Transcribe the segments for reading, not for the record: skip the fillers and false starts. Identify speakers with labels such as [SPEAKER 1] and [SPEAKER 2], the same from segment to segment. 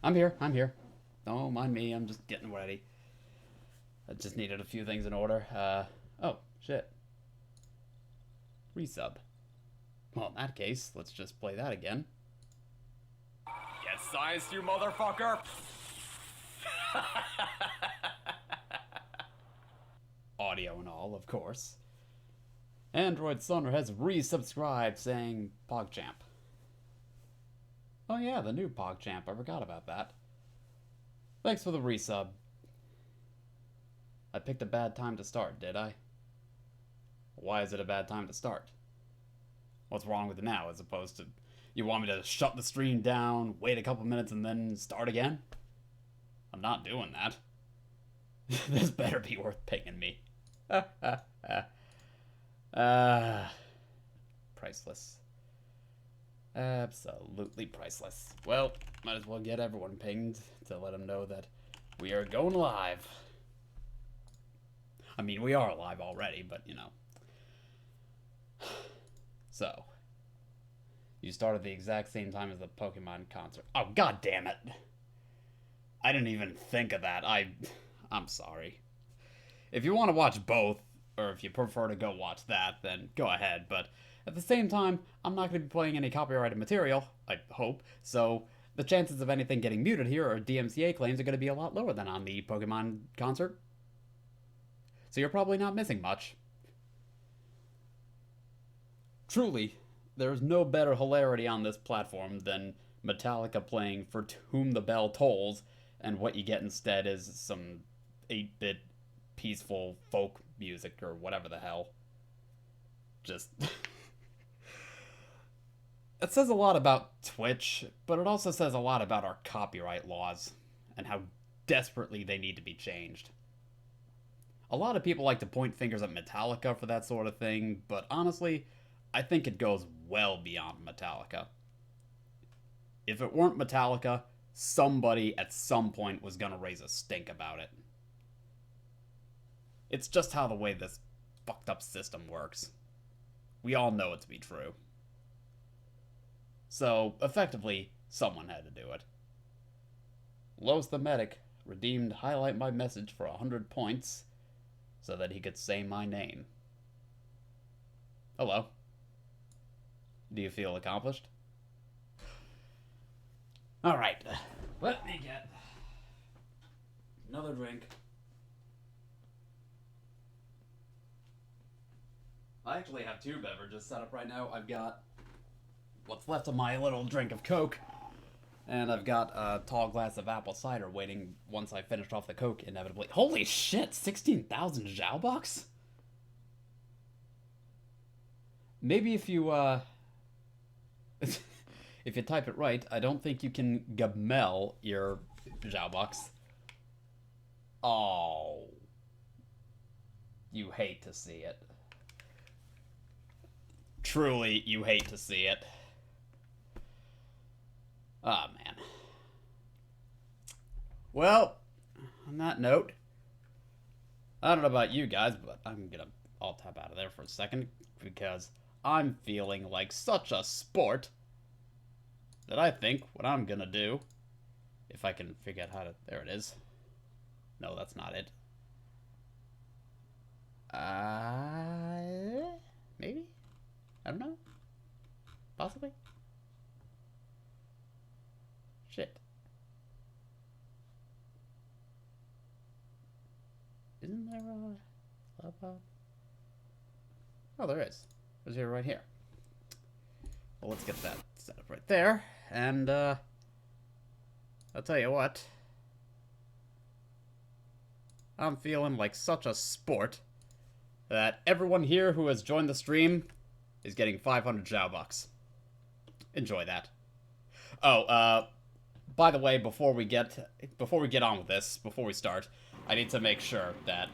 [SPEAKER 1] I'm here. I'm here. Don't mind me. I'm just getting ready. I just needed a few things in order. Oh, shit. Resub. Well, in that case, let's just play that again.
[SPEAKER 2] Get sized, you motherfucker!
[SPEAKER 1] Audio and all, of course. Android Sunner has resubscribed saying PogChamp. Oh yeah, the new PogChamp. I forgot about that. Thanks for the resub. I picked a bad time to start, did I? Why is it a bad time to start? What's wrong with it now as opposed to you want me to shut the stream down, wait a couple minutes, and then start again? I'm not doing that. This better be worth paying me. Priceless. Absolutely priceless. Well, might as well get everyone pinged to let them know that we are going live. I mean, we are live already, but you know. So, you started the exact same time as the Pokemon concert. Oh, god damn it. I didn't even think of that. I'm sorry. If you want to watch both, or if you prefer to go watch that, then go ahead. But at the same time, I'm not going to be playing any copyrighted material, I hope. So the chances of anything getting muted here or DMCA claims are going to be a lot lower than on the Pokemon concert. So you're probably not missing much. Truly, there's no better hilarity on this platform than Metallica playing For Whom the Bell Tolls, and what you get instead is some 8-bit peaceful folk music or whatever the hell. Just... It says a lot about Twitch, but it also says a lot about our copyright laws and how desperately they need to be changed. A lot of people like to point fingers at Metallica for that sort of thing, but honestly, I think it goes well beyond Metallica. If it weren't Metallica, somebody at some point was gonna raise a stink about it. It's just how the way this fucked up system works. We all know it to be true. So, effectively, someone had to do it. Los the Medic redeemed Highlight My Message for 100 points so that he could say my name. Hello. Do you feel accomplished? Alright, let me get another drink. I actually have two beverages set up right now. I've got what's left of my little drink of Coke, and I've got a tall glass of apple cider waiting once I finished off the Coke, inevitably. Holy shit, 16,000 Zhao bucks? Maybe if you, if you type it right, I don't think you can gamel your Zhao bucks. Oh. You hate to see it. Truly, you hate to see it. Ah, oh, man. Well, on that note, I don't know about you guys, but I'll tap out of there for a second because I'm feeling like such a sport that I think what I'm gonna do, if I can figure out how to, there it is. No, that's not it. Maybe? I don't know. Possibly? Shit. Isn't there a laptop? Oh, there is. There's here right here. Well, let's get that set up right there. And, I'll tell you what. I'm feeling like such a sport that everyone here who has joined the stream is getting 500 Zhao bucks. Enjoy that. Oh, by the way, before we get on with this, before we start, I need to make sure that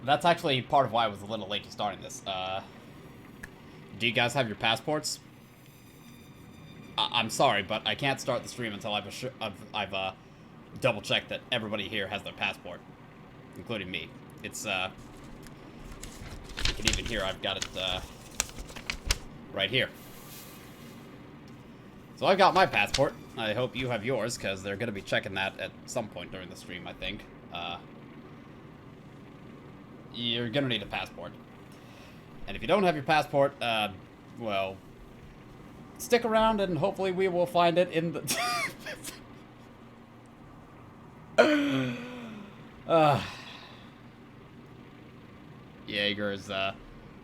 [SPEAKER 1] that's actually part of why I was a little late to starting this. Do you guys have your passports? I'm sorry, but I can't start the stream until I've double checked that everybody here has their passport, including me. It's you can even hear I've got it right here. So I've got my passport. I hope you have yours, because they're going to be checking that at some point during the stream, I think. You're going to need a passport. And if you don't have your passport, well, stick around and hopefully we will find it in the... Jaeger's,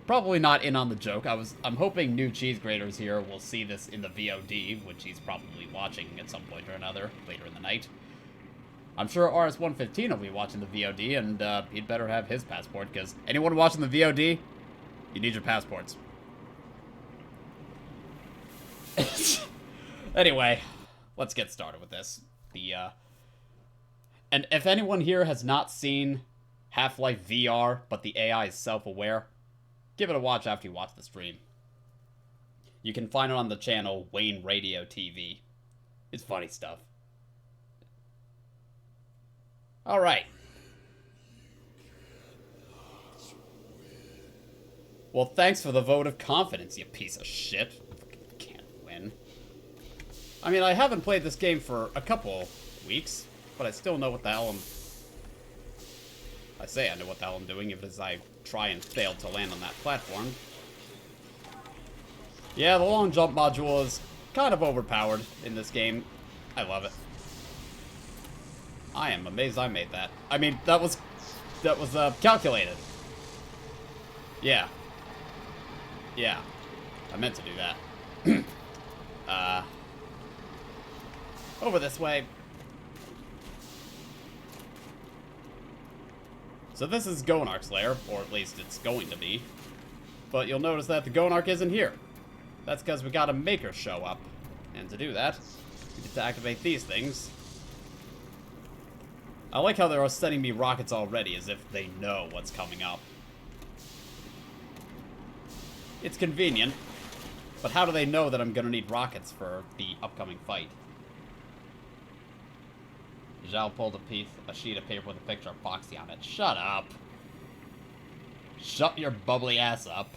[SPEAKER 1] probably not in on the joke. I'm hoping NewCheeseGrater's here will see this in the VOD, which he's probably watching at some point or another later in the night. I'm sure RS-115 will be watching the VOD, and he'd better have his passport, because anyone watching the VOD, you need your passports. Anyway, let's get started with this. And if anyone here has not seen Half-Life VR, but the AI is self-aware, give it a watch after you watch the stream. You can find it on the channel Wayne Radio TV. It's funny stuff. Alright. Well, thanks for the vote of confidence, you piece of shit. Can't win. I mean, I haven't played this game for a couple weeks, but I still know what the hell I say I know what the hell I'm doing, even as I try and fail to land on that platform. Yeah, the long jump module is kind of overpowered in this game. I love it. I am amazed I made that. I mean, that was calculated. Yeah. Yeah. I meant to do that. Over this way. So this is Gonarch's lair, or at least it's going to be. But you'll notice that the Gonarch isn't here. That's because we got a maker show up. And to do that, we get to activate these things. I like how they're sending me rockets already, as if they know what's coming up. It's convenient, but how do they know that I'm gonna need rockets for the upcoming fight? Zhao pulled a sheet of paper with a picture of Foxy on it. Shut up. Shut your bubbly ass up.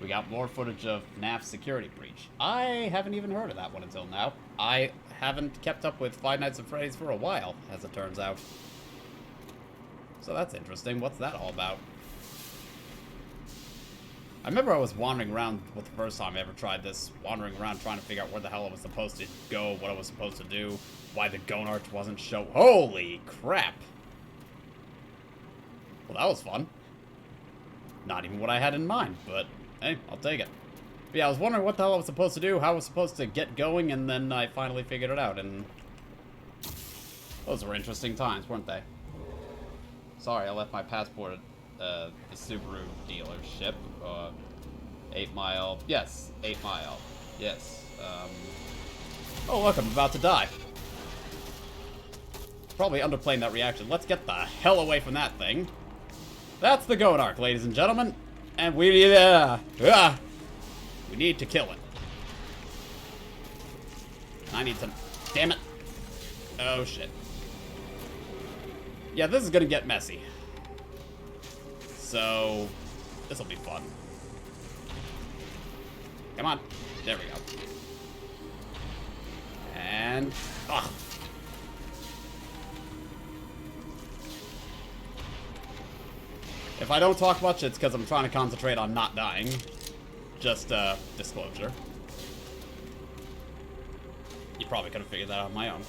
[SPEAKER 1] We got more footage of NAF's security breach. I haven't even heard of that one until now. I haven't kept up with Five Nights at Freddy's for a while, as it turns out. So that's interesting. What's that all about? I remember I was wandering around with the first time I ever tried this. Wandering around trying to figure out where the hell I was supposed to go, what I was supposed to do, why the Gonarch wasn't show. Holy crap! Well, that was fun. Not even what I had in mind, but hey, I'll take it. But yeah, I was wondering what the hell I was supposed to do, how I was supposed to get going, and then I finally figured it out, and those were interesting times, weren't they? Sorry, I left my passport at the Subaru dealership. 8 Mile. Yes, 8 Mile. Yes. Oh, look, I'm about to die. Probably underplaying that reaction. Let's get the hell away from that thing. That's the Gonarch, ladies and gentlemen. And we need to kill it. I need some... Damn it. Oh, shit. Yeah, this is gonna get messy. So, this'll be fun. Come on. There we go. And... ugh. If I don't talk much, it's because I'm trying to concentrate on not dying. Just, disclosure. You probably could have figured that out on my own.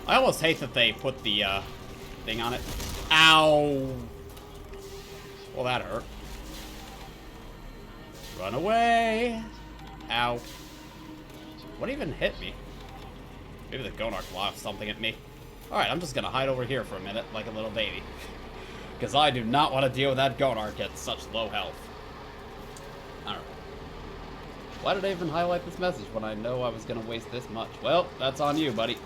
[SPEAKER 1] I almost hate that they put the, thing on it. Ow! Well, that hurt. Run away! Ow. What even hit me? Maybe the Gonarch launched something at me. Alright, I'm just gonna hide over here for a minute, like a little baby. Because I do not want to deal with that Gonarch at such low health. Alright. Why did I even highlight this message when I know I was gonna waste this much? Well, that's on you, buddy.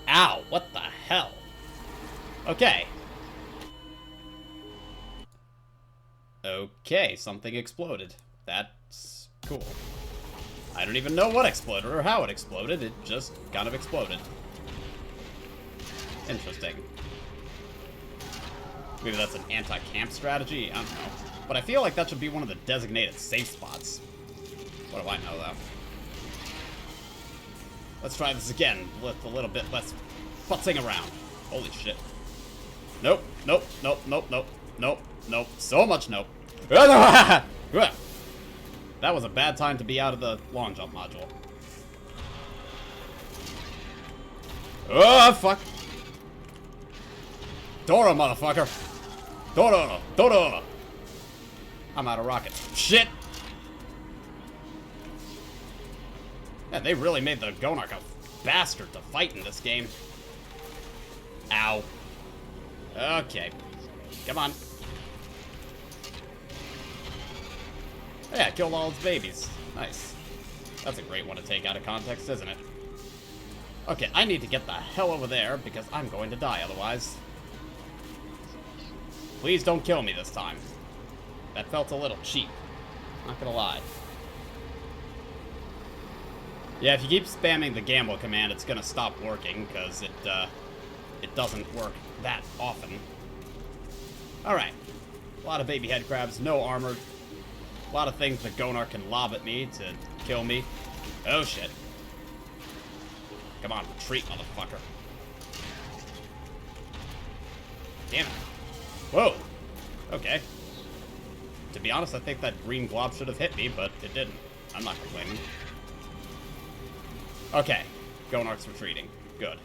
[SPEAKER 1] Ow, what the hell? Okay. Okay, something exploded. That's cool. I don't even know what exploded or how it exploded. It just kind of exploded. Interesting. Maybe that's an anti-camp strategy? I don't know. But I feel like that should be one of the designated safe spots. What do I know, though? Let's try this again with a little bit less futzing around. Holy shit. Nope, nope, nope, nope, nope, nope, nope. So much nope. That was a bad time to be out of the long jump module. Oh, fuck. Dora, motherfucker. Dora, Dora. I'm out of rockets. Shit. Yeah, they really made the Gonark a bastard to fight in this game. Ow. Okay. Come on. Yeah, killed all its babies. Nice. That's a great one to take out of context, isn't it? Okay, I need to get the hell over there because I'm going to die otherwise. Please don't kill me this time. That felt a little cheap. Not gonna lie. Yeah, if you keep spamming the gamble command, it's gonna stop working because it doesn't work that often. Alright. A lot of baby head crabs, no armor. A lot of things that Gonark can lob at me to kill me. Oh shit. Come on, retreat, motherfucker. Damn it. Whoa. Okay. To be honest, I think that green glob should have hit me, but it didn't. I'm not complaining. Okay. Gonark's retreating. Good.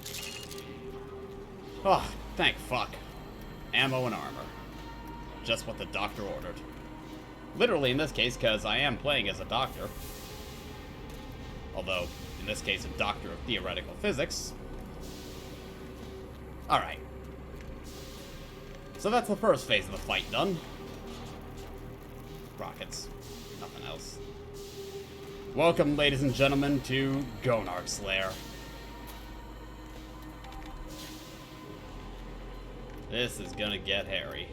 [SPEAKER 1] Oh, thank fuck. Ammo and armor. Just what the doctor ordered. Literally in this case, because I am playing as a doctor. Although, in this case, a doctor of theoretical physics. Alright. So that's the first phase of the fight done. Rockets. Nothing else. Welcome, ladies and gentlemen, to Gonark's Lair. This is gonna get hairy.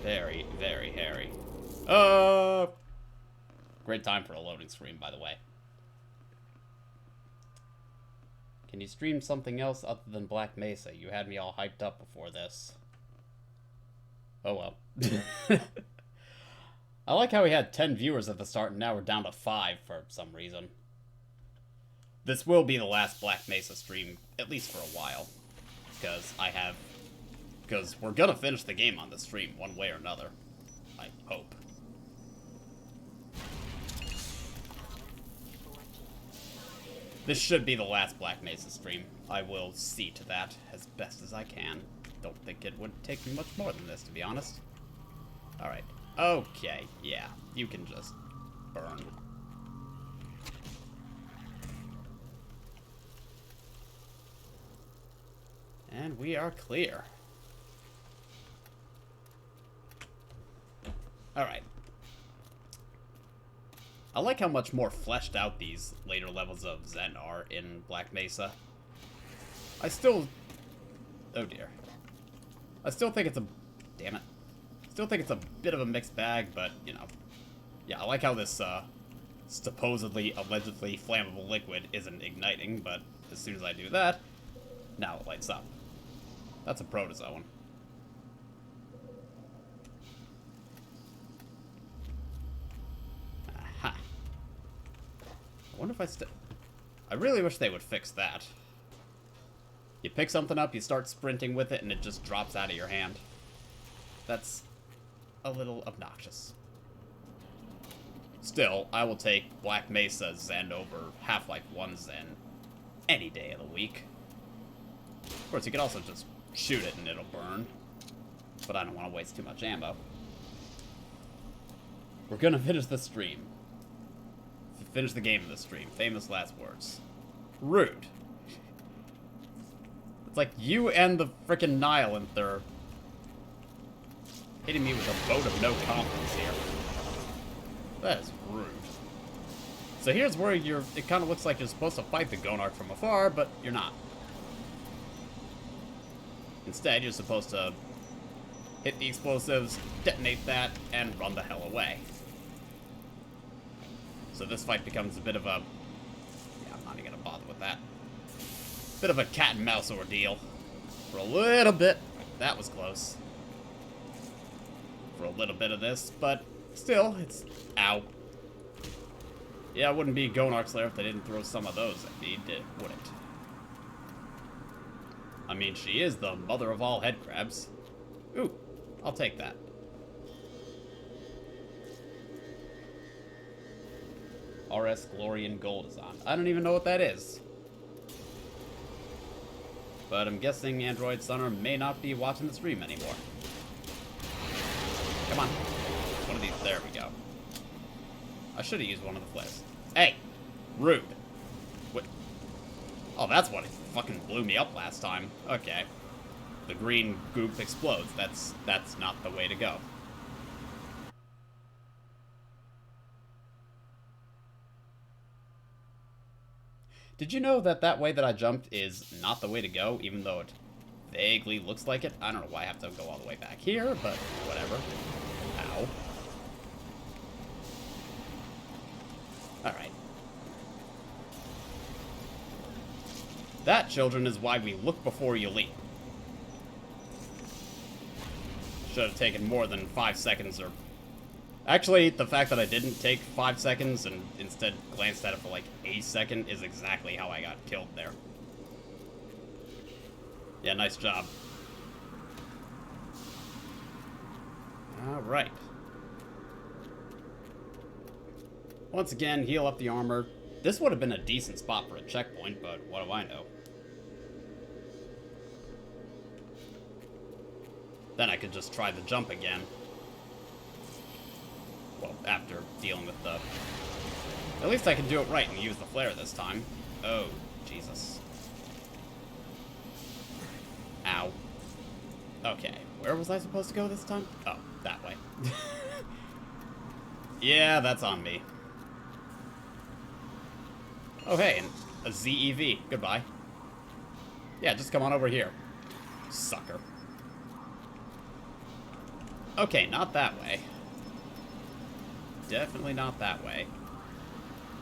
[SPEAKER 1] Very, very hairy. Great time for a loading screen, by the way. Can you stream something else other than Black Mesa? You had me all hyped up before this. Oh well. I like how we had 10 viewers at the start and now we're down to 5 for some reason. This will be the last Black Mesa stream, at least for a while. Because we're gonna finish the game on the stream, one way or another. I hope. This should be the last Black Mesa stream. I will see to that as best as I can. Don't think it would take me much more than this, to be honest. Alright. Okay, yeah. You can just burn. And we are clear. Alright. I like how much more fleshed out these later levels of Zen are in Black Mesa. I still... Oh dear. I still think it's a... Damn it. Still think it's a bit of a mixed bag, but, you know. Yeah, I like how this, supposedly, allegedly flammable liquid isn't igniting, but as soon as I do that, now it lights up. That's a protozoan. Aha. I wonder if I really wish they would fix that. You pick something up, you start sprinting with it, and it just drops out of your hand. That's a little obnoxious. Still, I will take Black Mesa Zen over Half-Life 1 Zen any day of the week. Of course, you can also just shoot it and it'll burn. But I don't want to waste too much ammo. We're gonna finish the stream. Finish the game of the stream. Famous last words. Rude. It's like you and the frickin' Nihilint are hitting me with a vote of no confidence here. That is rude. So here's where it kind of looks like you're supposed to fight the Gonark from afar, but you're not. Instead, you're supposed to hit the explosives, detonate that, and run the hell away. So this fight becomes a bit of a... Yeah, I'm not even gonna bother with that. Bit of a cat and mouse ordeal. For a little bit. That was close. For a little bit of this, but still, it's... Ow. Yeah, it wouldn't be Gonarch Slayer if they didn't throw some of those at me, would it? I mean, she is the mother of all head crabs. Ooh, I'll take that. RS Glorian Gold is on. I don't even know what that is. But I'm guessing Android Sunner may not be watching the stream anymore. Come on. One of these. There we go. I should have used one of the flares. Hey! Rude. What? Oh, that's what fucking blew me up last time. Okay. The green goop explodes. That's not the way to go. Did you know that that way that I jumped is not the way to go, even though it vaguely looks like it? I don't know why I have to go all the way back here, but whatever. Ow. Alright. That, children, is why we look before you leap. Should have taken more than 5 seconds, or... Actually, the fact that I didn't take 5 seconds and instead glanced at it for like a second is exactly how I got killed there. Yeah, nice job. Alright. Once again, heal up the armor. This would have been a decent spot for a checkpoint, but what do I know? Then I could just try the jump again. Well, after dealing with the... At least I can do it right and use the flare this time. Oh, Jesus. Ow. Okay, where was I supposed to go this time? Oh, that way. Yeah, that's on me. Oh, hey, and a ZEV. Goodbye. Yeah, just come on over here. Sucker. Okay, not that way. Definitely not that way.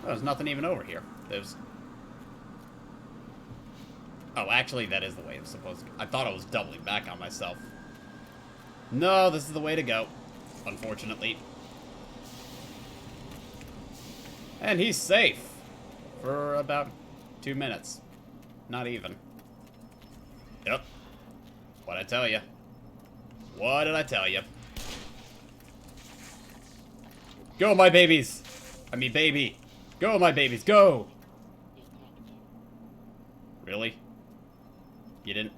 [SPEAKER 1] Oh, there's nothing even over here. There's... Oh, actually, that is the way it's supposed to go. I thought I was doubling back on myself. No, this is the way to go. Unfortunately. And he's safe. For about 2 minutes. Not even. Yep. What'd I tell you? What did I tell you? Go, my babies! I mean, baby. Go, my babies, go! Really? You didn't?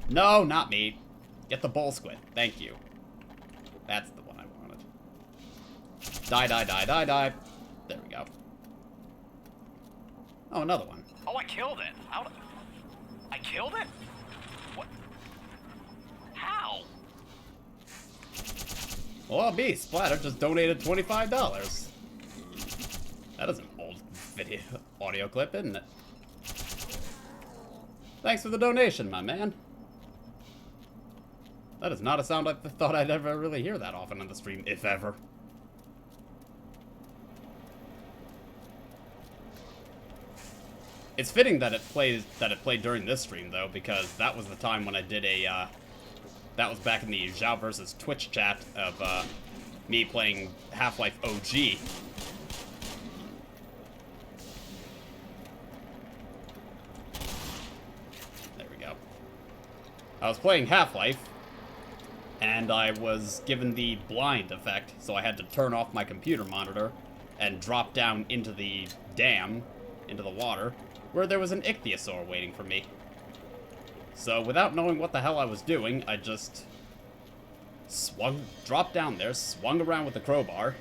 [SPEAKER 1] No, not me. Get the bull squid. Thank you. That's the one I wanted. Die, die, die, die, die. There we go. Oh, another one.
[SPEAKER 2] Oh, I killed it. How? I killed it? What? How?
[SPEAKER 1] Well, me, Splatter, just donated $25. That is an old video audio clip, isn't it? Thanks for the donation, my man. That is not a sound I thought I'd ever really hear that often on the stream, if ever. It's fitting that it played during this stream, though, because that was the time when I did a, that was back in the Zhao versus Twitch chat of, me playing Half-Life OG. There we go. I was playing Half-Life, and I was given the blind effect, so I had to turn off my computer monitor and drop down into the dam, into the water, where there was an ichthyosaur waiting for me. So, without knowing what the hell I was doing, I just dropped down there, swung around with the crowbar,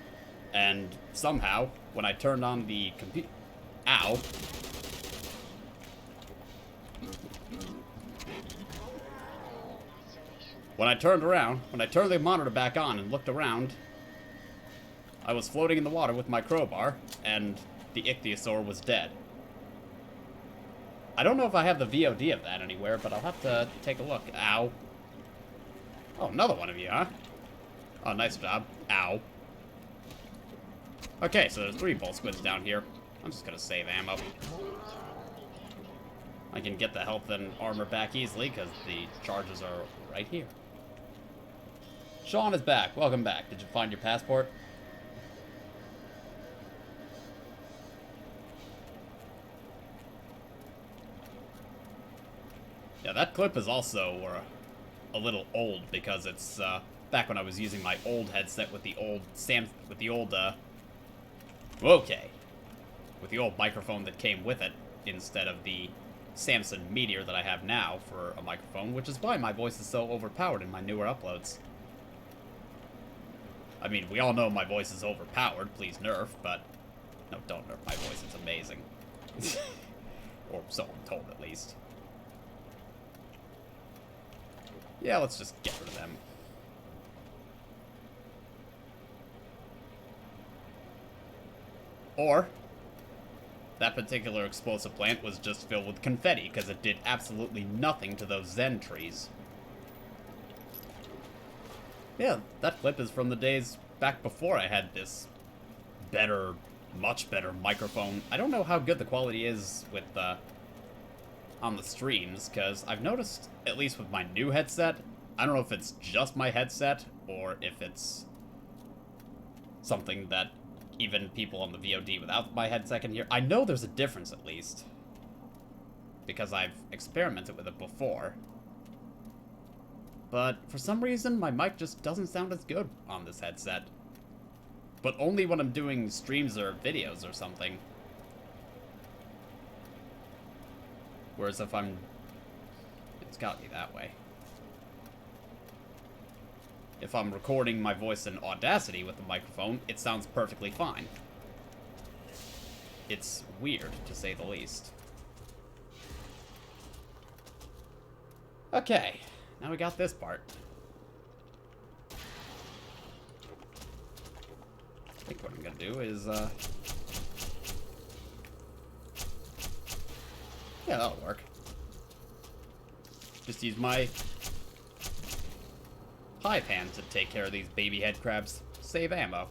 [SPEAKER 1] and somehow, when I turned on the computer... Ow. When I turned the monitor back on and looked around, I was floating in the water with my crowbar, and the ichthyosaur was dead. I don't know if I have the VOD of that anywhere, but I'll have to take a look. Ow. Oh, another one of you, huh? Oh, nice job. Ow. Okay, so there's 3 bull squids down here. I'm just gonna save ammo. I can get the health and armor back easily, because the charges are right here. Sean is back. Welcome back. Did you find your passport? that clip is also a little old because it's back when I was using my old headset with the old with the old microphone that came with it instead of the Samsung Meteor that I have now for a microphone, which is why my voice is so overpowered in my newer uploads. I mean, we all know my voice is overpowered, please nerf, but no, don't nerf my voice, it's amazing. Or so I'm told, at least. Yeah, let's just get rid of them. Or, that particular explosive plant was just filled with confetti, because it did absolutely nothing to those Zen trees. Yeah, that clip is from the days back before I had this better, much better microphone. I don't know how good the quality is with, on the streams, because I've noticed, at least with my new headset, I don't know if it's just my headset, or if it's something that even people on the VOD without my headset can hear. I know there's a difference, at least, because I've experimented with it before. But for some reason, my mic just doesn't sound as good on this headset. But only when I'm doing streams or videos or something. Whereas if I'm... It's got me that way. If I'm recording my voice in Audacity with the microphone, it sounds perfectly fine. It's weird, to say the least. Okay, now we got this part. I think what I'm gonna do is, yeah, that'll work. Just use my hive hand to take care of these baby head crabs. Save ammo.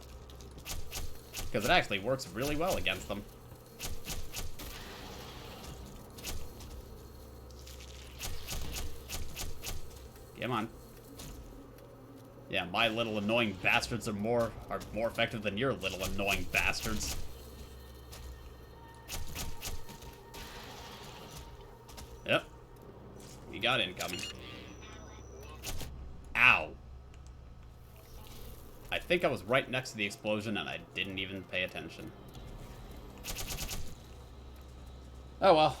[SPEAKER 1] Because it actually works really well against them. Come on. Yeah, my little annoying bastards are more effective than your little annoying bastards. Yep. We got incoming. Ow. I think I was right next to the explosion and I didn't even pay attention. Oh well.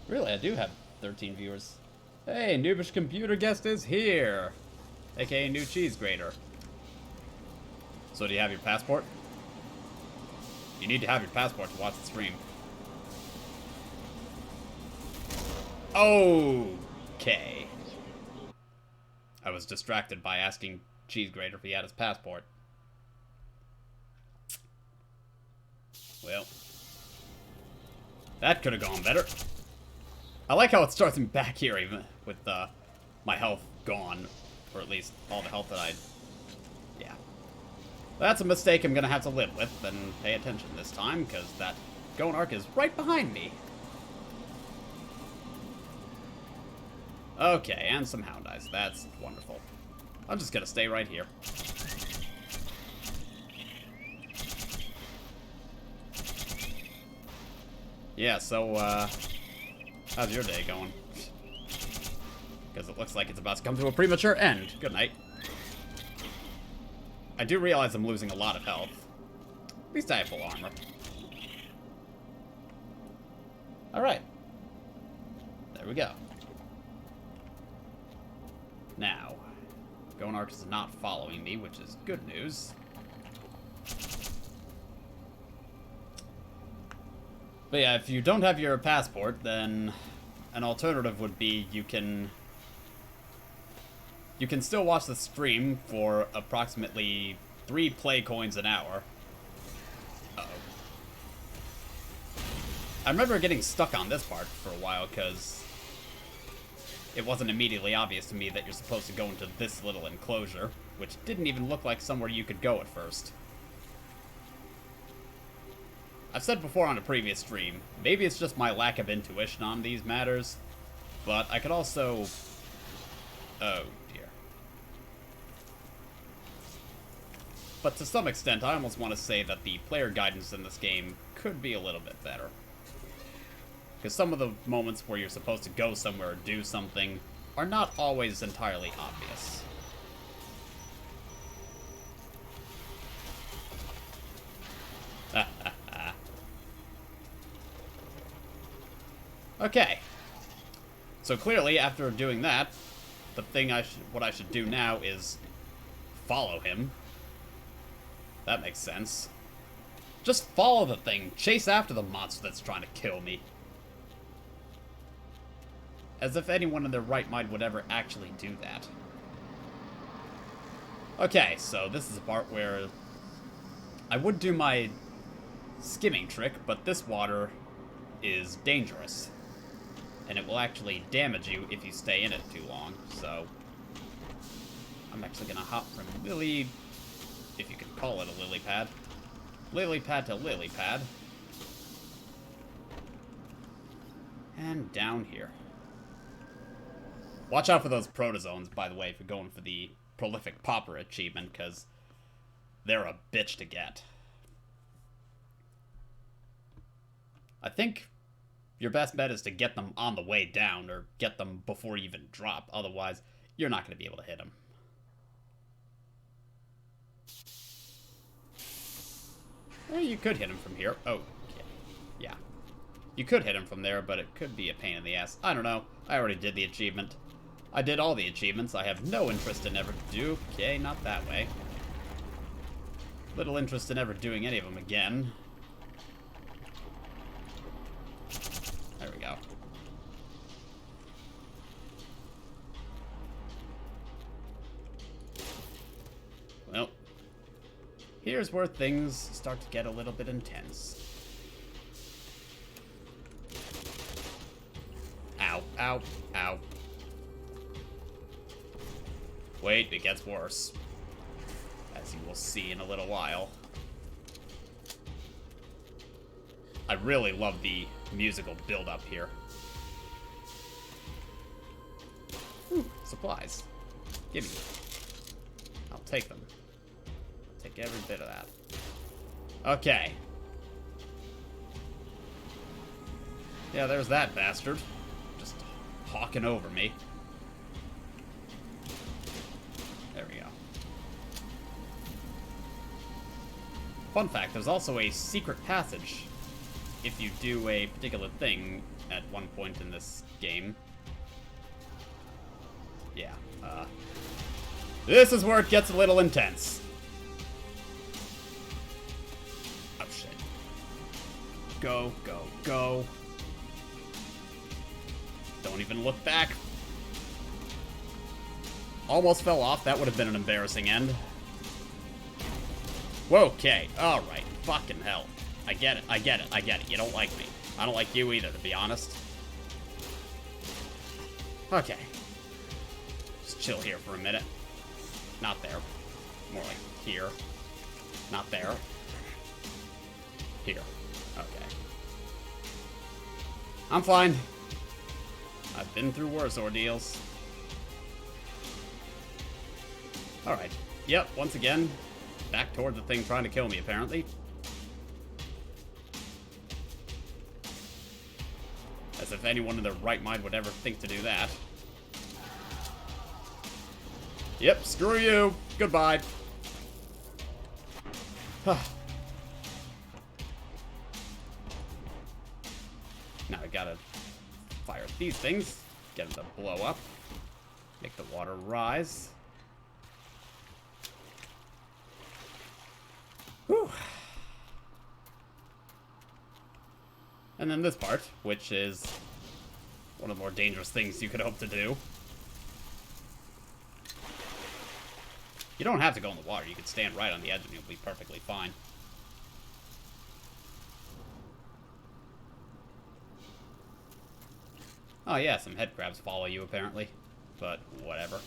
[SPEAKER 1] Really, I do have 13 viewers. Hey, noobish computer guest is here! AKA NewCheeseGrater. So do you have your passport? You need to have your passport to watch the stream. Okay. I was distracted by asking CheeseGrater if he had his passport. Well. That could have gone better. I like how it starts me back here even with my health gone. Or at least all the health that I... Yeah. That's a mistake I'm going to have to live with and pay attention this time, because that Gonarch is right behind me. Okay, and some Hound Eyes. That's wonderful. I'm just going to stay right here. Yeah, so, how's your day going? Because it looks like it's about to come to a premature end. Good night. I do realize I'm losing a lot of health. At least I have full armor. Alright. There we go. Now, Gonarch is not following me, which is good news. But yeah, if you don't have your passport, then an alternative would be you can still watch the stream for approximately 3 play coins an hour. Uh-oh. I remember getting stuck on this part for a while, because it wasn't immediately obvious to me that you're supposed to go into this little enclosure, which didn't even look like somewhere you could go at first. I've said before on a previous stream, maybe it's just my lack of intuition on these matters, but I could also... Oh, dear. But to some extent, I almost want to say that the player guidance in this game could be a little bit better. Because some of the moments where you're supposed to go somewhere or do something are not always entirely obvious. Okay. So clearly, after doing that, the thing what I should do now is follow him. That makes sense. Just follow the thing. Chase after the monster that's trying to kill me. As if anyone in their right mind would ever actually do that. Okay, so this is a part where I would do my skimming trick, but this water is dangerous. And it will actually damage you if you stay in it too long, so I'm actually gonna hop from lily, if you can call it a lily pad to lily pad. And down here. Watch out for those protozoans, by the way, if you're going for the prolific popper achievement, because they're a bitch to get. I think your best bet is to get them on the way down, or get them before you even drop. Otherwise, you're not going to be able to hit them. Well, you could hit him from here. Oh, yeah. You could hit him from there, but it could be a pain in the ass. I don't know. I already did the achievement. I did all the achievements. I have no interest in ever do. Okay, not that way. Little interest in ever doing any of them again. There we go. Well, here's where things start to get a little bit intense. Ow, ow, ow. Wait, it gets worse. As you will see in a little while. I really love the musical build-up here. Ooh, supplies. Gimme. I'll take them. Take every bit of that. Okay. Yeah, there's that bastard. Just hawking over me. There we go. Fun fact, there's also a secret passage if you do a particular thing at one point in this game. Yeah, this is where it gets a little intense. Oh, shit. Go, go, go. Don't even look back. Almost fell off. That would have been an embarrassing end. Okay, alright. Fucking hell. I get it, I get it, I get it. You don't like me. I don't like you either, to be honest. Okay. Just chill here for a minute. Not there. More like here. Not there. Here. Okay. I'm fine. I've been through worse ordeals. Alright. Yep, once again, back toward the thing trying to kill me, apparently. As if anyone in their right mind would ever think to do that. Yep, screw you. Goodbye. Now I gotta fire these things, get them to blow up, make the water rise. Whew. And then this part, which is one of the more dangerous things you could hope to do. You don't have to go in the water. You could stand right on the edge and you'll be perfectly fine. Oh yeah, some head crabs follow you apparently. But whatever.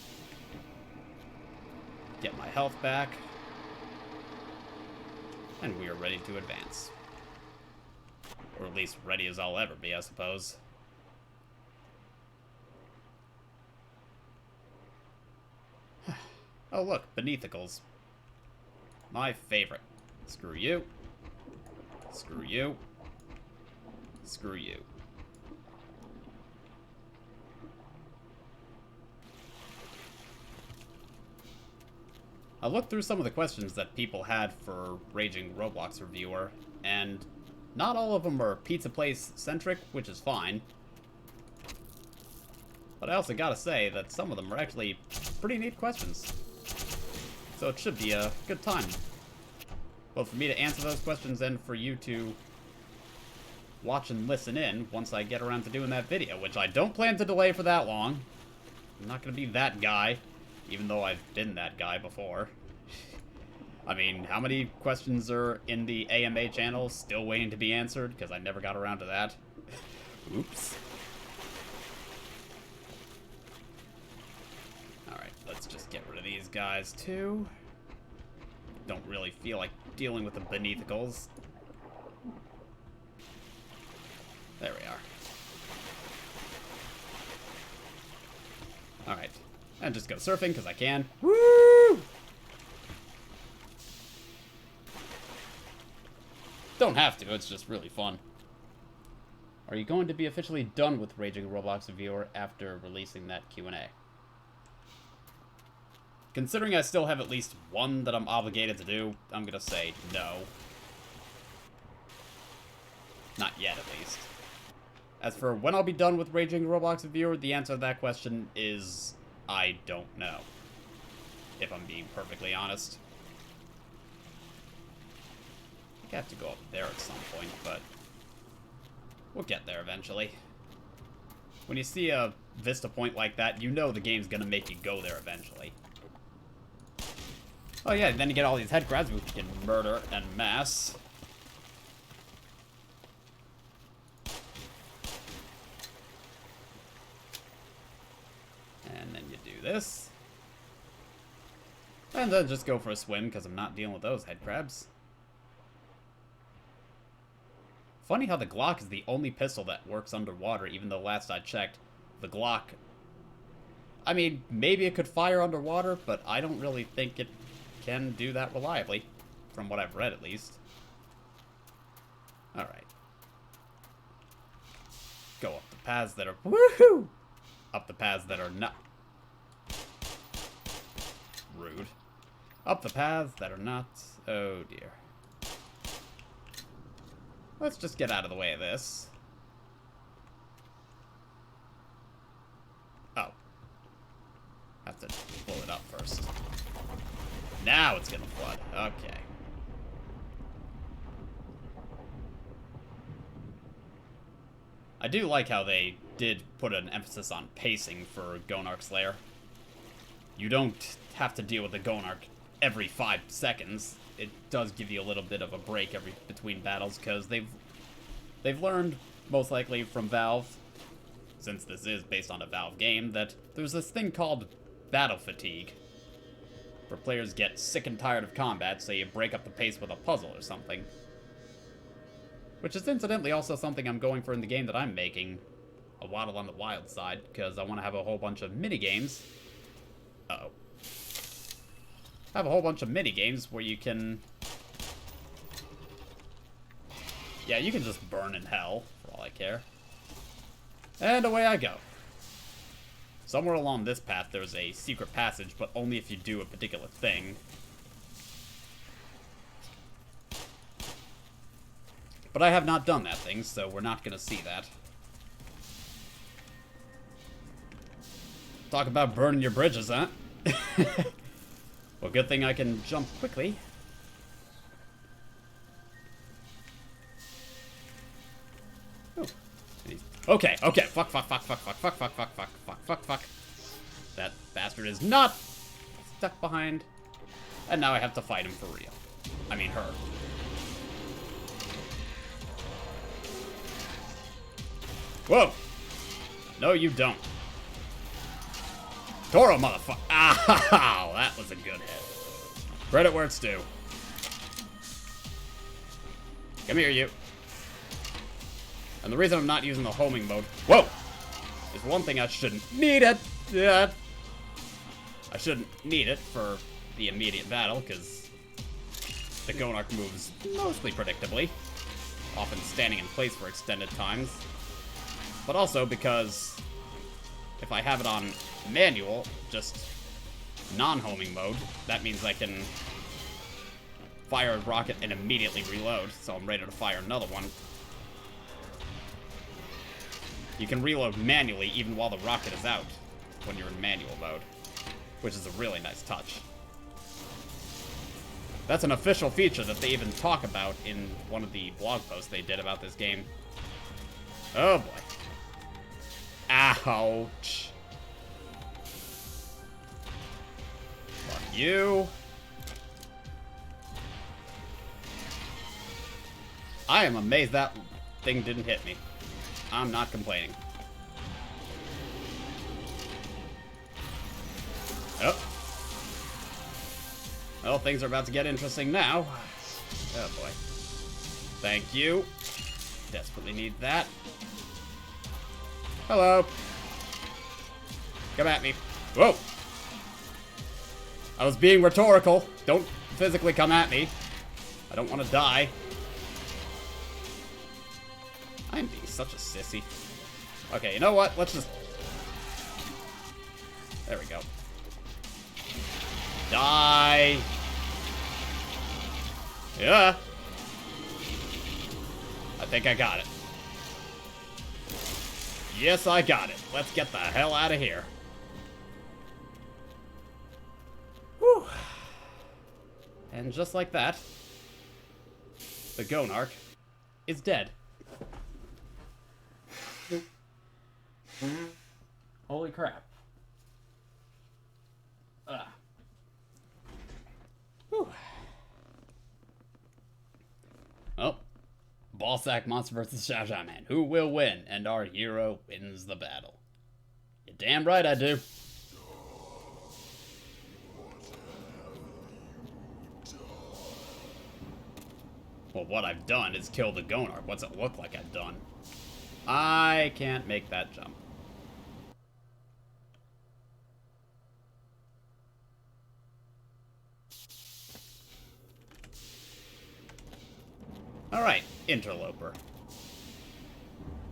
[SPEAKER 1] Get my health back. And we are ready to advance. Or at least ready as I'll ever be, I suppose. Oh look, beneathicals. My favorite. Screw you. Screw you. Screw you. I looked through some of the questions that people had for Raging Roblox Reviewer, and not all of them are pizza place centric, which is fine. But I also gotta say that some of them are actually pretty neat questions. So it should be a good time. Both for me to answer those questions and for you to watch and listen in once I get around to doing that video, which I don't plan to delay for that long. I'm not gonna be that guy, even though I've been that guy before. I mean, how many questions are in the AMA channel still waiting to be answered? Because I never got around to that. Oops. Alright, let's just get rid of these guys, too. Don't really feel like dealing with the Beneathicals. There we are. Alright. And just go surfing, because I can. Woo! Don't have to, it's just really fun. Are you going to be officially done with Raging Roblox Reviewer after releasing that Q&A? Considering I still have at least one that I'm obligated to do, I'm gonna say no. Not yet, at least. As for when I'll be done with Raging Roblox Reviewer, the answer to that question is I don't know. If I'm being perfectly honest. I think I have to go up there at some point, but we'll get there eventually. When you see a vista point like that, you know the game's gonna make you go there eventually. Oh yeah, then you get all these head grabs which you can murder en masse. And then you do this. And then just go for a swim, because I'm not dealing with those head crabs. Funny how the Glock is the only pistol that works underwater, even though last I checked, the Glock... I mean, maybe it could fire underwater, but I don't really think it can do that reliably. From what I've read, at least. Alright. Go up the paths that are... Woohoo! Up the paths that are not... Rude. Up the paths that are not... Oh, dear. Let's just get out of the way of this. Oh. Have to pull it up first. Now it's gonna flood. Okay. I do like how they did put an emphasis on pacing for Gonarch Slayer. You don't have to deal with the Gonarch every 5 seconds. It does give you a little bit of a break between battles, because they've learned, most likely from Valve, since this is based on a Valve game, that there's this thing called battle fatigue, where players get sick and tired of combat, so you break up the pace with a puzzle or something. Which is incidentally also something I'm going for in the game that I'm making, a Waddle on the Wild side, because I want to have a whole bunch of mini-games. Uh-oh. Have a whole bunch of mini-games where you can... Yeah, you can just burn in hell, for all I care. And away I go. Somewhere along this path there's a secret passage, but only if you do a particular thing. But I have not done that thing, so we're not gonna see that. Talk about burning your bridges, huh? Well, good thing I can jump quickly. Oh. Okay, okay. Fuck. That bastard is not stuck behind. And now I have to fight him for real. I mean, her. Whoa! No, you don't. Toro, motherfucker. Ow, that was a good hit. Credit where it's due. Come here, you. And the reason I'm not using the homing mode, whoa, is one thing I shouldn't need it. Yeah. I shouldn't need it for the immediate battle, because the Gonarch moves mostly predictably, often standing in place for extended times. But also because if I have it on manual, just non-homing mode, that means I can fire a rocket and immediately reload, so I'm ready to fire another one. You can reload manually even while the rocket is out when you're in manual mode, which is a really nice touch. That's an official feature that they even talk about in one of the blog posts they did about this game. Oh boy. Ouch. Fuck you. I am amazed that thing didn't hit me. I'm not complaining. Oh. Well, things are about to get interesting now. Oh boy. Thank you. Desperately need that. Hello. Come at me. Whoa. I was being rhetorical. Don't physically come at me. I don't want to die. I'm being such a sissy. Okay, you know what? Let's just... There we go. Die! Yeah! I think I got it. Yes, I got it. Let's get the hell out of here. Whew. And just like that, the Gonarch is dead. Holy crap. Whew. Oh. Ballsack Monster versus Xiaoxiao Man. Who will win? And our hero wins the battle. You're damn right I do. Well, what I've done is kill the Gonarch. What's it look like I've done? I can't make that jump. Alright, Interloper.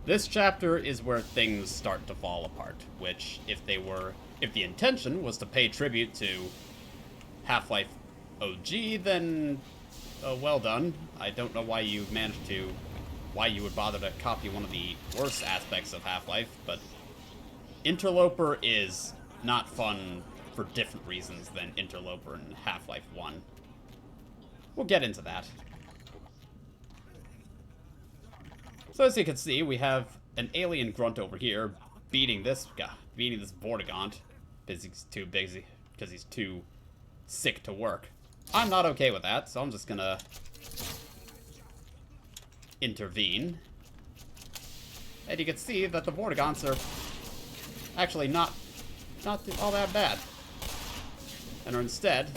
[SPEAKER 1] This chapter is where things start to fall apart, which, if the intention was to pay tribute to Half-Life OG, then, well done. I don't know why you would bother to copy one of the worst aspects of Half-Life, but Interloper is not fun for different reasons than Interloper in Half-Life 1. We'll get into that. So as you can see, we have an alien grunt over here beating this guy, beating this Vortigaunt, because he's too sick to work. I'm not okay with that, so I'm just gonna intervene. And you can see that the Vortigaunts are actually not all that bad, and are instead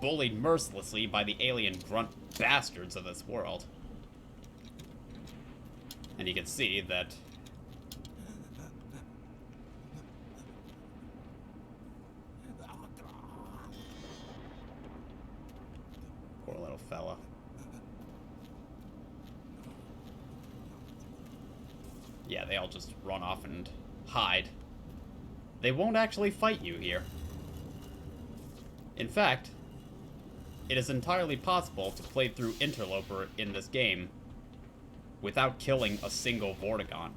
[SPEAKER 1] bullied mercilessly by the alien grunt bastards of this world. And you can see that poor little fella. Yeah, they all just run off and hide. They won't actually fight you here. In fact, it is entirely possible to play through Interloper in this game without killing a single Vortigaunt.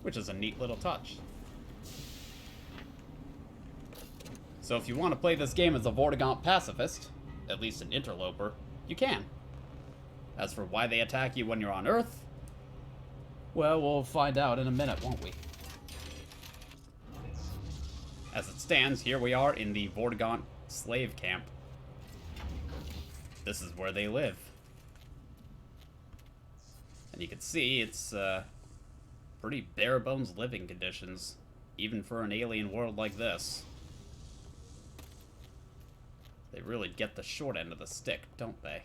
[SPEAKER 1] Which is a neat little touch. So if you want to play this game as a Vortigaunt pacifist, at least in Interloper, you can. As for why they attack you when you're on Earth, well, we'll find out in a minute, won't we? As it stands, here we are in the Vortigaunt slave camp. This is where they live. And you can see it's pretty bare-bones living conditions, even for an alien world like this. They really get the short end of the stick, don't they?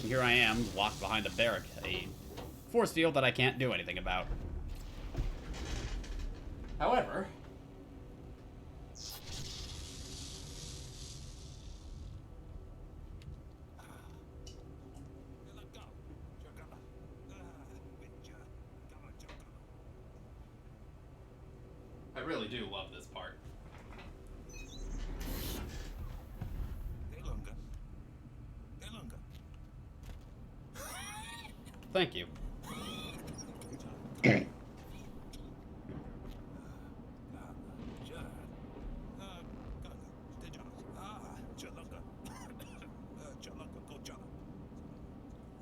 [SPEAKER 1] And here I am, locked behind a barrack, a force field that I can't do anything about. However, really do love this part. Thank you.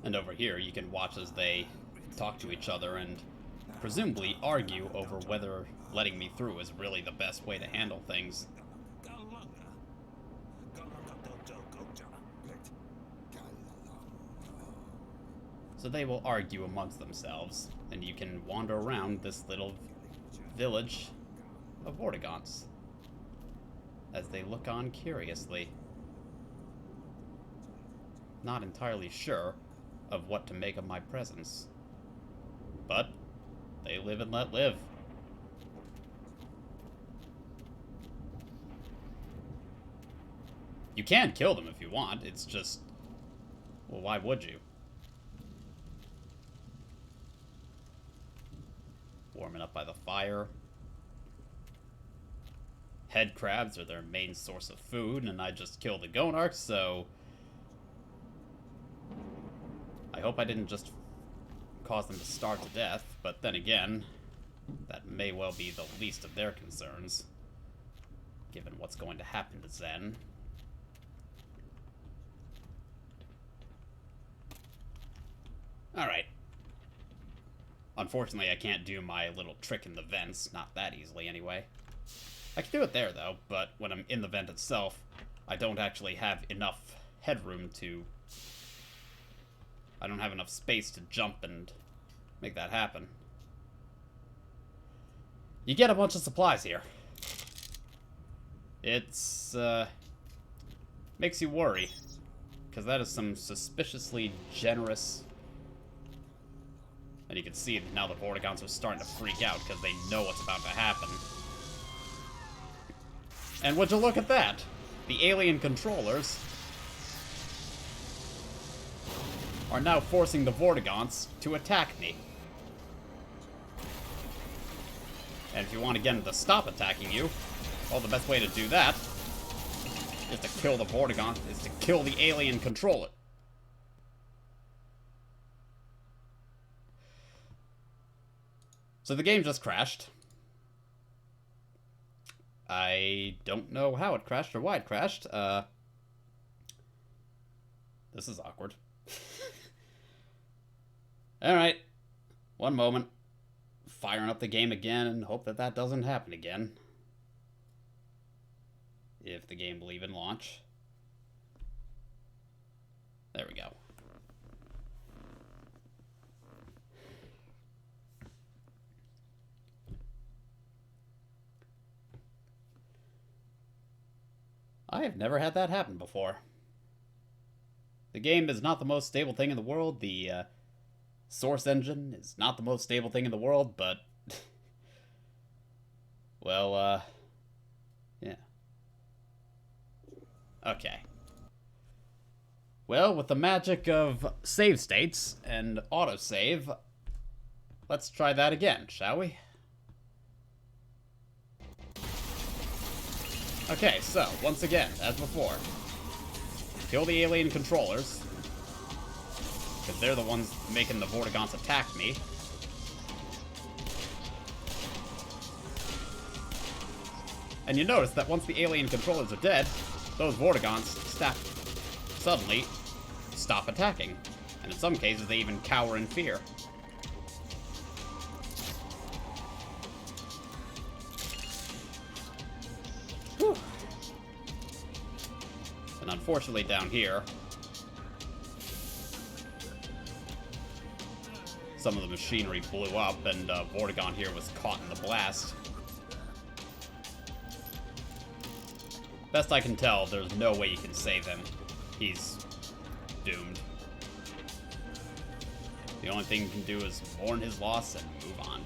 [SPEAKER 1] And over here, you can watch as they talk to each other and presumably argue over whether letting me through is really the best way to handle things. So they will argue amongst themselves, and you can wander around this little village of Vortigons as they look on curiously. Not entirely sure of what to make of my presence. But they live and let live. You can kill them if you want, it's just... well, why would you? Warming up by the fire. Head crabs are their main source of food, and I just killed the Gonarch, so... I hope I didn't just cause them to starve to death, but then again, that may well be the least of their concerns, given what's going to happen to Zen. Alright. Unfortunately, I can't do my little trick in the vents, not that easily anyway. I can do it there, though, but when I'm in the vent itself, I don't actually have enough headroom to... I don't have enough space to jump and make that happen. You get a bunch of supplies here. It's, makes you worry, because that is some suspiciously generous... And you can see that now the Vortigons are starting to freak out because they know what's about to happen. And would you look at that? The alien controllers are now forcing the Vortigons to attack me. And if you want to get them to stop attacking you, well, the best way to do that is to kill the Vortigon, is to kill the alien controller. So the game just crashed. I don't know how it crashed or why it crashed. This is awkward. Alright. One moment. Firing up the game again and hope that that doesn't happen again. If the game will even launch. There we go. I have never had that happen before. The game is not the most stable thing in the world. The source engine is not the most stable thing in the world, but... well, yeah. Okay. Well, with the magic of save states and autosave, let's try that again, shall we? Okay, so, once again, as before, kill the alien controllers, because they're the ones making the Vortigons attack me. And you notice that once the alien controllers are dead, those Vortigons suddenly stop attacking. And in some cases, they even cower in fear. Whew. And unfortunately down here, some of the machinery blew up and Vortigon here was caught in the blast. Best I can tell, there's no way you can save him. He's doomed. The only thing you can do is mourn his loss and move on.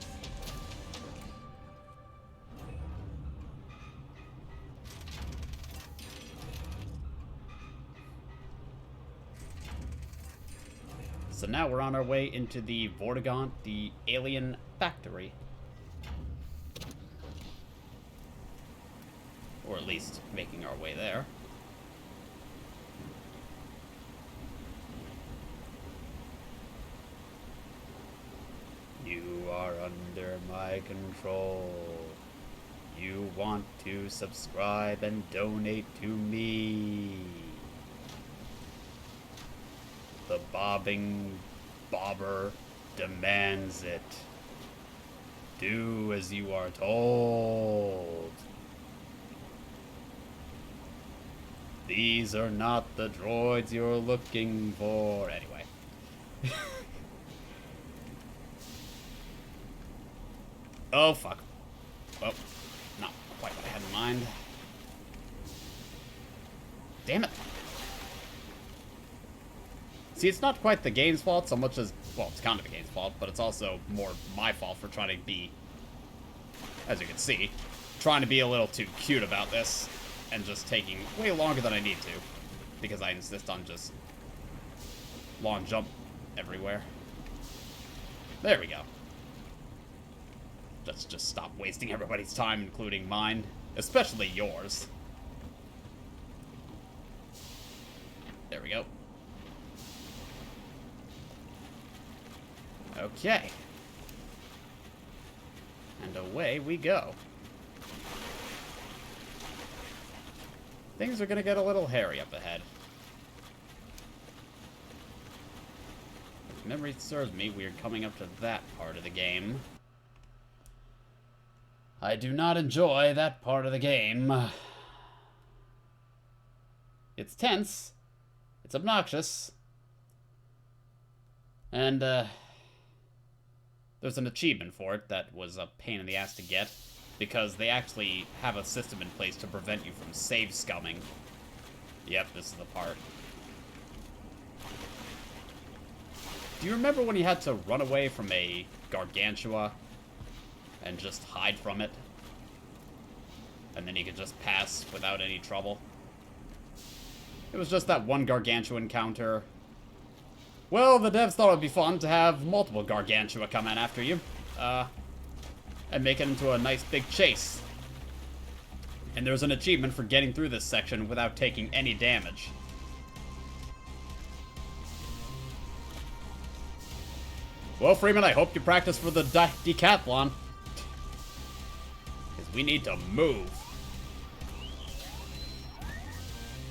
[SPEAKER 1] So now we're on our way into the Vortigaunt, the alien factory. Or at least making our way there. You are under my control. You want to subscribe and donate to me. The bobbing bobber demands it. Do as you are told. These are not the droids you're looking for. Anyway. Oh, fuck. Well, not quite what I had in mind. Damn it. See, it's not quite the game's fault so much as... Well, it's kind of the game's fault, but it's also more my fault for trying to be... As you can see, trying to be a little too cute about this. And just taking way longer than I need to. Because I insist on just... long jump everywhere. There we go. Let's just stop wasting everybody's time, including mine. Especially yours. There we go. Okay. And away we go. Things are gonna get a little hairy up ahead. If memory serves me, we're coming up to that part of the game. I do not enjoy that part of the game. It's tense. It's obnoxious. And, there's an achievement for it that was a pain in the ass to get, because they actually have a system in place to prevent you from save scumming. Yep, this is the part. Do you remember when you had to run away from a Gargantua and just hide from it? And then you could just pass without any trouble? It was just that one Gargantua encounter. Well, the devs thought it would be fun to have multiple Gargantua come in after you. And make it into a nice big chase. And there's an achievement for getting through this section without taking any damage. Well, Freeman, I hope you practice for the decathlon. Because we need to move.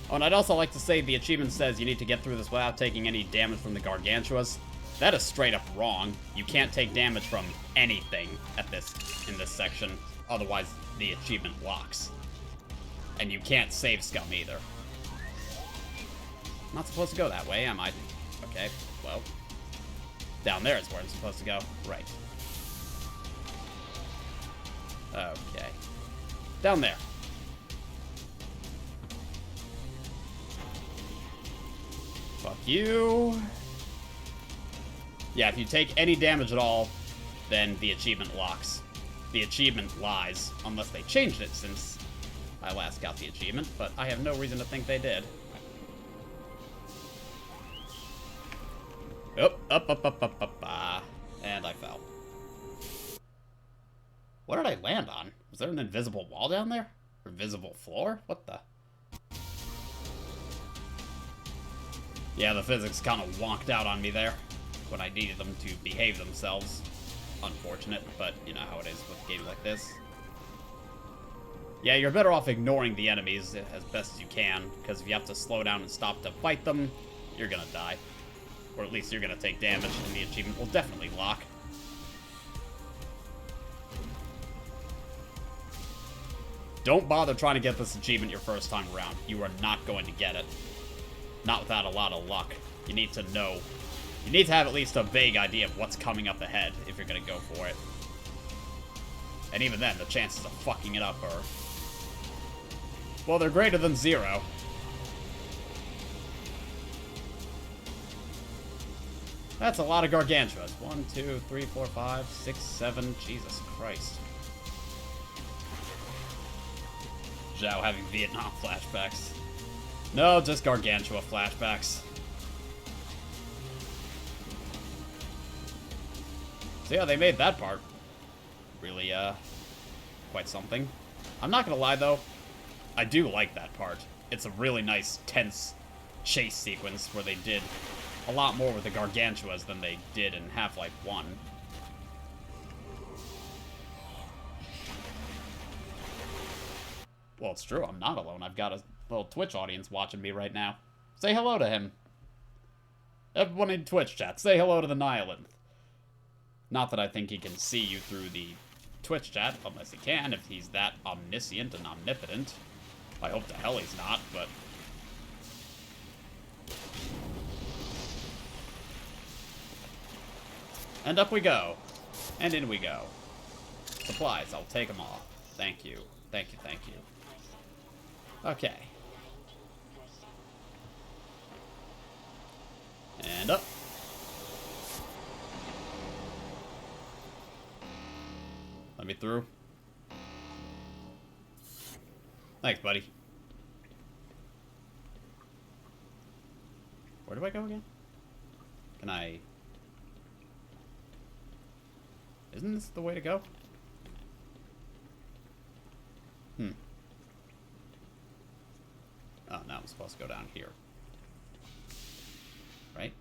[SPEAKER 1] Oh, and I'd also like to say the achievement says you need to get through this without taking any damage from the Gargantuas. That is straight up wrong. You can't take damage from anything in this section. Otherwise, the achievement locks. And you can't save scum either. I'm not supposed to go that way, am I? Okay, well. Down there is where I'm supposed to go. Right. Okay. Down there. Fuck you. Yeah, if you take any damage at all, then the achievement locks. The achievement lies, unless they changed it since I last got the achievement, but I have no reason to think they did. Up. And I fell. What did I land on? Was there an invisible wall down there? Or invisible floor? What the? Yeah, the physics kind of wonked out on me there when I needed them to behave themselves. Unfortunate, but you know how it is with games like this. Yeah, you're better off ignoring the enemies as best as you can, because if you have to slow down and stop to fight them, you're gonna die. Or at least you're gonna take damage, and the achievement will definitely lock. Don't bother trying to get this achievement your first time around. You are not going to get it. Not without a lot of luck. You need to know. You need to have at least a vague idea of what's coming up ahead if you're gonna go for it. And even then, the chances of fucking it up are... well, they're greater than 0. That's a lot of Gargantuas. 1, 2, 3, 4, 5, 6, 7. Jesus Christ. Zhao having Vietnam flashbacks. No, just Gargantua flashbacks. So yeah, they made that part really, quite something. I'm not gonna lie, though. I do like that part. It's a really nice, tense chase sequence where they did a lot more with the Gargantuas than they did in Half-Life 1. Well, it's true, I'm not alone. I've got a little Twitch audience watching me right now. Say hello to him. Everyone in Twitch chat, say hello to the Nihilith. Not that I think he can see you through the Twitch chat, unless he can, if he's that omniscient and omnipotent. I hope to hell he's not, but... And up we go. And in we go. Supplies, I'll take them all. Thank you. Thank you, thank you. Okay. And up. Let me through. Thanks, buddy. Where do I go again? Can I... Isn't this the way to go? Oh, now I'm supposed to go down here. Right?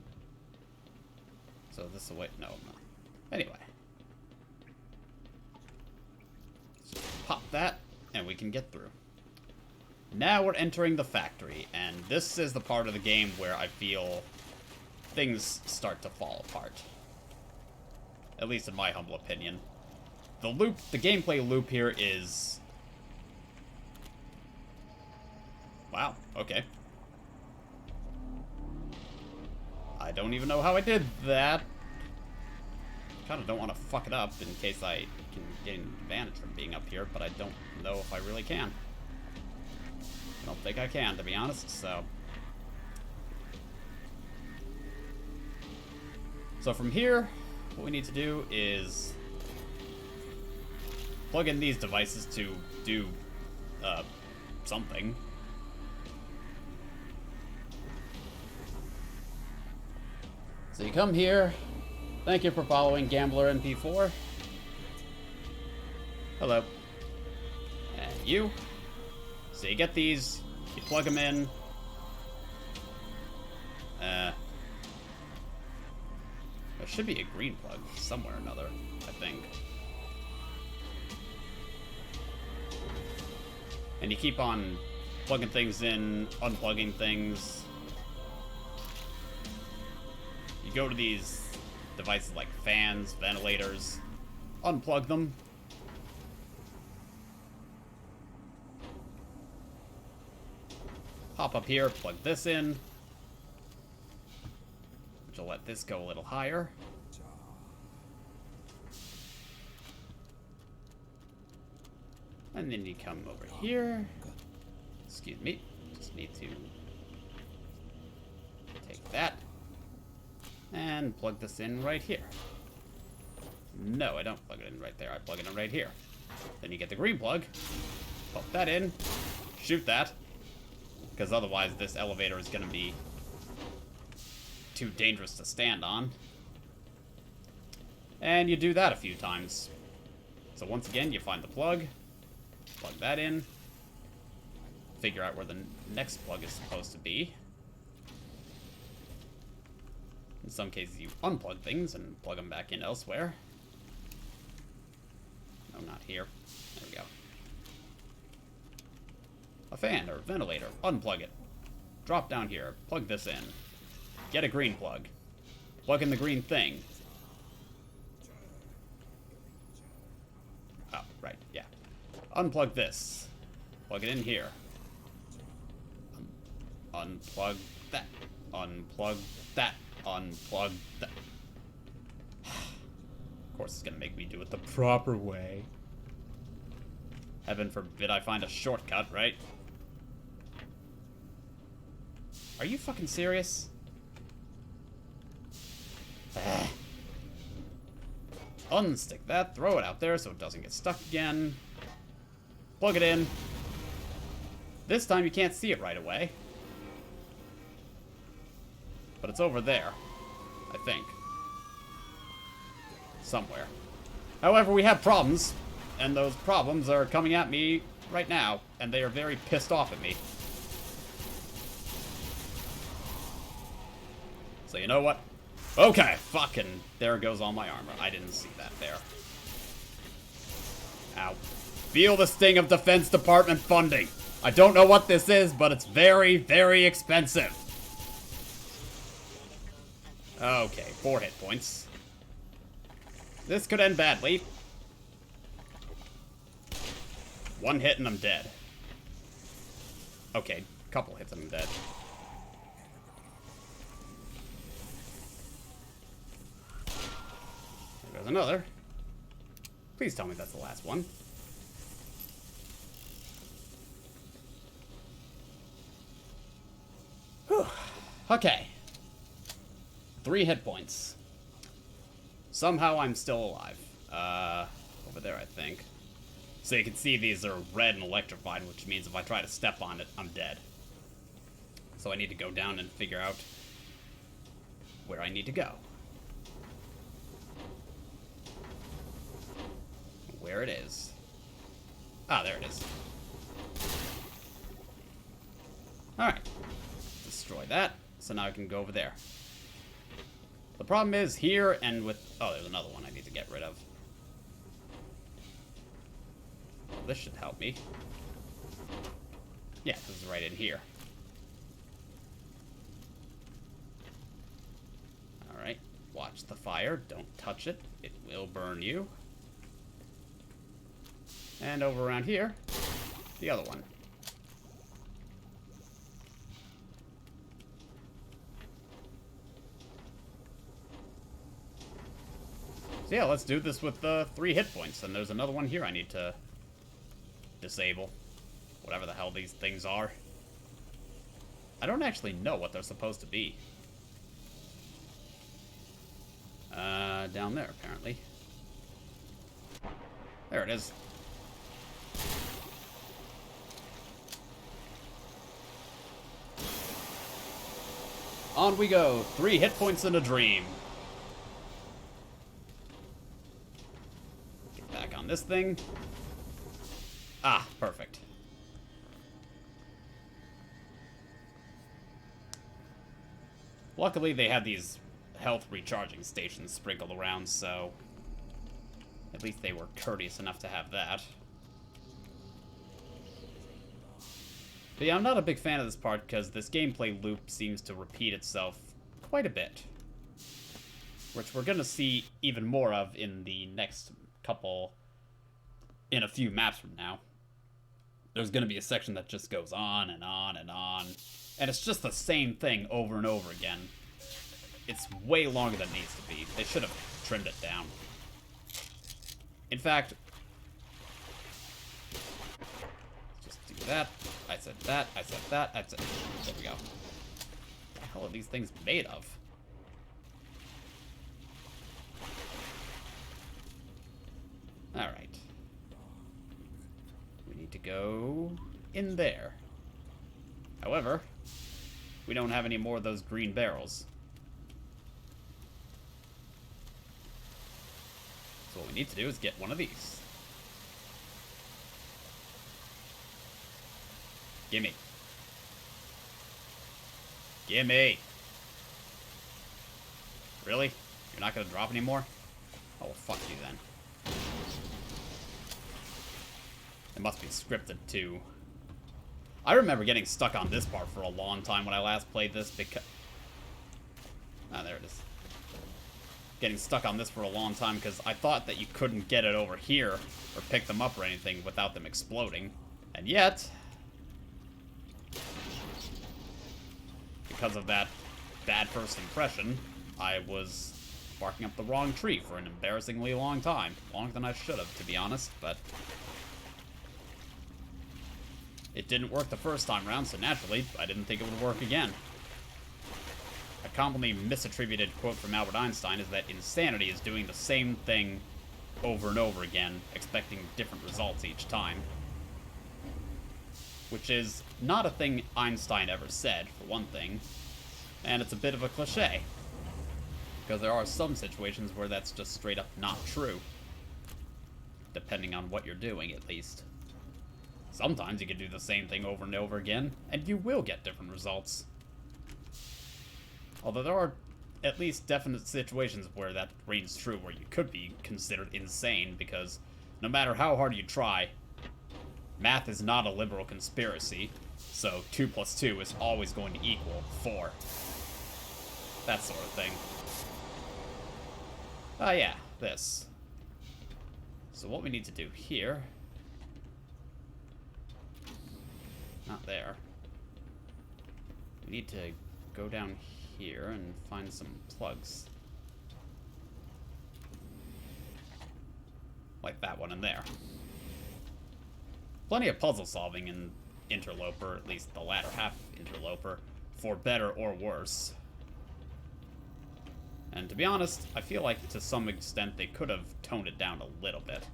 [SPEAKER 1] So this is the way... No, I'm not. Anyway. Let's just pop that, and we can get through. Now we're entering the factory, and this is the part of the game where I feel things start to fall apart. At least in my humble opinion. The gameplay loop here is... Wow, okay. I don't even know how I did that. Kind of don't want to fuck it up in case I can get an advantage from being up here, but I don't know if I really can. I don't think I can, to be honest, so... So from here, what we need to do is plug in these devices to do something. So you come here. Thank you for following Gambler MP4. Hello. And you. So you get these, you plug them in. There should be a green plug somewhere or another, I think. And you keep on plugging things in, unplugging things. You go to these devices like fans, ventilators, unplug them. Hop up here, plug this in. Which will let this go a little higher. And then you come over here. Excuse me. Just need to take that. And plug this in right here. No, I don't plug it in right there. I plug it in right here. Then you get the green plug. Pop that in. Shoot that. Because otherwise this elevator is going to be too dangerous to stand on. And you do that a few times. So once again, you find the plug. Plug that in. Figure out where the next plug is supposed to be. In some cases, you unplug things and plug them back in elsewhere. No, not here. There we go. A fan or ventilator. Unplug it. Drop down here. Plug this in. Get a green plug. Plug in the green thing. Oh, right, yeah. Unplug this. Plug it in here. Unplug that. Unplug that. Unplug that. Of course, it's gonna make me do it the proper way. Heaven forbid I find a shortcut, right? Are you fucking serious? Unstick that, throw it out there so it doesn't get stuck again. Plug it in. This time you can't see it right away. But it's over there, I think. Somewhere. However, we have problems, and those problems are coming at me right now, and they are very pissed off at me. So you know what? Okay, fucking, there goes all my armor. I didn't see that there. Ow. Feel the sting of Defense Department funding. I don't know what this is, but it's very, very expensive. Okay, 4 hit points. This could end badly. 1 hit and I'm dead. Okay, couple hits and I'm dead. There goes another. Please tell me that's the last one. Whew. Okay. 3 hit points. Somehow I'm still alive. Over there, I think. So you can see these are red and electrified, which means if I try to step on it, I'm dead. So I need to go down and figure out where I need to go. Where it is. Ah, there it is. Alright. Destroy that. So now I can go over there. The problem is here and with... Oh, there's another one I need to get rid of. Well, this should help me. Yeah, this is right in here. Alright. Watch the fire. Don't touch it. It will burn you. And over around here, the other one. So yeah, let's do this with 3 hit points. And there's another one here I need to disable. Whatever the hell these things are. I don't actually know what they're supposed to be. Down there, apparently. There it is. On we go. 3 hit points in a dream. Get back on this thing. Ah, perfect. Luckily, they had these health recharging stations sprinkled around, so at least they were courteous enough to have that. But yeah, I'm not a big fan of this part because this gameplay loop seems to repeat itself quite a bit. Which we're going to see even more of in the next couple... in a few maps from now. There's going to be a section that just goes on and on and on. And it's just the same thing over and over again. It's way longer than it needs to be. They should have trimmed it down. In fact... just do that. I said that. I said that. I said... There we go. What the hell are these things made of? Alright. We need to go in there. However, we don't have any more of those green barrels. So what we need to do is get one of these. Gimme. Gimme. Really? You're not gonna drop anymore? Oh, well, fuck you then. It must be scripted too. I remember getting stuck on this part for a long time when I last played this because... Ah, there it is. Getting stuck on this for a long time because I thought that you couldn't get it over here or pick them up or anything without them exploding. And yet... because of that bad first impression, I was barking up the wrong tree for an embarrassingly long time. Longer than I should have, to be honest, but... it didn't work the first time round, so naturally, I didn't think it would work again. A commonly misattributed quote from Albert Einstein is that insanity is doing the same thing over and over again, expecting different results each time. Which is not a thing Einstein ever said, for one thing, and it's a bit of a cliche. Because there are some situations where that's just straight up not true. Depending on what you're doing, at least. Sometimes you can do the same thing over and over again, and you will get different results. Although there are at least definite situations where that reigns true, where you could be considered insane, because no matter how hard you try, math is not a liberal conspiracy, so 2 plus 2 is always going to equal 4. That sort of thing. Yeah, this. So what we need to do here... Not there. We need to go down here and find some plugs. Like that one in there. Plenty of puzzle solving in Interloper, at least the latter half of Interloper, for better or worse. And to be honest, I feel like to some extent they could have toned it down a little bit.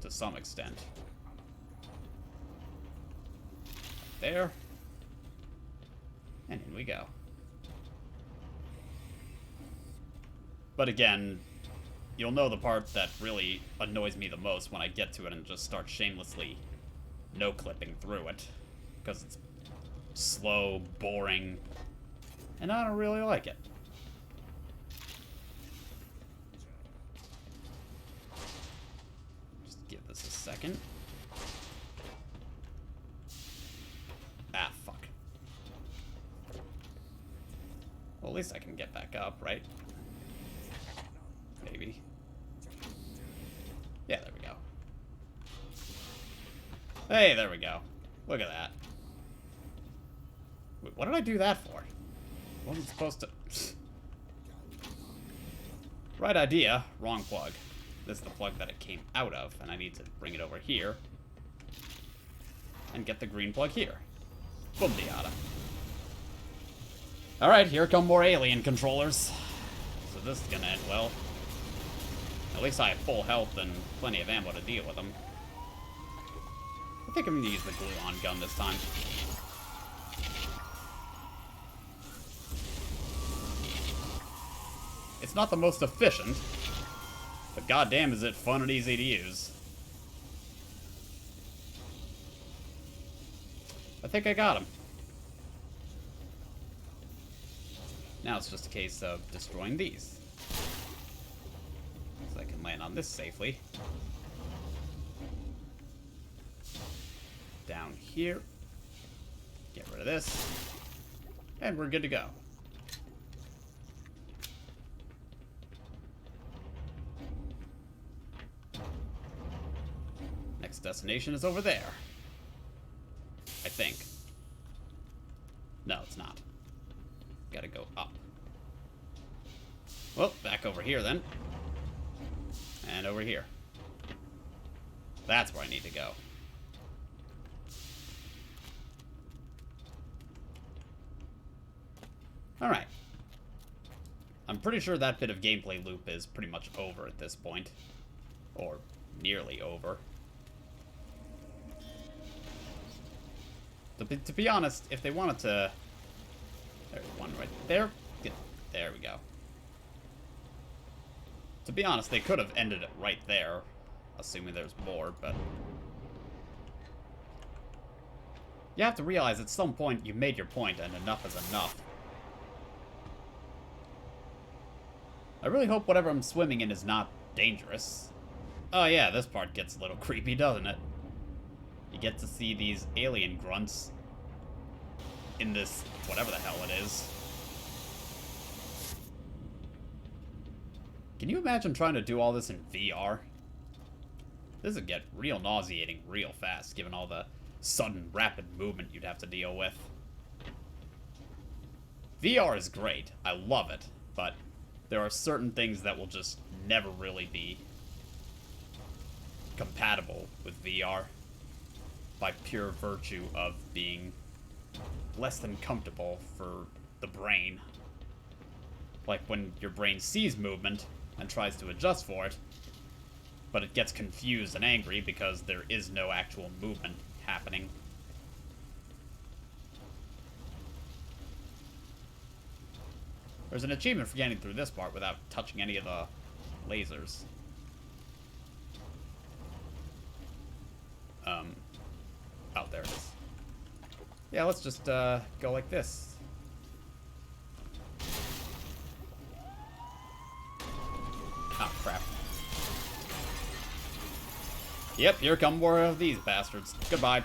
[SPEAKER 1] To some extent. There. And in we go. But again, you'll know the part that really annoys me the most when I get to it and just start shamelessly no-clipping through it. Because it's slow, boring, and I don't really like it. Just give this a second. Ah, fuck. Well, at least I can get back up, right? Maybe. Yeah, there we go. Hey, there we go. Look at that. Wait, what did I do that for? Wasn't supposed to... Right idea, wrong plug. This is the plug that it came out of, and I need to bring it over here. And get the green plug here. Boom diada. Alright, here come more alien controllers. So this is gonna end well. At least I have full health and plenty of ammo to deal with them. I think I'm gonna use the gluon gun this time. It's not the most efficient, but goddamn is it fun and easy to use. I think I got him. Now it's just a case of destroying these. So I can land on this safely. Down here. Get rid of this. And we're good to go. Next destination is over there. I think. No, it's not. Gotta go up. Well, back over here then. And over here. That's where I need to go. Alright. I'm pretty sure that bit of gameplay loop is pretty much over at this point. Or nearly over. To be honest, if they wanted to... There's one right there. There we go. To be honest, they could have ended it right there. Assuming there's more, but... You have to realize at some point you made your point and enough is enough. I really hope whatever I'm swimming in is not dangerous. Oh yeah, this part gets a little creepy, doesn't it? You get to see these alien grunts in this, whatever the hell it is. Can you imagine trying to do all this in VR? This would get real nauseating real fast, given all the sudden, rapid movement you'd have to deal with. VR is great. I love it. But there are certain things that will just never really be compatible with VR. By pure virtue of being less than comfortable for the brain. Like when your brain sees movement and tries to adjust for it, but it gets confused and angry because there is no actual movement happening. There's an achievement for getting through this part without touching any of the lasers. Yeah, let's just go like this. Oh, crap. Yep, here come more of these bastards. Goodbye.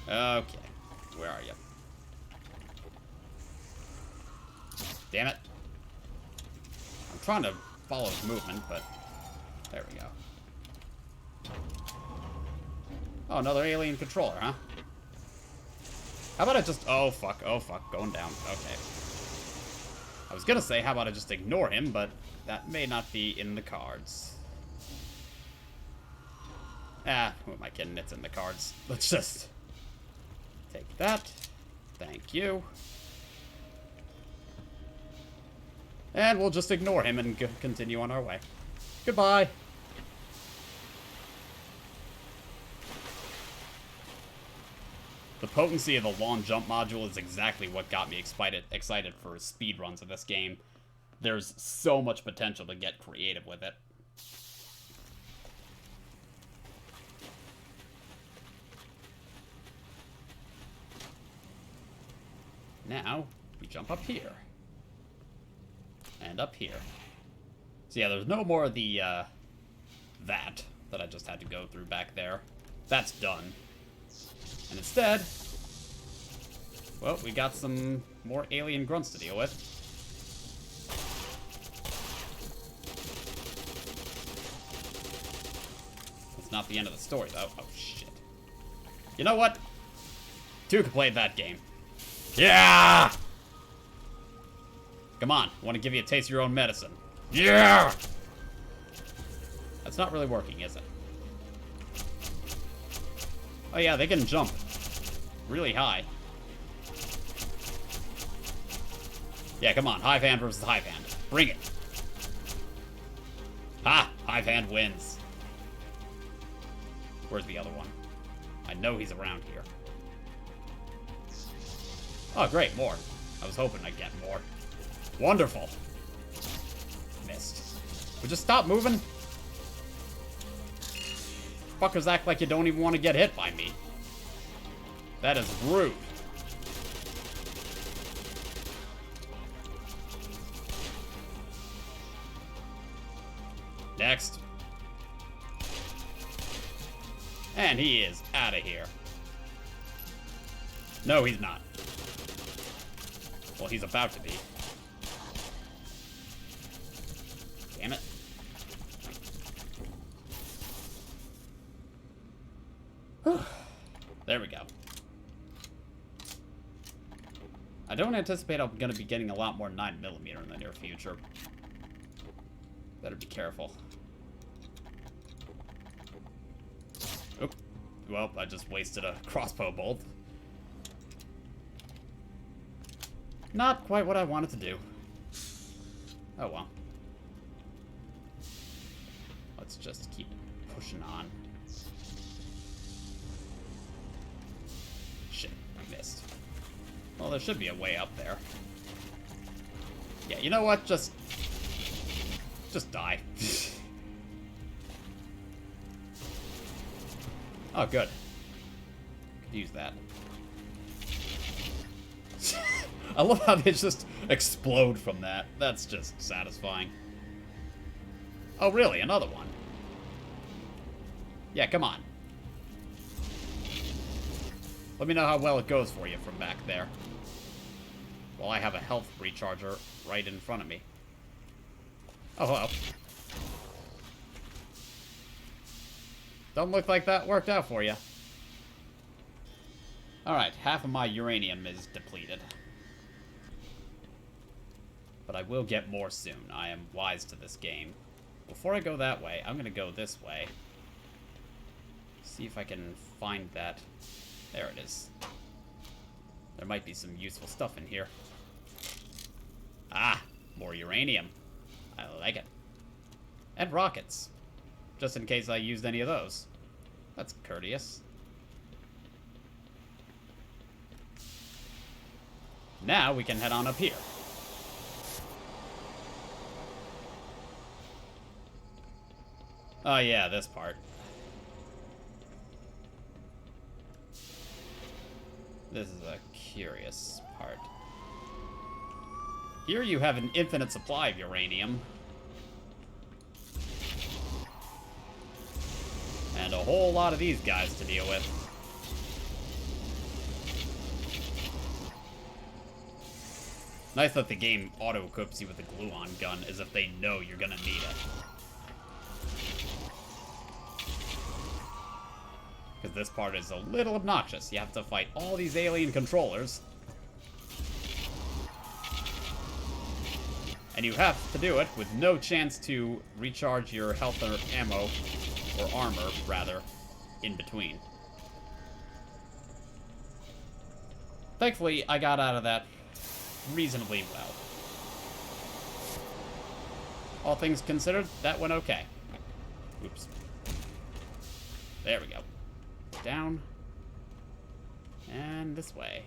[SPEAKER 1] Okay. Where are you? Damn it. I'm trying to follow his movement, but... There we go. Oh, another alien controller, huh? How about I just... Oh, fuck. Oh, fuck. Going down. Okay. I was gonna say, how about I just ignore him, but that may not be in the cards. Ah, who am I kidding? It's in the cards. Let's just... take that. Thank you. And we'll just ignore him and continue on our way. Goodbye. The potency of the long jump module is exactly what got me excited for speedruns of this game. There's so much potential to get creative with it. Now, we jump up here. And up here. So yeah, there's no more of the, that I just had to go through back there. That's done. And instead, well, we got some more alien grunts to deal with. That's not the end of the story, though. Oh, shit. You know what? Two could play that game. Yeah! Come on, I want to give you a taste of your own medicine. Yeah! That's not really working, is it? Oh yeah, they can jump really high. Yeah, come on, Hive Hand versus Hive Hand. Bring it. Ha! Hive Hand wins. Where's the other one? I know he's around here. Oh, great, more. I was hoping I'd get more. Wonderful. Missed. Would you stop moving? Fuckers act like you don't even want to get hit by me. That is rude. Next. And he is out of here. No, he's not. Well, he's about to be. Damn it. There we go. I don't anticipate I'm going to be getting a lot more 9mm in the near future. Better be careful. Oop. Well, I just wasted a crossbow bolt. Not quite what I wanted to do. Oh well. Let's just keep pushing on. Shit, I missed. Well, there should be a way up there. Yeah, you know what? Just die. Oh, good. Could use that. I love how they just explode from that. That's just satisfying. Oh, really? Another one? Yeah, come on. Let me know how well it goes for you from back there. Well, I have a health recharger right in front of me. Oh, hello. Don't look like that worked out for you. Alright, half of my uranium is depleted. But I will get more soon. I am wise to this game. Before I go that way, I'm gonna go this way. See if I can find that. There it is. There might be some useful stuff in here. Ah, more uranium. I like it. And rockets. Just in case I used any of those. That's courteous. Now we can head on up here. Oh yeah, this part. This is a curious part. Here you have an infinite supply of uranium. And a whole lot of these guys to deal with. Nice that the game auto-equips you with a gluon gun as if they know you're gonna need it. Because this part is a little obnoxious. You have to fight all these alien controllers. And you have to do it with no chance to recharge your health or ammo, or armor, rather, in between. Thankfully, I got out of that reasonably well. All things considered, that went okay. Oops. There we go. Down. And this way.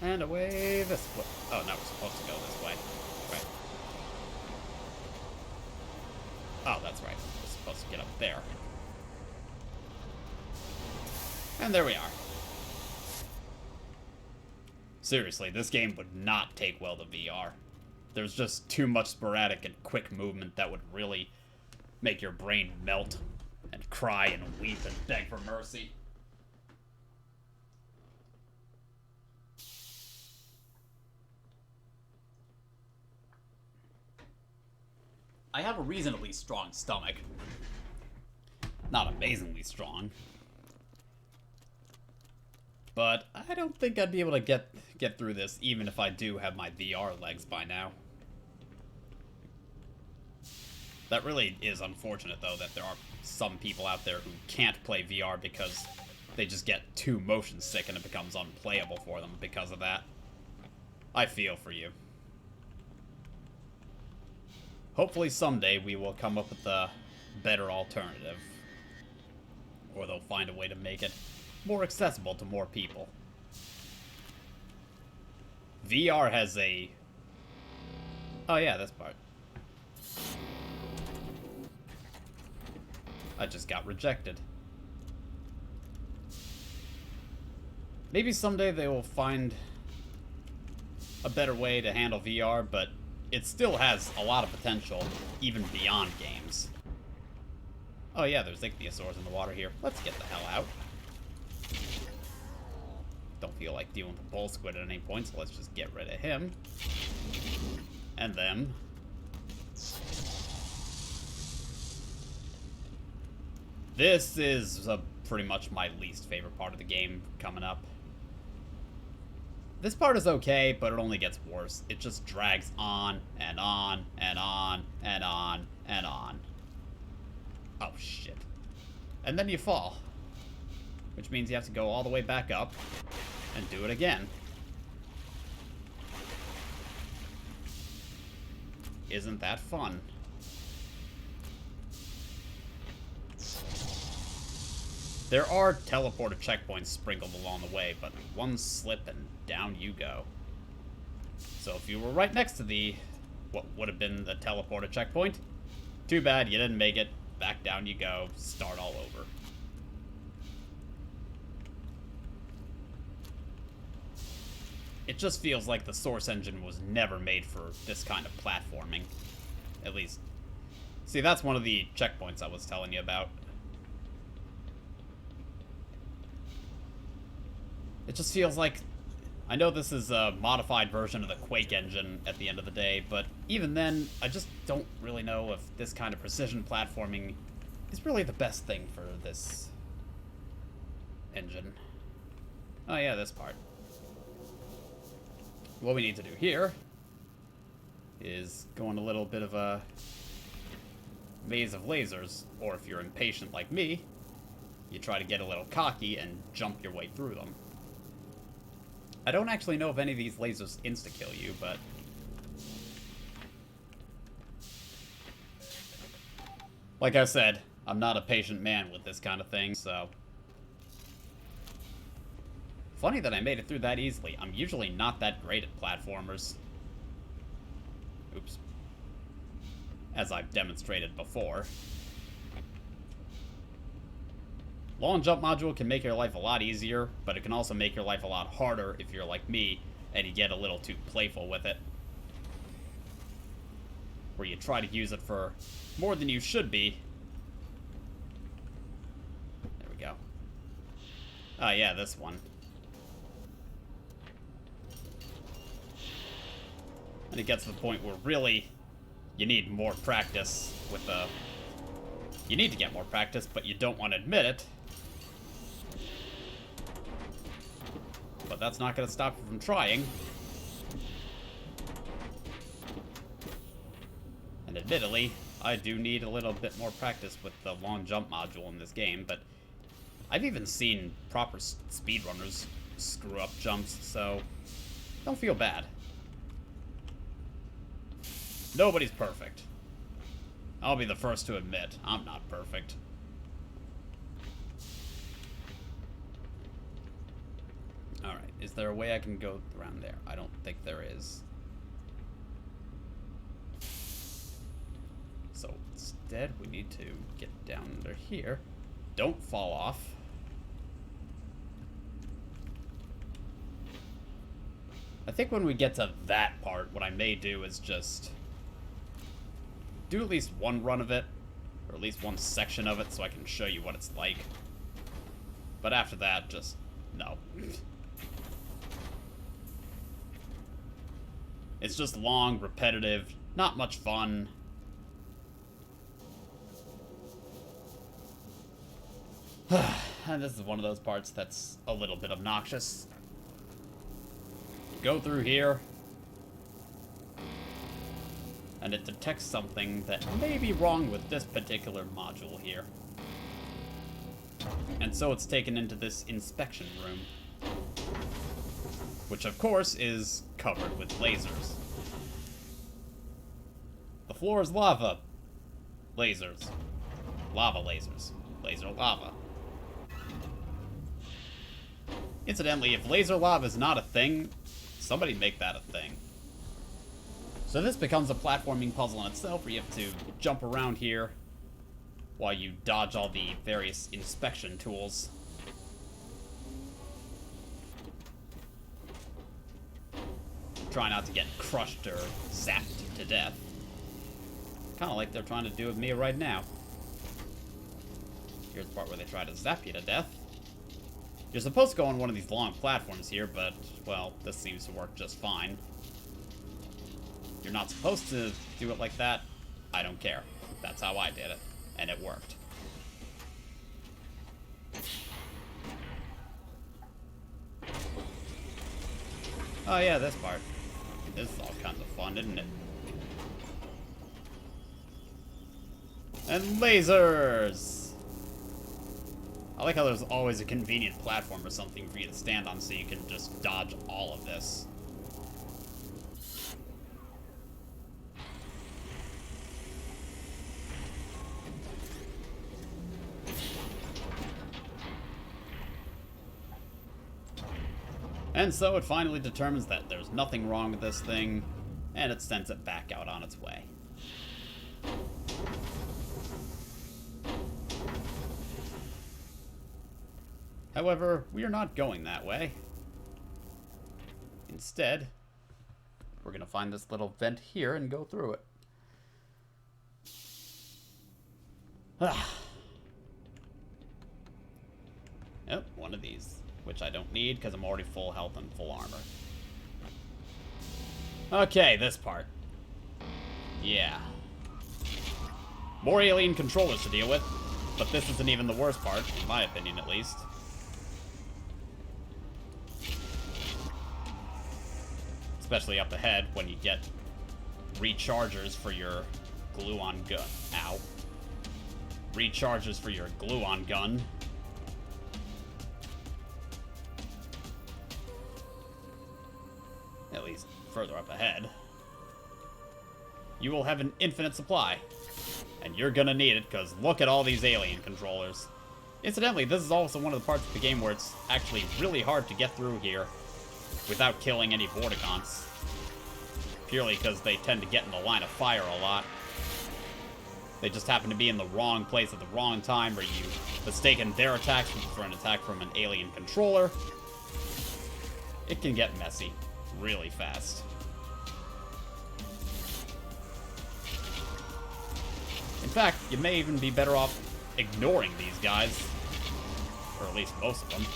[SPEAKER 1] And away this way. Oh, no, we're supposed to go this way. Right. Oh, that's right. We're supposed to get up there. And there we are. Seriously, this game would not take well to VR. There's just too much sporadic and quick movement that would really make your brain melt and cry and weep and beg for mercy. I have a reasonably strong stomach. Not amazingly strong. But I don't think I'd be able to get through this even if I do have my VR legs by now. That really is unfortunate, though, that there are some people out there who can't play VR because they just get too motion sick and it becomes unplayable for them because of that. I feel for you. Hopefully someday we will come up with a better alternative. Or they'll find a way to make it more accessible to more people. VR has a... Oh yeah, this part. I just got rejected. Maybe someday they will find a better way to handle VR, but it still has a lot of potential, even beyond games. Oh yeah, there's ichthyosaurs in the water here. Let's get the hell out. Don't feel like dealing with the bull squid at any point, so let's just get rid of him. And them. This is pretty much my least favorite part of the game coming up. This part is okay, but it only gets worse. It just drags on, and on, and on, and on, and on. Oh, shit. And then you fall. Which means you have to go all the way back up and do it again. Isn't that fun? There are teleporter checkpoints sprinkled along the way, but one slip and down you go. So if you were right next to the, what would have been the teleporter checkpoint, too bad you didn't make it. Back down you go, start all over. It just feels like the Source engine was never made for this kind of platforming. At least. See, that's one of the checkpoints I was telling you about. It just feels like... I know this is a modified version of the Quake engine at the end of the day, but even then, I just don't really know if this kind of precision platforming is really the best thing for this engine. Oh yeah, this part. What we need to do here is go on a little bit of a maze of lasers, or if you're impatient like me, you try to get a little cocky and jump your way through them. I don't actually know if any of these lasers insta-kill you, but... like I said, I'm not a patient man with this kind of thing, so... Funny that I made it through that easily. I'm usually not that great at platformers. Oops. As I've demonstrated before. Long jump module can make your life a lot easier, but it can also make your life a lot harder if you're like me and you get a little too playful with it. Where you try to use it for more than you should be. There we go. Oh yeah, this one. And it gets to the point where really you need more practice with the... You need to get more practice, but you don't want to admit it. But that's not going to stop you from trying. And admittedly, I do need a little bit more practice with the long jump module in this game, but I've even seen proper speedrunners screw up jumps, so don't feel bad. Nobody's perfect. I'll be the first to admit, I'm not perfect. Alright, is there a way I can go around there? I don't think there is. So instead, we need to get down under here. Don't fall off. I think when we get to that part, what I may do is just do at least one run of it, or at least one section of it, so I can show you what it's like. But after that, just no. It's just long, repetitive, not much fun. And this is one of those parts that's a little bit obnoxious. Go through here, and it detects something that may be wrong with this particular module here. And so it's taken into this inspection room, which of course is covered with lasers. The floor is lava. Lasers. Lava lasers. Laser lava. Incidentally, if laser lava is not a thing, somebody make that a thing. So this becomes a platforming puzzle in itself, where you have to jump around here while you dodge all the various inspection tools. Try not to get crushed or zapped to death. Kind of like they're trying to do with me right now. Here's the part where they try to zap you to death. You're supposed to go on one of these long platforms here, but, well, this seems to work just fine. You're not supposed to do it like that. I don't care. That's how I did it, and it worked. Oh yeah, this part. This is all kinds of fun, isn't it? And lasers! I like how there's always a convenient platform or something for you to stand on so you can just dodge all of this. And so it finally determines that there's nothing wrong with this thing, and it sends it back out on its way. However, we are not going that way. Instead, we're going to find this little vent here and go through it. Yep, one of these, which I don't need because I'm already full health and full armor. Okay, this part. Yeah. More alien controllers to deal with, but this isn't even the worst part, in my opinion at least. Especially up ahead when you get rechargers for your glue-on gun. Ow. Rechargers for your glue-on gun. At least further up ahead. You will have an infinite supply. And you're gonna need it, because look at all these alien controllers. Incidentally, this is also one of the parts of the game where it's actually really hard to get through here without killing any Vortigaunts. Purely because they tend to get in the line of fire a lot. They just happen to be in the wrong place at the wrong time, or you mistaken their attacks for an attack from an alien controller. It can get messy really fast. In fact, you may even be better off ignoring these guys, or at least most of them,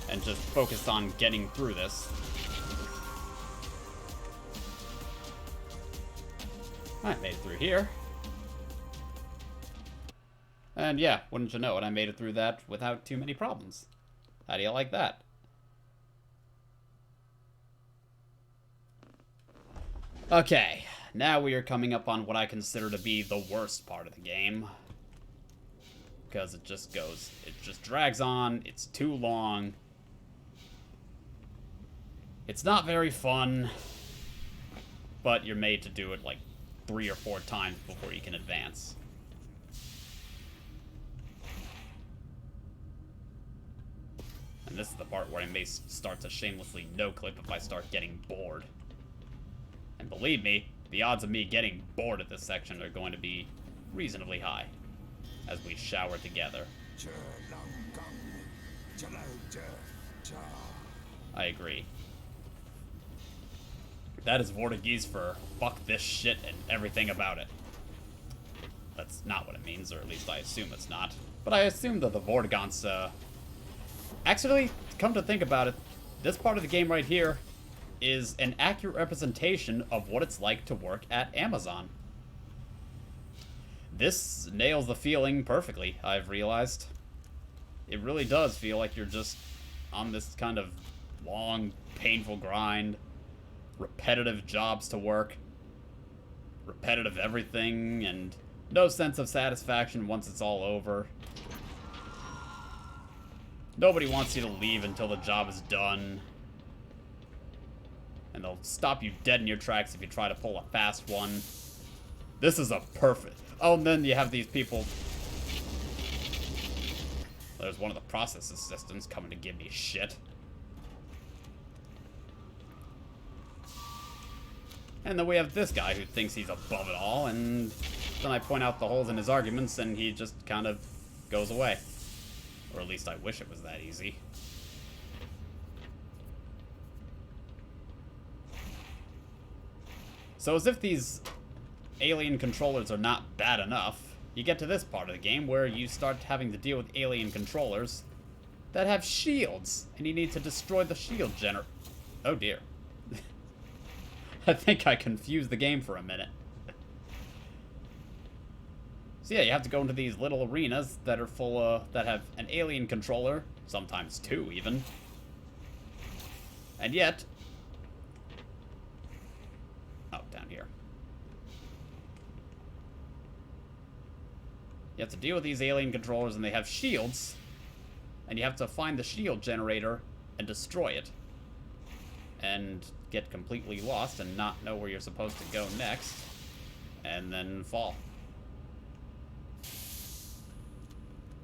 [SPEAKER 1] and just focus on getting through this. I made it through here. And yeah, wouldn't you know it, I made it through that without too many problems. How do you like that? Okay, now we are coming up on what I consider to be the worst part of the game. Because it just drags on, it's too long. It's not very fun, but you're made to do it like 3 or 4 times before you can advance. And this is the part where I may start to shamelessly no-clip if I start getting bored. And believe me, the odds of me getting bored at this section are going to be reasonably high as we shower together. I agree. That is Vortigese for fuck this shit and everything about it. That's not what it means, or at least I assume it's not. But I assume that the Vortigaunts, actually, come to think about it, this part of the game right here is an accurate representation of what it's like to work at Amazon. This nails the feeling perfectly, I've realized. It really does feel like you're just on this kind of long, painful grind. Repetitive jobs to work. Repetitive everything, and no sense of satisfaction once it's all over. Nobody wants you to leave until the job is done. And they'll stop you dead in your tracks if you try to pull a fast one. This is a perfect... Oh, and then you have these people... There's one of the process assistants coming to give me shit. And then we have this guy who thinks he's above it all, and then I point out the holes in his arguments, and he just kind of goes away. Or at least I wish it was that easy. So as if these alien controllers are not bad enough, you get to this part of the game where you start having to deal with alien controllers that have shields, and you need to destroy the shield generator. Oh dear. I think I confused the game for a minute. So yeah, you have to go into these little arenas that are full of, that have an alien controller, sometimes 2 even. And yet... Oh, down here. You have to deal with these alien controllers and they have shields. And you have to find the shield generator and destroy it. And get completely lost and not know where you're supposed to go next. And then fall.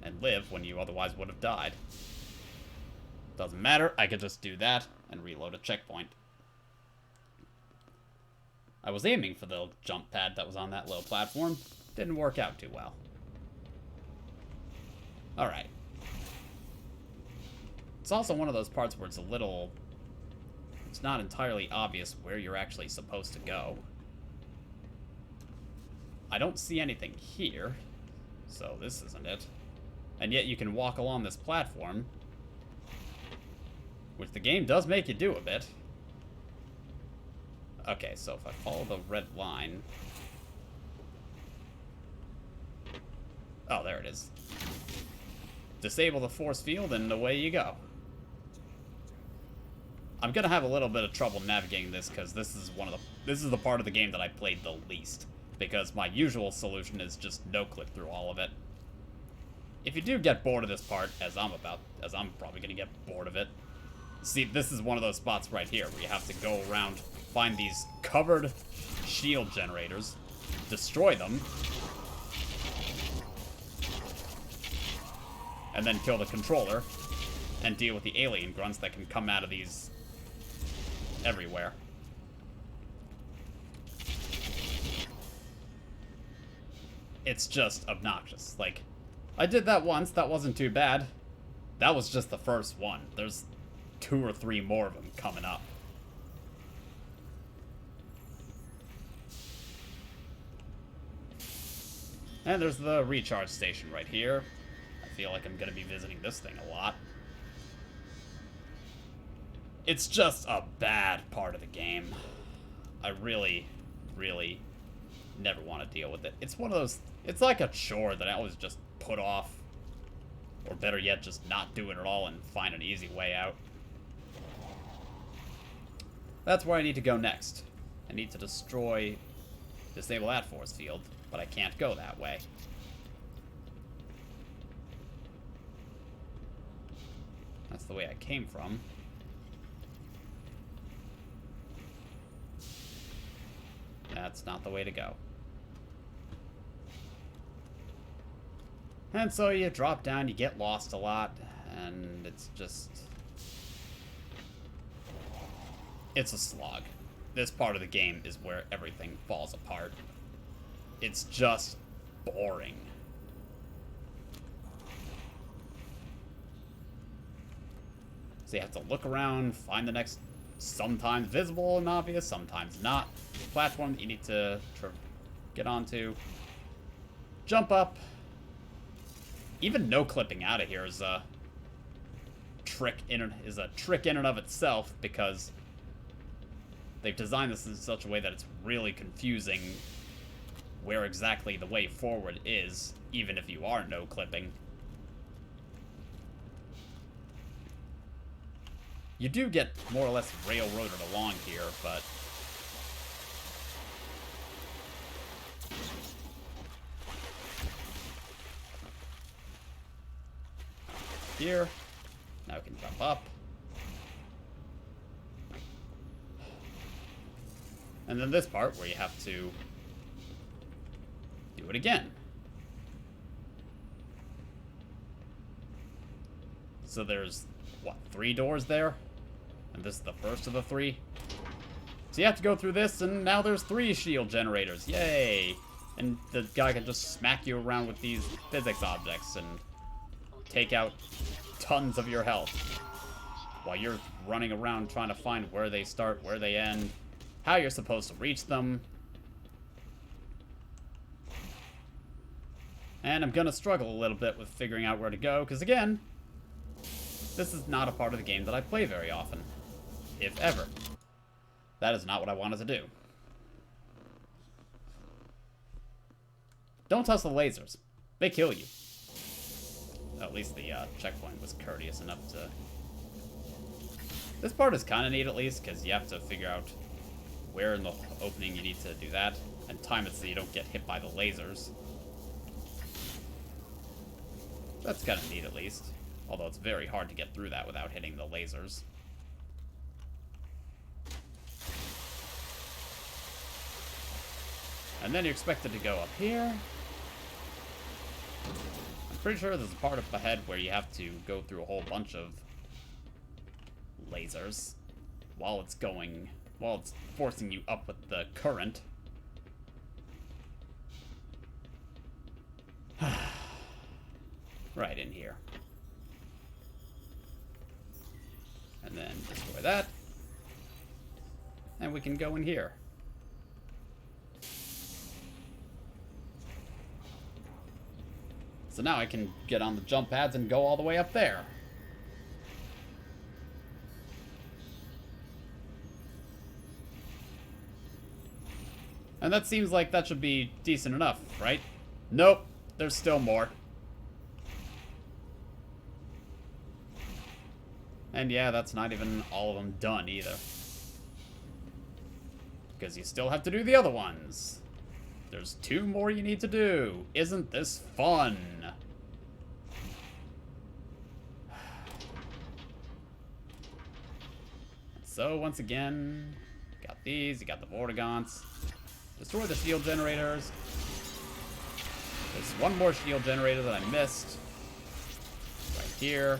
[SPEAKER 1] And live when you otherwise would have died. Doesn't matter, I could just do that and reload a checkpoint. I was aiming for the jump pad that was on that little platform. Didn't work out too well. Alright. It's also one of those parts where it's a little... It's not entirely obvious where you're actually supposed to go. I don't see anything here, so this isn't it. And yet you can walk along this platform, which the game does make you do a bit. Okay, so if I follow the red line... Oh, there it is. Disable the force field and away you go. I'm gonna have a little bit of trouble navigating this because this is the part of the game that I played the least, because my usual solution is just no-clip through all of it. If you do get bored of this part, as I'm probably gonna get bored of it. See, this is one of those spots right here where you have to go around, find these covered shield generators, destroy them, and then kill the controller, and deal with the alien grunts that can come out of these everywhere. It's just obnoxious. Like, I did that once, that wasn't too bad. That was just the first one. There's 2 or 3 more of them coming up. And there's the recharge station right here. I feel like I'm going to be visiting this thing a lot. It's just a bad part of the game. I really, really never want to deal with it. It's one of those... It's like a chore that I always just put off. Or better yet, just not do it at all and find an easy way out. That's where I need to go next. I need to disable that force field, but I can't go that way. That's the way I came from. That's not the way to go. And so you drop down, you get lost a lot, and it's just... It's a slog. This part of the game is where everything falls apart. It's just boring. So you have to look around, find the next, sometimes visible and obvious, sometimes not, platform that you need to get onto. Jump up. Even no clipping out of here is a trick in and of itself, because they've designed this in such a way that it's really confusing where exactly the way forward is, even if you are no clipping. You do get more or less railroaded along here, but here. Now we can jump up. And then this part where you have to do it again. So there's, what, 3 doors there? And this is the first of the 3? So you have to go through this, and now there's 3 shield generators. Yay! And the guy can just smack you around with these physics objects and take out tons of your health while you're running around trying to find where they start, where they end, how you're supposed to reach them. And I'm gonna struggle a little bit with figuring out where to go, because again, this is not a part of the game that I play very often, if ever. That is not what I wanted to do. Don't touch the lasers. They kill you. At least the checkpoint was courteous enough to... This part is kind of neat, at least, because you have to figure out where in the opening you need to do that, and time it so you don't get hit by the lasers. That's kind of neat, at least. Although it's very hard to get through that without hitting the lasers. And then you're expected to go up here. I'm pretty sure there's a part up ahead where you have to go through a whole bunch of lasers while it's forcing you up with the current. Right in here. And then destroy that. And we can go in here. So now I can get on the jump pads and go all the way up there. And that seems like that should be decent enough, right? Nope, there's still more. And yeah, that's not even all of them done either. Because you still have to do the other ones. There's 2 more you need to do. Isn't this fun? So, once again, got these, you got the Vortigons. Destroy the shield generators. There's 1 more shield generator that I missed. here.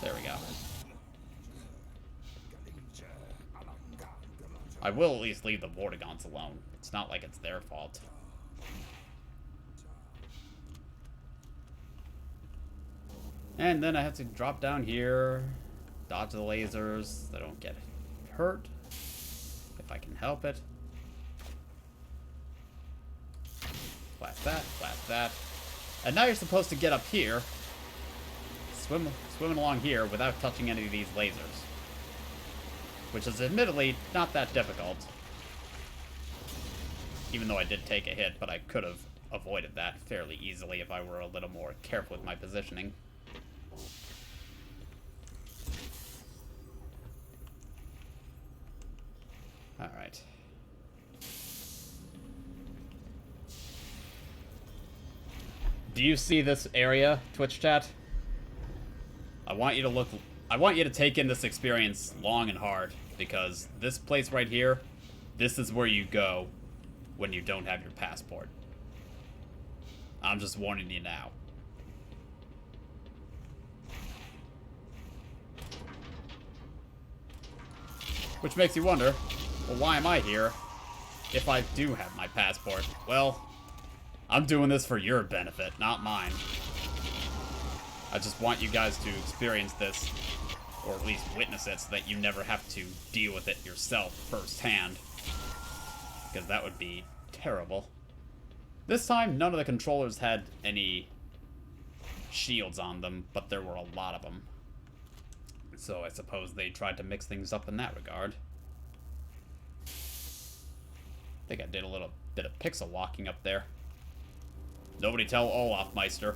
[SPEAKER 1] There we go. I will at least leave the Vortigons alone. It's not like it's their fault. And then I have to drop down here, dodge the lasers so I don't get hurt, if I can help it. Blast that, blast that. And now you're supposed to get up here, swimming along here without touching any of these lasers. Which is admittedly not that difficult. Even though I did take a hit, but I could have avoided that fairly easily if I were a little more careful with my positioning. Alright. Do you see this area, Twitch chat? I want you to take in this experience long and hard, because this place right here, this is where you go when you don't have your passport. I'm just warning you now. Which makes you wonder, well, why am I here if I do have my passport? Well, I'm doing this for your benefit, not mine. I just want you guys to experience this, or at least witness it, so that you never have to deal with it yourself firsthand. Because that would be terrible. This time, none of the controllers had any shields on them, but there were a lot of them. So I suppose they tried to mix things up in that regard. I think I did a little bit of pixel walking up there. Nobody tell Olaf Meister.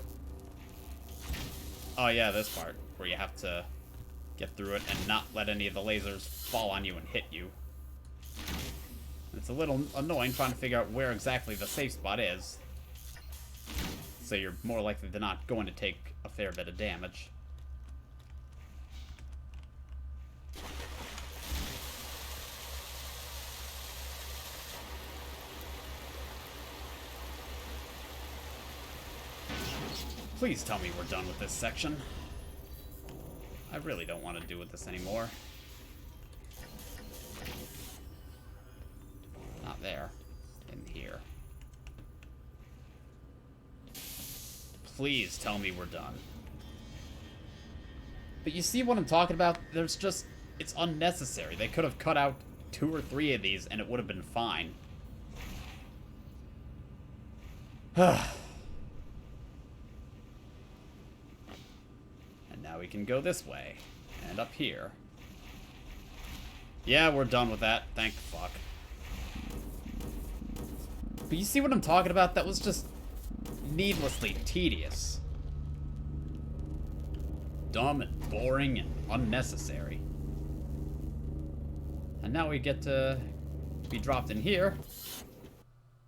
[SPEAKER 1] Oh yeah, this part, where you have to get through it and not let any of the lasers fall on you and hit you. It's a little annoying trying to figure out where exactly the safe spot is. So you're more likely than not going to take a fair bit of damage. Please tell me we're done with this section. I really don't want to do with this anymore. Not there. In here. Please tell me we're done. But you see what I'm talking about? There's just... it's unnecessary. They could have cut out 2 or 3 of these and it would have been fine. Now we can go this way. And up here. Yeah, we're done with that. Thank fuck. But you see what I'm talking about? That was just needlessly tedious. Dumb and boring and unnecessary. And now we get to be dropped in here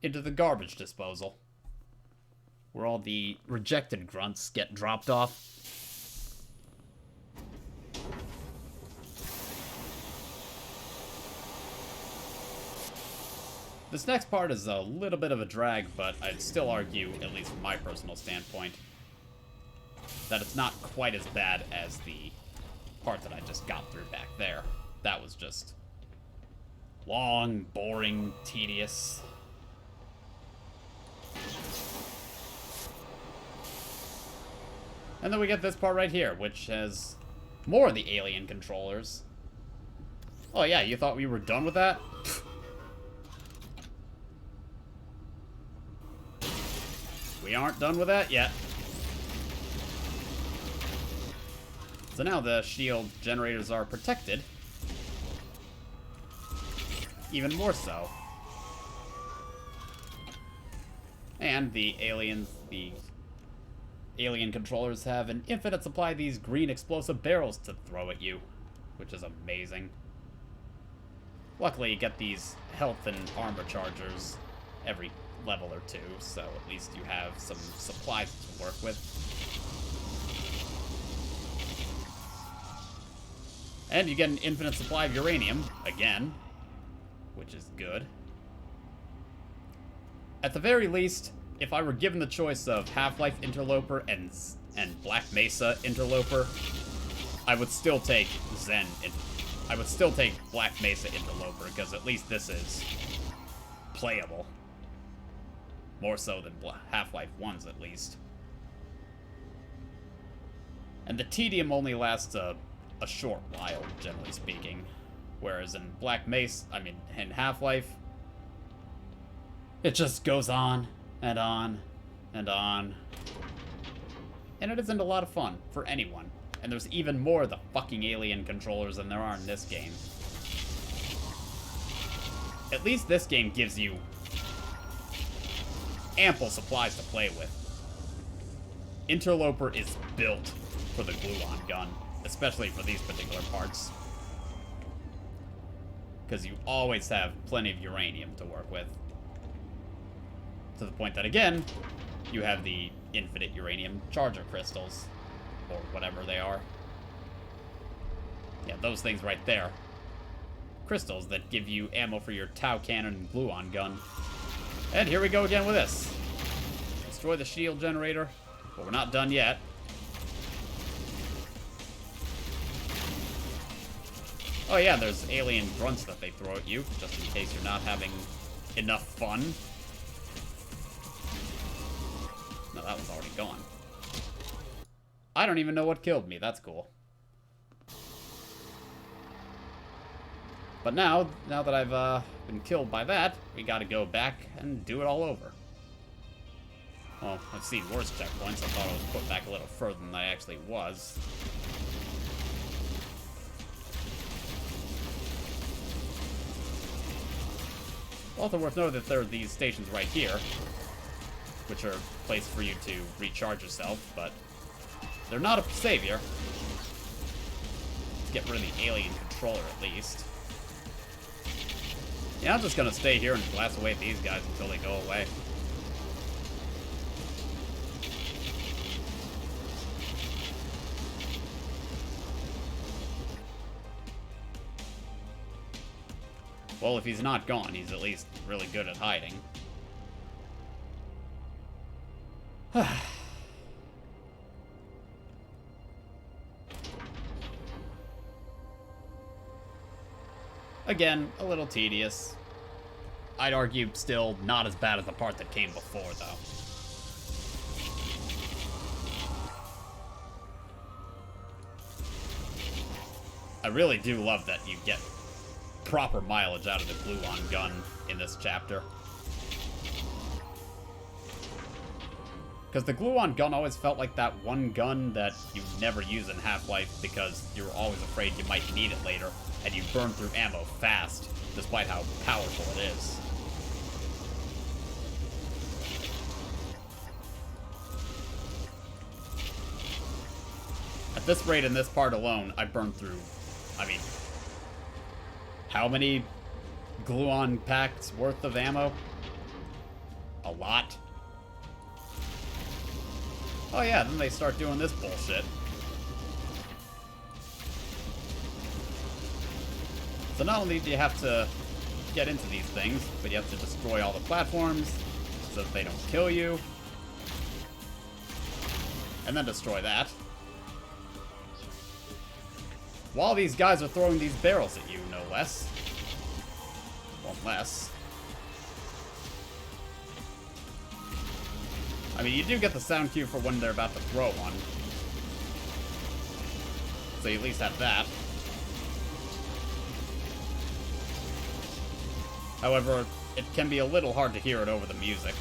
[SPEAKER 1] into the garbage disposal. Where all the rejected grunts get dropped off. This next part is a little bit of a drag, but I'd still argue, at least from my personal standpoint, that it's not quite as bad as the part that I just got through back there. That was just long, boring, tedious. And then we get this part right here, which has more of the alien controllers. Oh yeah, you thought we were done with that? We aren't done with that yet. So now the shield generators are protected. Even more so. And the alien controllers have an infinite supply of these green explosive barrels to throw at you, which is amazing. Luckily, you get these health and armor chargers every level or 2, so at least you have some supplies to work with. And you get an infinite supply of uranium, again, which is good. At the very least, if I were given the choice of Half-Life Interloper and Black Mesa Interloper, I would still take I would still take Black Mesa Interloper, because at least this is playable. More so than Half-Life 1's, at least. And the tedium only lasts a short while, generally speaking. Whereas in in Half-Life, it just goes on and on and on. And it isn't a lot of fun for anyone. And there's even more of the fucking alien controllers than there are in this game. At least this game gives you ample supplies to play with. Interloper is built for the glue-on gun, especially for these particular parts. Because you always have plenty of uranium to work with. To the point that, again, you have the infinite uranium charger crystals. Or whatever they are. Yeah, those things right there. Crystals that give you ammo for your Tau cannon and glue-on gun. And here we go again with this. Destroy the shield generator. But we're not done yet. Oh yeah, there's alien grunts that they throw at you, just in case you're not having enough fun. No, that one's already gone. I don't even know what killed me. That's cool. But now that I've been killed by that, we gotta go back and do it all over. Well, I've seen worse checkpoints. I thought I was put back a little further than I actually was. Also worth noting that there are these stations right here, which are a place for you to recharge yourself, but they're not a savior. Let's get rid of the alien controller, at least. Yeah, I'm just gonna stay here and blast away at these guys until they go away. Well, if he's not gone, he's at least really good at hiding. Again, a little tedious. I'd argue still not as bad as the part that came before, though. I really do love that you get proper mileage out of the glue-on gun in this chapter. Because the glue-on gun always felt like that one gun that you never use in Half-Life because you're always afraid you might need it later, and you burn through ammo fast, despite how powerful it is. At this rate, in this part alone, I burned through, how many glue-on packs worth of ammo? A lot. Oh yeah, then they start doing this bullshit. So not only do you have to get into these things, but you have to destroy all the platforms so that they don't kill you. And then destroy that. While these guys are throwing these barrels at you, no less. Well, less. I mean, you do get the sound cue for when they're about to throw one. So you at least have that. However, it can be a little hard to hear it over the music.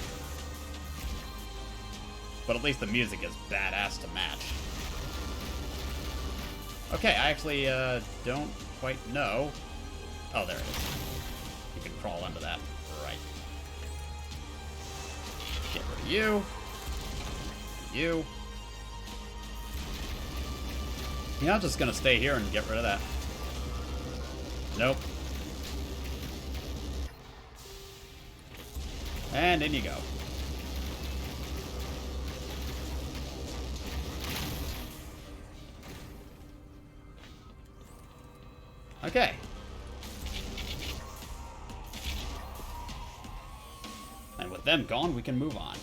[SPEAKER 1] But at least the music is badass to match. Okay, I actually don't quite know. Oh, there it is. You can crawl under that. Right. Get rid of you. You. Yeah, I'm just gonna stay here and get rid of that. Nope. And in you go. Okay. And with them gone, we can move on.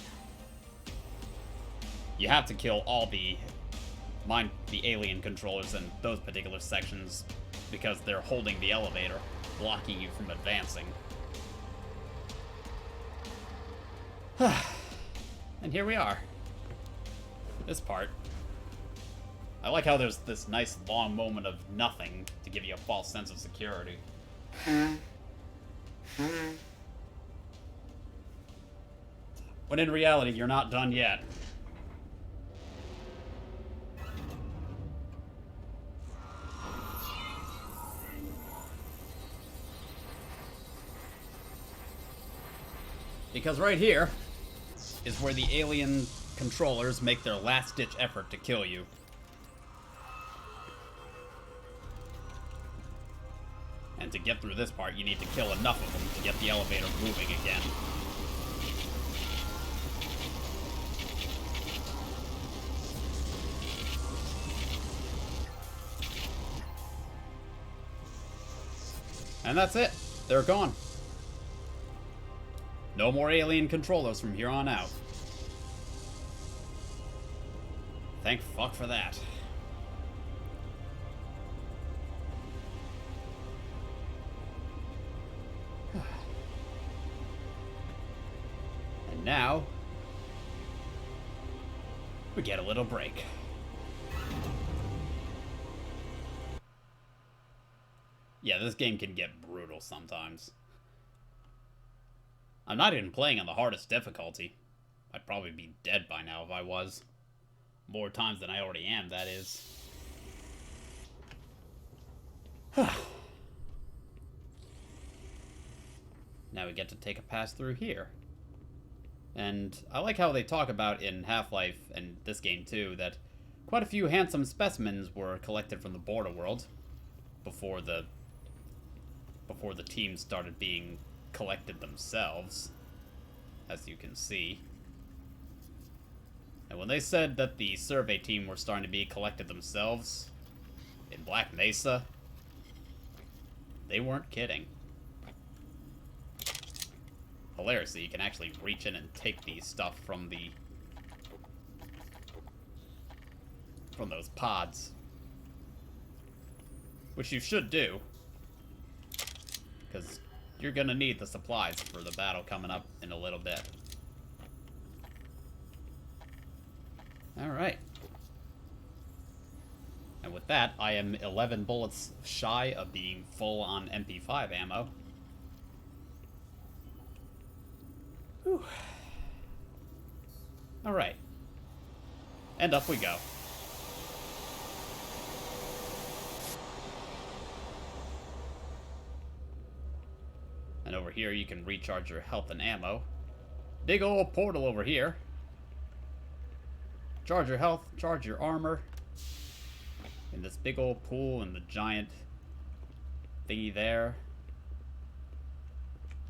[SPEAKER 1] You have to kill all the alien controllers in those particular sections because they're holding the elevator, blocking you from advancing. And here we are. This part. I like how there's this nice long moment of nothing to give you a false sense of security. When in reality, you're not done yet. Because right here is where the alien controllers make their last-ditch effort to kill you. And to get through this part, you need to kill enough of them to get the elevator moving again. And that's it. They're gone. No more alien controllers from here on out. Thank fuck for that. And now, we get a little break. Yeah, this game can get brutal sometimes. I'm not even playing on the hardest difficulty. I'd probably be dead by now if I was. More times than I already am, that is. Now we get to take a pass through here. And I like how they talk about in Half-Life, and this game too, that quite a few handsome specimens were collected from the border world before the teams started being collected themselves, as you can see. And when they said that the survey team were starting to be collected themselves in Black Mesa, they weren't kidding. Hilariously, you can actually reach in and take these stuff from those pods, which you should do, because you're gonna need the supplies for the battle coming up in a little bit. Alright. And with that, I am 11 bullets shy of being full on MP5 ammo. Whew. Alright. And up we go. And over here you can recharge your health and ammo. Big old portal over here. Charge your health, charge your armor. In this big old pool and the giant thingy there.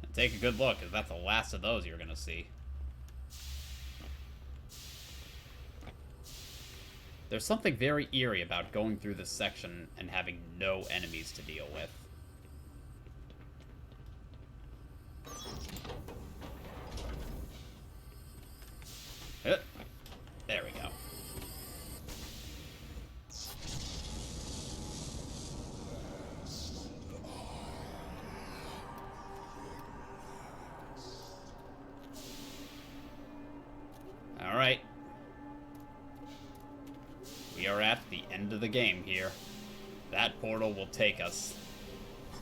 [SPEAKER 1] And take a good look, because that's the last of those you're gonna see. There's something very eerie about going through this section and having no enemies to deal with. There we go. All right. We are at the end of the game here. That portal will take us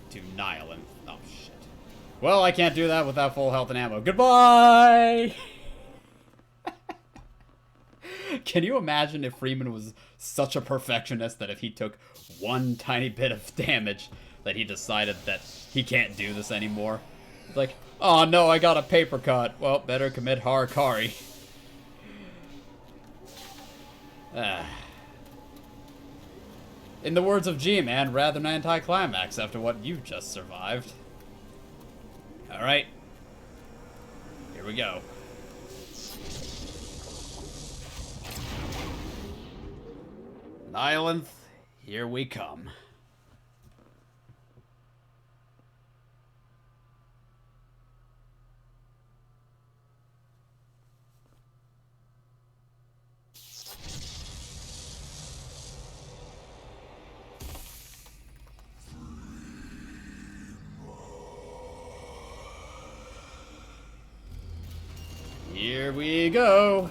[SPEAKER 1] to Nyland. Oh, shit. Well, I can't do that without full health and ammo. Goodbye! Can you imagine if Freeman was such a perfectionist that if he took one tiny bit of damage that he decided that he can't do this anymore? It's like, oh no, I got a paper cut. Well, better commit harakiri. In the words of G-Man, rather an anticlimax after what you've just survived. Alright. Here we go. Nyland, here we come. Here we go.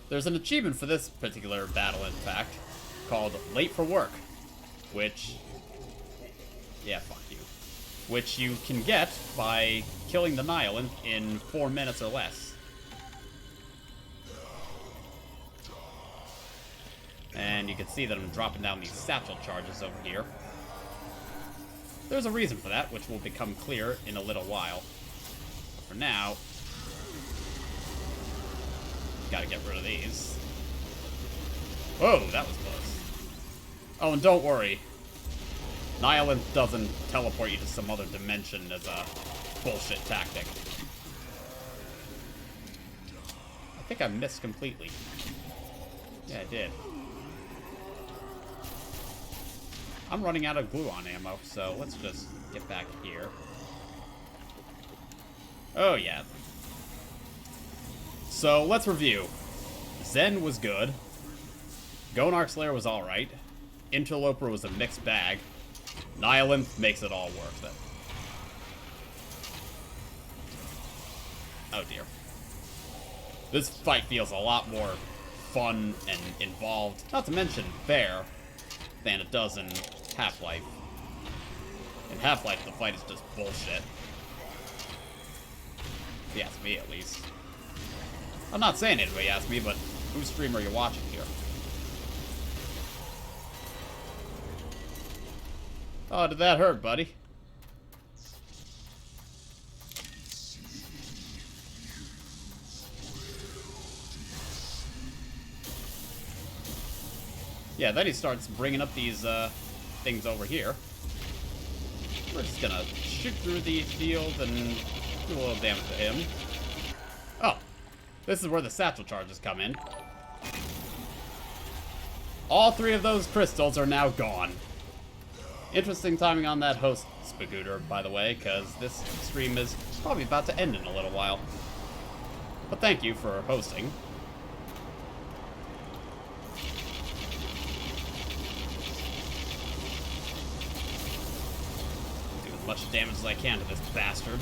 [SPEAKER 1] There's an achievement for this particular battle, in fact, called Late for Work, which... yeah, fuck you. Which you can get by killing the Nihil in 4 minutes or less. And you can see that I'm dropping down these satchel charges over here. There's a reason for that, which will become clear in a little while. But for now, gotta get rid of these. Whoa, that was close. Oh, and don't worry. Nihil doesn't teleport you to some other dimension as a bullshit tactic. I think I missed completely. Yeah, I did. I'm running out of gluon ammo, so let's just get back here. Oh, yeah. So, let's review. Zen was good. Gonarch Slayer was alright. Interloper was a mixed bag. Nihilinth makes it all worth it. Oh, dear. This fight feels a lot more fun and involved, not to mention fair, than it does in Half-Life. In Half-Life, the fight is just bullshit. If you ask me, at least. I'm not saying anybody asked me, but whose stream are you watching here? Oh, did that hurt, buddy? Yeah, then he starts bringing up these things over here. We're just gonna shoot through the field and do a little damage to him. Oh, this is where the satchel charges come in. All 3 of those crystals are now gone. Interesting timing on that host, Spagooter, by the way, because this stream is probably about to end in a little while. But thank you for hosting. Do as much damage as I can to this bastard.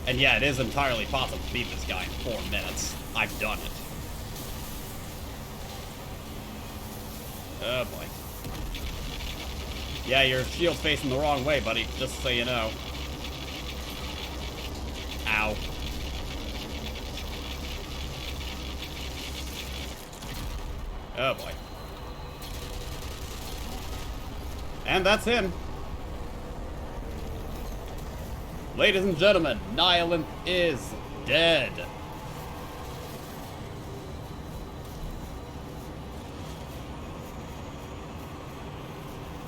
[SPEAKER 1] And yeah, it is entirely possible to beat this guy in 4 minutes. I've done it. Oh boy. Yeah, your shield's facing the wrong way, buddy, just so you know. Ow. Oh boy. And that's him. Ladies and gentlemen, Nihilinth is dead.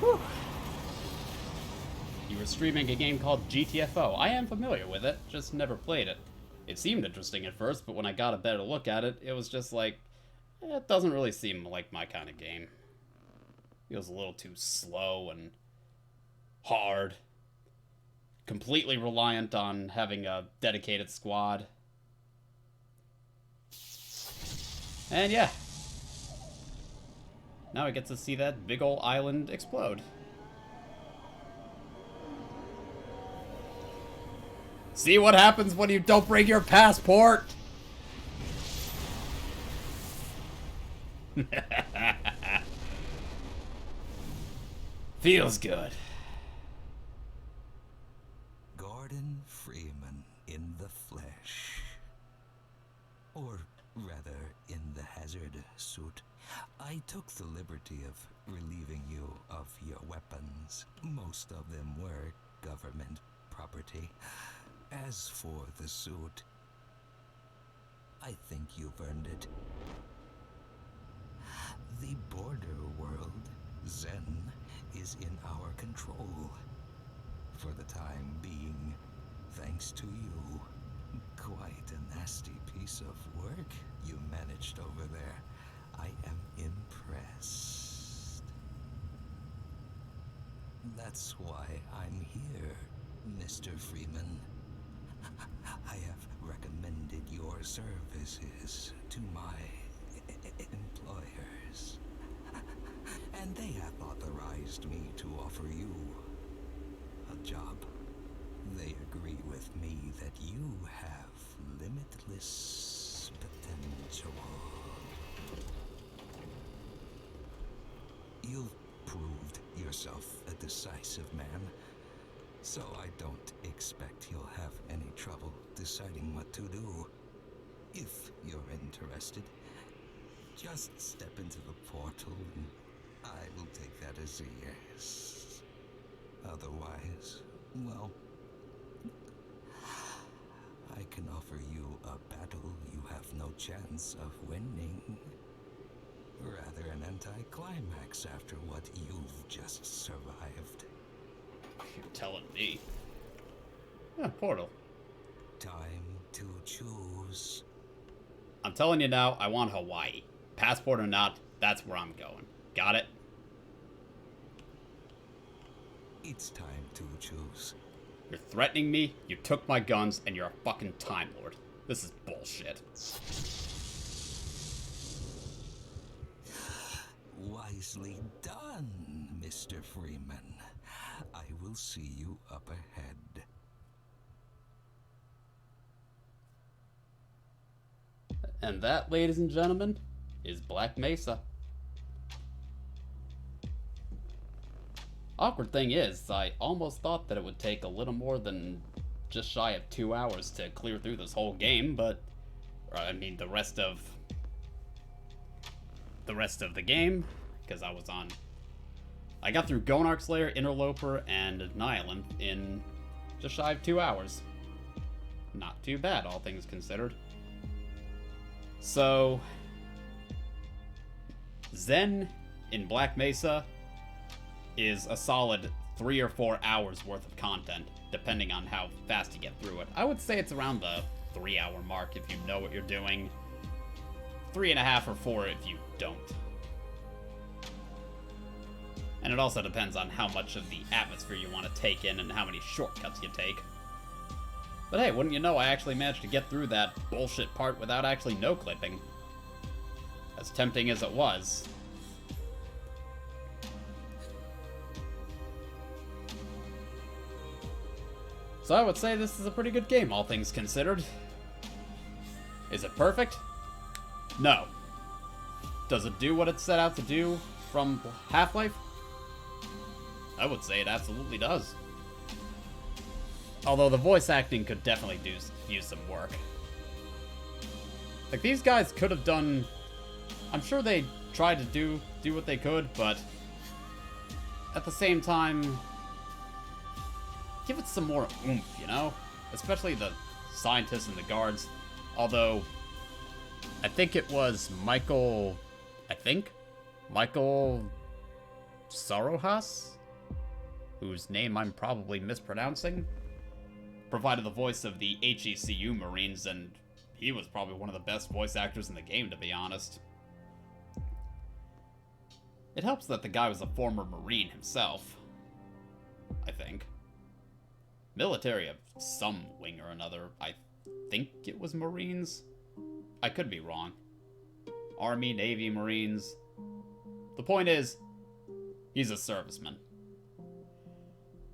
[SPEAKER 1] Whew. You were streaming a game called GTFO. I am familiar with it, just never played it. It seemed interesting at first, but when I got a better look at it, it was just like, it doesn't really seem like my kind of game. It was a little too slow and hard. Completely reliant on having a dedicated squad. And yeah. Now I get to see that big ol' island explode. See what happens when you don't bring your passport? Feels good.
[SPEAKER 3] Gordon Freeman in the flesh. Or rather, in the hazard suit. I took the liberty of relieving you of your weapons. Most of them were government property. As for the suit, I think you've earned it. The border world, Zen, is in our control. For the time being, thanks to you. Quite a nasty piece of work you managed over there. I am impressed. That's why I'm here, Mr. Freeman. I have recommended your services to my employers. And they have authorized me to offer you a job. They agree with me that that you have limitless potential. You've proved yourself a decisive man, so I don't expect you'll have any trouble deciding what to do. If you're interested, just step into the portal and I will take that as a yes. Otherwise, well, I can offer you a battle you have no chance of winning. Rather an anticlimax after what you've just survived.
[SPEAKER 1] You're telling me. Yeah, portal.
[SPEAKER 3] Time to choose.
[SPEAKER 1] I'm telling you now, I want Hawaii. Passport or not, that's where I'm going. Got it?
[SPEAKER 3] It's time to choose.
[SPEAKER 1] You're threatening me, you took my guns, and you're a fucking Time Lord. This is bullshit.
[SPEAKER 3] Wisely done, Mr. Freeman. I will see you up ahead.
[SPEAKER 1] And that, ladies and gentlemen, is Black Mesa. Awkward thing is, I almost thought that it would take a little more than just shy of 2 hours to clear through this whole game, but I mean the rest of the game, because I got through Gonarch Slayer, Interloper, and Nylon in just shy of 2 hours. Not too bad, all things considered. So, Zen in Black Mesa is a solid 3 or 4 hours worth of content, depending on how fast you get through it. I would say it's around the 3-hour mark if you know what you're doing. 3.5 or 4 if you don't. And it also depends on how much of the atmosphere you want to take in and how many shortcuts you take. But hey, wouldn't you know, I actually managed to get through that bullshit part without actually no-clipping. As tempting as it was. So I would say this is a pretty good game, all things considered. Is it perfect? No. Does it do what it set out to do from Half-Life? I would say it absolutely does. Although the voice acting could definitely use some work. Like, these guys could have done... I'm sure they tried to do what they could, but... at the same time... give it some more oomph, you know? Especially the scientists and the guards. Although... I think it was Michael Sorohas? Whose name I'm probably mispronouncing? Provided the voice of the HECU Marines, and he was probably one of the best voice actors in the game, to be honest. It helps that the guy was a former Marine himself. I think. Military of some wing or another. I think it was Marines. I could be wrong. Army, Navy, Marines. The point is, he's a serviceman.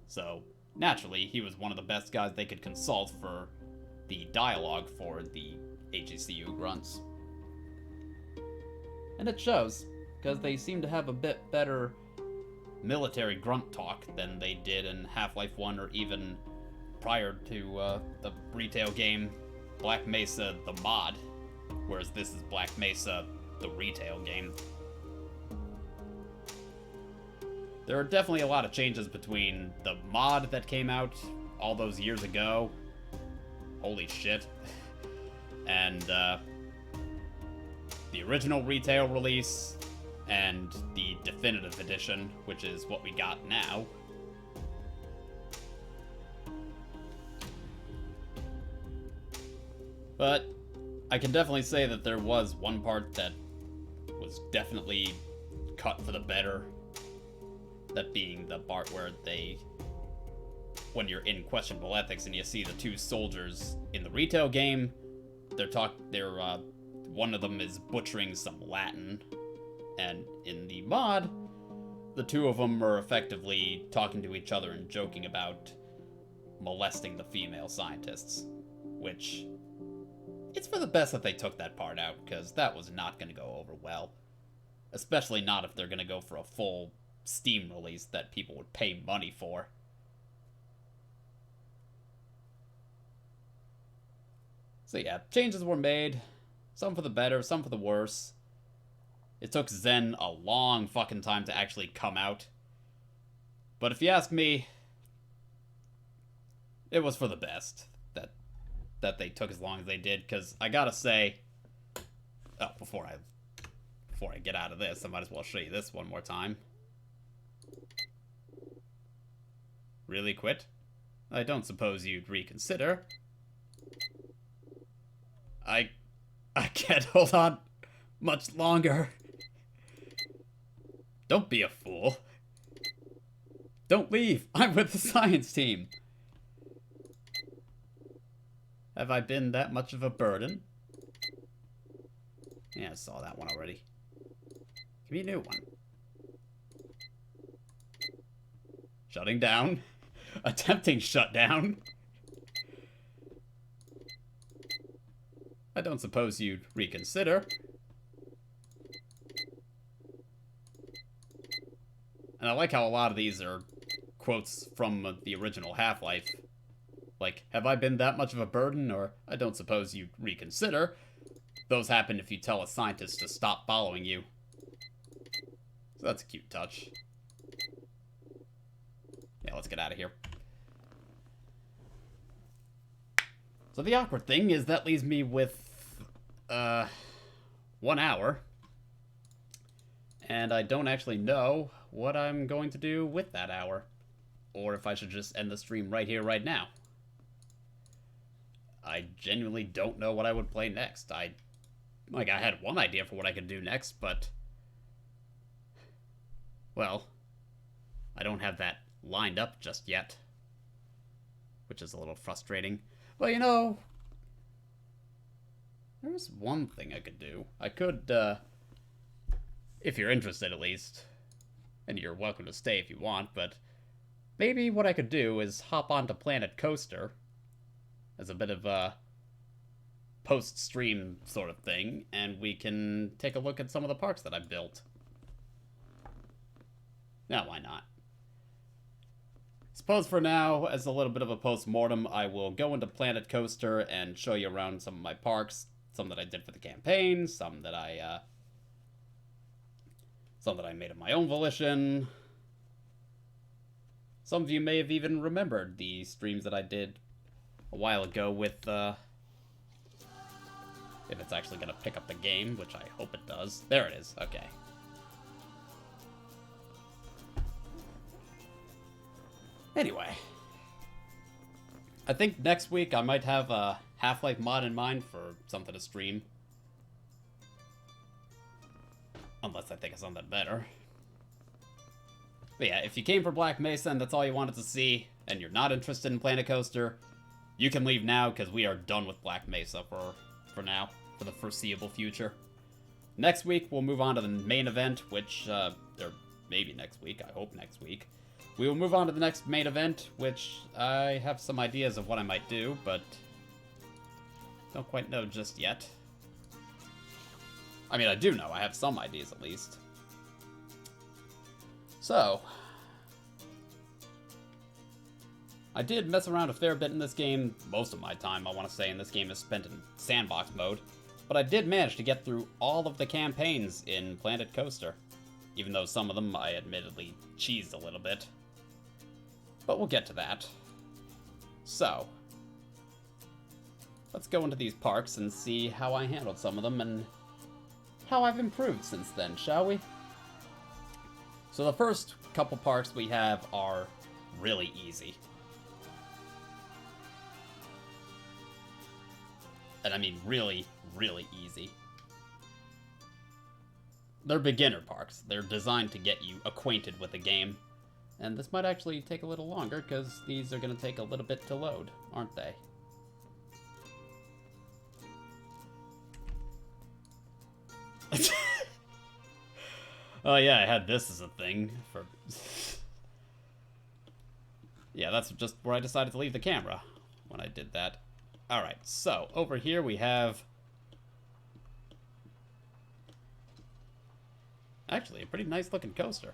[SPEAKER 1] So, naturally, he was one of the best guys they could consult for the dialogue for the HECU grunts. And it shows, because they seem to have a bit better military grunt talk than they did in Half-Life 1 or even prior to the retail game Black Mesa the mod, whereas this is Black Mesa the retail game. There are definitely a lot of changes between the mod that came out all those years ago, holy shit, and the original retail release, and the definitive edition, which is what we got now. But I can definitely say that there was one part that was definitely cut for the better. That being the part where when you're in questionable ethics and you see the two soldiers in the retail game, one of them is butchering some Latin, and in the mod, the two of them are effectively talking to each other and joking about molesting the female scientists. which it's for the best that they took that part out, because that was not going to go over well. Especially not if they're going to go for a full Steam release that people would pay money for. So yeah, changes were made. Some for the better, some for the worse. It took Zen a long fucking time to actually come out. But if you ask me, it was for the best that they took as long as they did, because I gotta say, oh, before I get out of this, I might as well show you this one more time. Really quit? I don't suppose you'd reconsider. I can't hold on much longer. Don't be a fool. Don't leave. I'm with the science team. Have I been that much of a burden? Yeah, I saw that one already. Give me a new one. Shutting down. Attempting shutdown. I don't suppose you'd reconsider. And I like how a lot of these are quotes from the original Half-Life. Like, have I been that much of a burden? Or, I don't suppose you'd reconsider. Those happen if you tell a scientist to stop following you. So that's a cute touch. Yeah, let's get out of here. So the awkward thing is that leaves me with 1 hour. And I don't actually know what I'm going to do with that hour. Or if I should just end the stream right here, right now. I genuinely don't know what I would play next. I had one idea for what I could do next, but... well, I don't have that lined up just yet. Which is a little frustrating. But, you know... there's one thing I could do. I could, if you're interested at least, and you're welcome to stay if you want, but maybe what I could do is hop onto Planet Coaster as a bit of a post-stream sort of thing, and we can take a look at some of the parks that I built. Now, why not? Suppose for now, as a little bit of a post-mortem, I will go into Planet Coaster and show you around some of my parks. Some that I did for the campaign, some that I made of my own volition. Some of you may have even remembered the streams that I did a while ago with, if it's actually going to pick up the game, which I hope it does. There it is, okay. Anyway. I think next week I might have a Half-Life mod in mind for something to stream. Unless I think of something better. But yeah, if you came for Black Mesa and that's all you wanted to see, and you're not interested in Planet Coaster, you can leave now, because we are done with Black Mesa for now, for the foreseeable future. Next week, we'll move on to the main event, which, or maybe next week, I hope next week. We will move on to the next main event, which I have some ideas of what I might do, but don't quite know just yet. I mean, I do know. I have some ideas, at least. So, I did mess around a fair bit in this game. Most of my time, I want to say, in this game is spent in sandbox mode. But I did manage to get through all of the campaigns in Planet Coaster. Even though some of them I admittedly cheesed a little bit. But we'll get to that. So, let's go into these parks and see how I handled some of them and how I've improved since then, shall we? So the first couple parks we have are really easy. And I mean really, really easy. They're beginner parks. They're designed to get you acquainted with the game. And this might actually take a little longer, because these are going to take a little bit to load, aren't they? Oh yeah, I had this as a thing for... yeah, that's just where I decided to leave the camera when I did that. Alright, so over here we have... actually, a pretty nice looking coaster.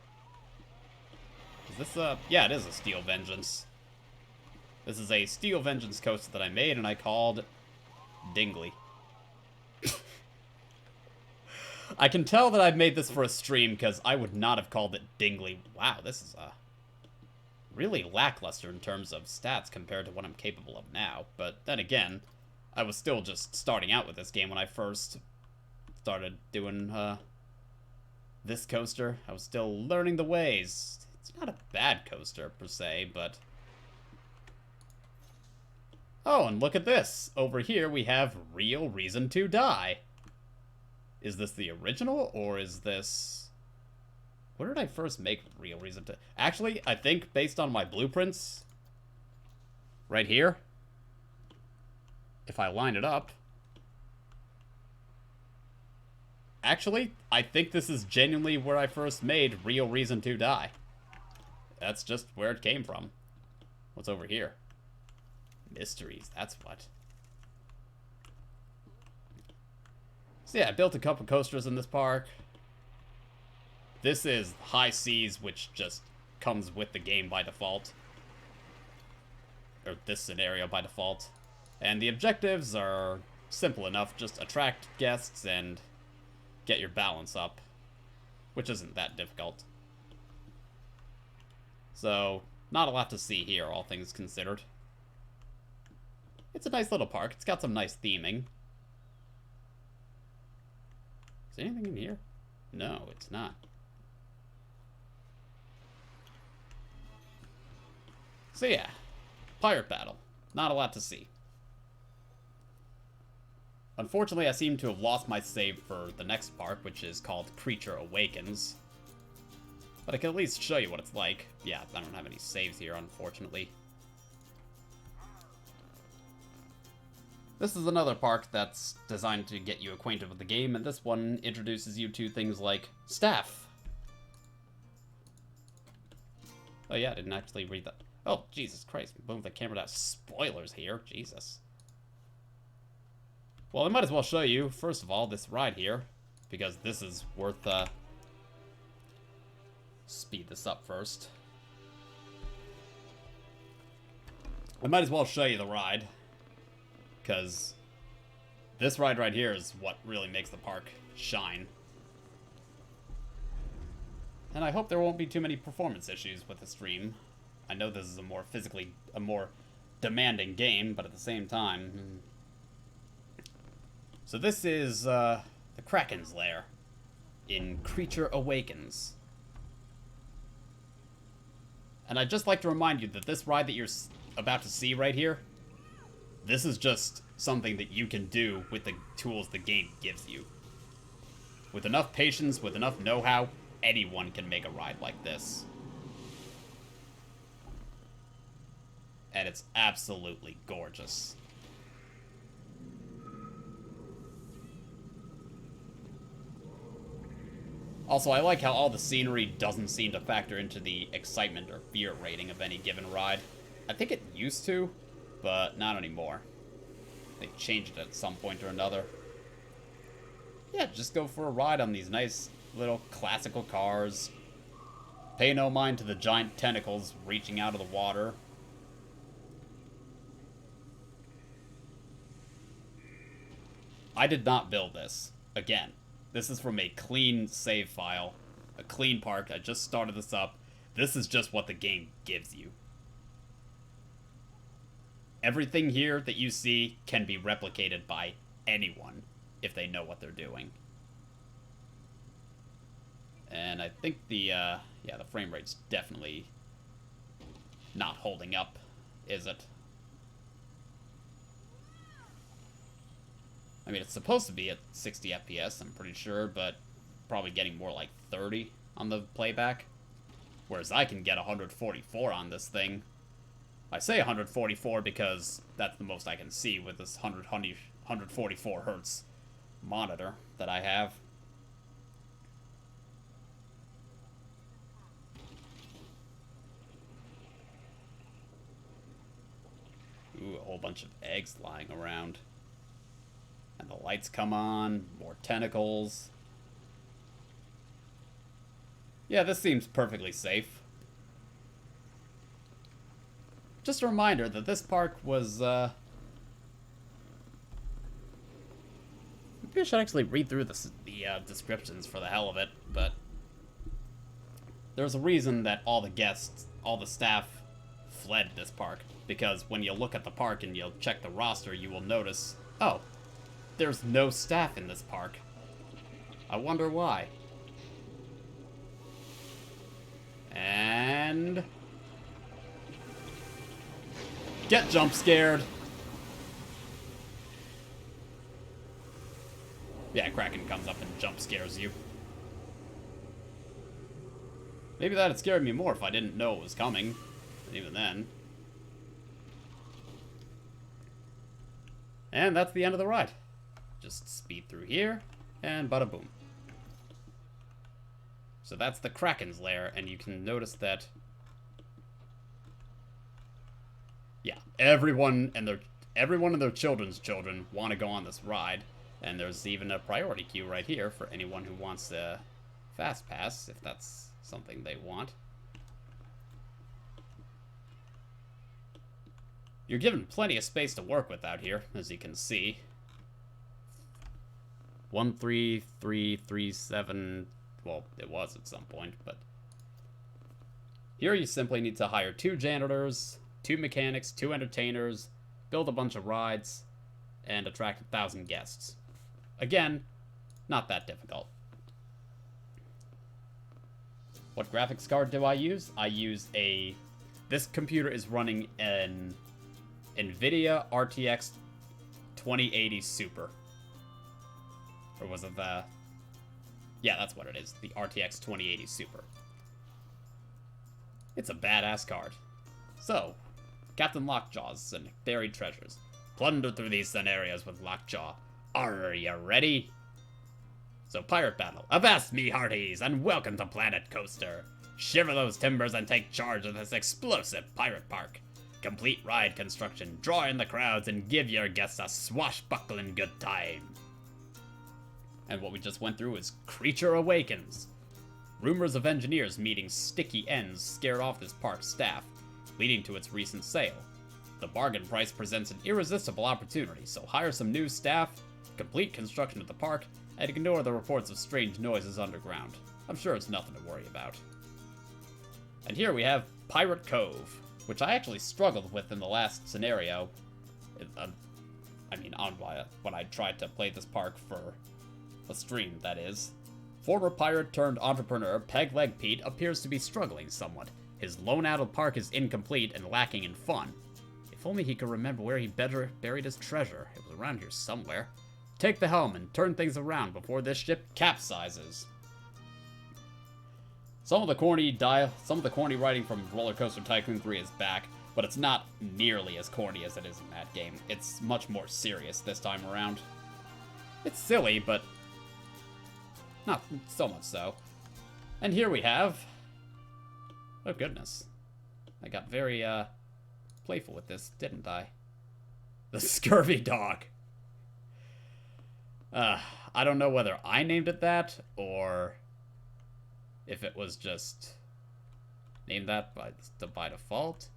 [SPEAKER 1] Is this yeah, it is a Steel Vengeance. This is a Steel Vengeance coaster that I made and I called Dingley. I can tell that I've made this for a stream because I would not have called it Dingley. Wow, this is really lackluster in terms of stats compared to what I'm capable of now. But then again, I was still just starting out with this game when I first started doing this coaster. I was still learning the ways. It's not a bad coaster per se, but... oh, and look at this. Over here we have Real Reason to Die. Is this the original, or is this... where did I first make Real Reason to... actually, I think based on my blueprints, right here, if I line it up... actually, I think this is genuinely where I first made Real Reason to Die. That's just where it came from. What's over here? Mysteries, that's what. So yeah, I built a couple coasters in this park. This is High Seas, which just comes with the game by default. Or this scenario by default. And the objectives are simple enough. Just attract guests and get your balance up. Which isn't that difficult. So, not a lot to see here, all things considered. It's a nice little park. It's got some nice theming. Is there anything in here? No, it's not. So yeah, pirate battle. Not a lot to see. Unfortunately, I seem to have lost my save for the next part, which is called Creature Awakens. But I can at least show you what it's like. Yeah, I don't have any saves here, unfortunately. This is another park that's designed to get you acquainted with the game, and this one introduces you to things like staff. Oh yeah, I didn't actually read that. Oh, Jesus Christ, move the camera down. Spoilers here, Jesus. Well, I might as well show you, first of all, this ride here, because this is worth, speed this up first. I might as well show you the ride, because this ride right here is what really makes the park shine. And I hope there won't be too many performance issues with the stream. I know this is a more demanding game, but at the same time... So this is, the Kraken's Lair in Creature Awakens. And I'd just like to remind you that this ride that you're about to see right here, this is just something that you can do with the tools the game gives you. With enough patience, with enough know-how, anyone can make a ride like this. And it's absolutely gorgeous. Also, I like how all the scenery doesn't seem to factor into the excitement or fear rating of any given ride. I think it used to, but not anymore. They changed it at some point or another. Yeah, just go for a ride on these nice little classical cars. Pay no mind to the giant tentacles reaching out of the water. I did not build this. Again, this is from a clean save file. A clean park. I just started this up. This is just what the game gives you. Everything here that you see can be replicated by anyone if they know what they're doing. And I think the frame rate's definitely not holding up, is it? I mean, it's supposed to be at 60 FPS, I'm pretty sure, but probably getting more like 30 on the playback. Whereas I can get 144 on this thing. I say 144 because that's the most I can see with this 144 hertz monitor that I have. Ooh, a whole bunch of eggs lying around. And the lights come on. More tentacles. Yeah, this seems perfectly safe. Just a reminder that this park was, maybe I should actually read through the descriptions for the hell of it, but there's a reason that all the guests, all the staff fled this park, because when you look at the park and you'll check the roster, you will notice, oh, there's no staff in this park. I wonder why. And get jump scared. Yeah, Kraken comes up and jump scares you. Maybe that'd scare me more if I didn't know it was coming. But even then. And that's the end of the ride. Just speed through here, and bada boom. So that's the Kraken's lair, and you can notice that, yeah, everyone and their children's children want to go on this ride, and there's even a priority queue right here for anyone who wants a fast pass, if that's something they want. You're given plenty of space to work with out here, as you can see. 13337. Well, it was at some point, but here you simply need to hire 2 janitors, 2 mechanics, 2 entertainers, build a bunch of rides, and attract 1,000 guests. Again, not that difficult. What graphics card do I use? I use this computer is running an NVIDIA RTX 2080 Super. Or was it the... Yeah, that's what it is. The RTX 2080 Super. It's a badass card. So, Captain Lockjaw's and buried treasures. Plunder through these scenarios with Lockjaw. Are you ready? So, pirate battle. Avast me hearties, and welcome to Planet Coaster. Shiver those timbers and take charge of this explosive pirate park. Complete ride construction, draw in the crowds, and give your guests a swashbuckling good time. And what we just went through is Creature Awakens. Rumors of engineers meeting sticky ends scared off this park's staff, leading to its recent sale. The bargain price presents an irresistible opportunity, so hire some new staff, complete construction of the park, and ignore the reports of strange noises underground. I'm sure it's nothing to worry about. And here we have Pirate Cove, which I actually struggled with in the last scenario. When I tried to play this park for a stream, that is. Former pirate turned entrepreneur Pegleg Pete appears to be struggling somewhat. His lone-addled park is incomplete and lacking in fun. If only he could remember where he buried his treasure. It was around here somewhere. Take the helm and turn things around before this ship capsizes. Some of the corny writing from Roller Coaster Tycoon 3 is back, but it's not nearly as corny as it is in that game. It's much more serious this time around. It's silly, but not so much so. And here we have... Oh, goodness. I got very, playful with this, didn't I? The Scurvy Dog. I don't know whether I named it that, or if it was just named that by default.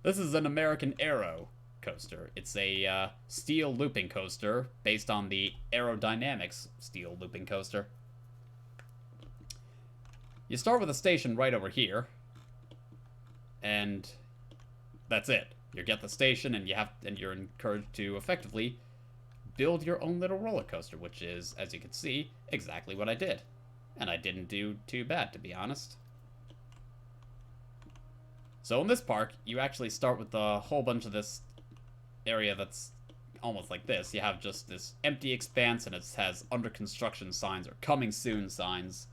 [SPEAKER 1] This is an American Aero coaster. It's a steel looping coaster based on the Aerodynamics steel looping coaster. You start with a station right over here, and that's it. You get the station, and you're encouraged to effectively build your own little roller coaster, which is, as you can see, exactly what I did. And I didn't do too bad, to be honest. So in this park, you actually start with a whole bunch of this area that's almost like this. You have just this empty expanse, and it has under construction signs or coming soon signs.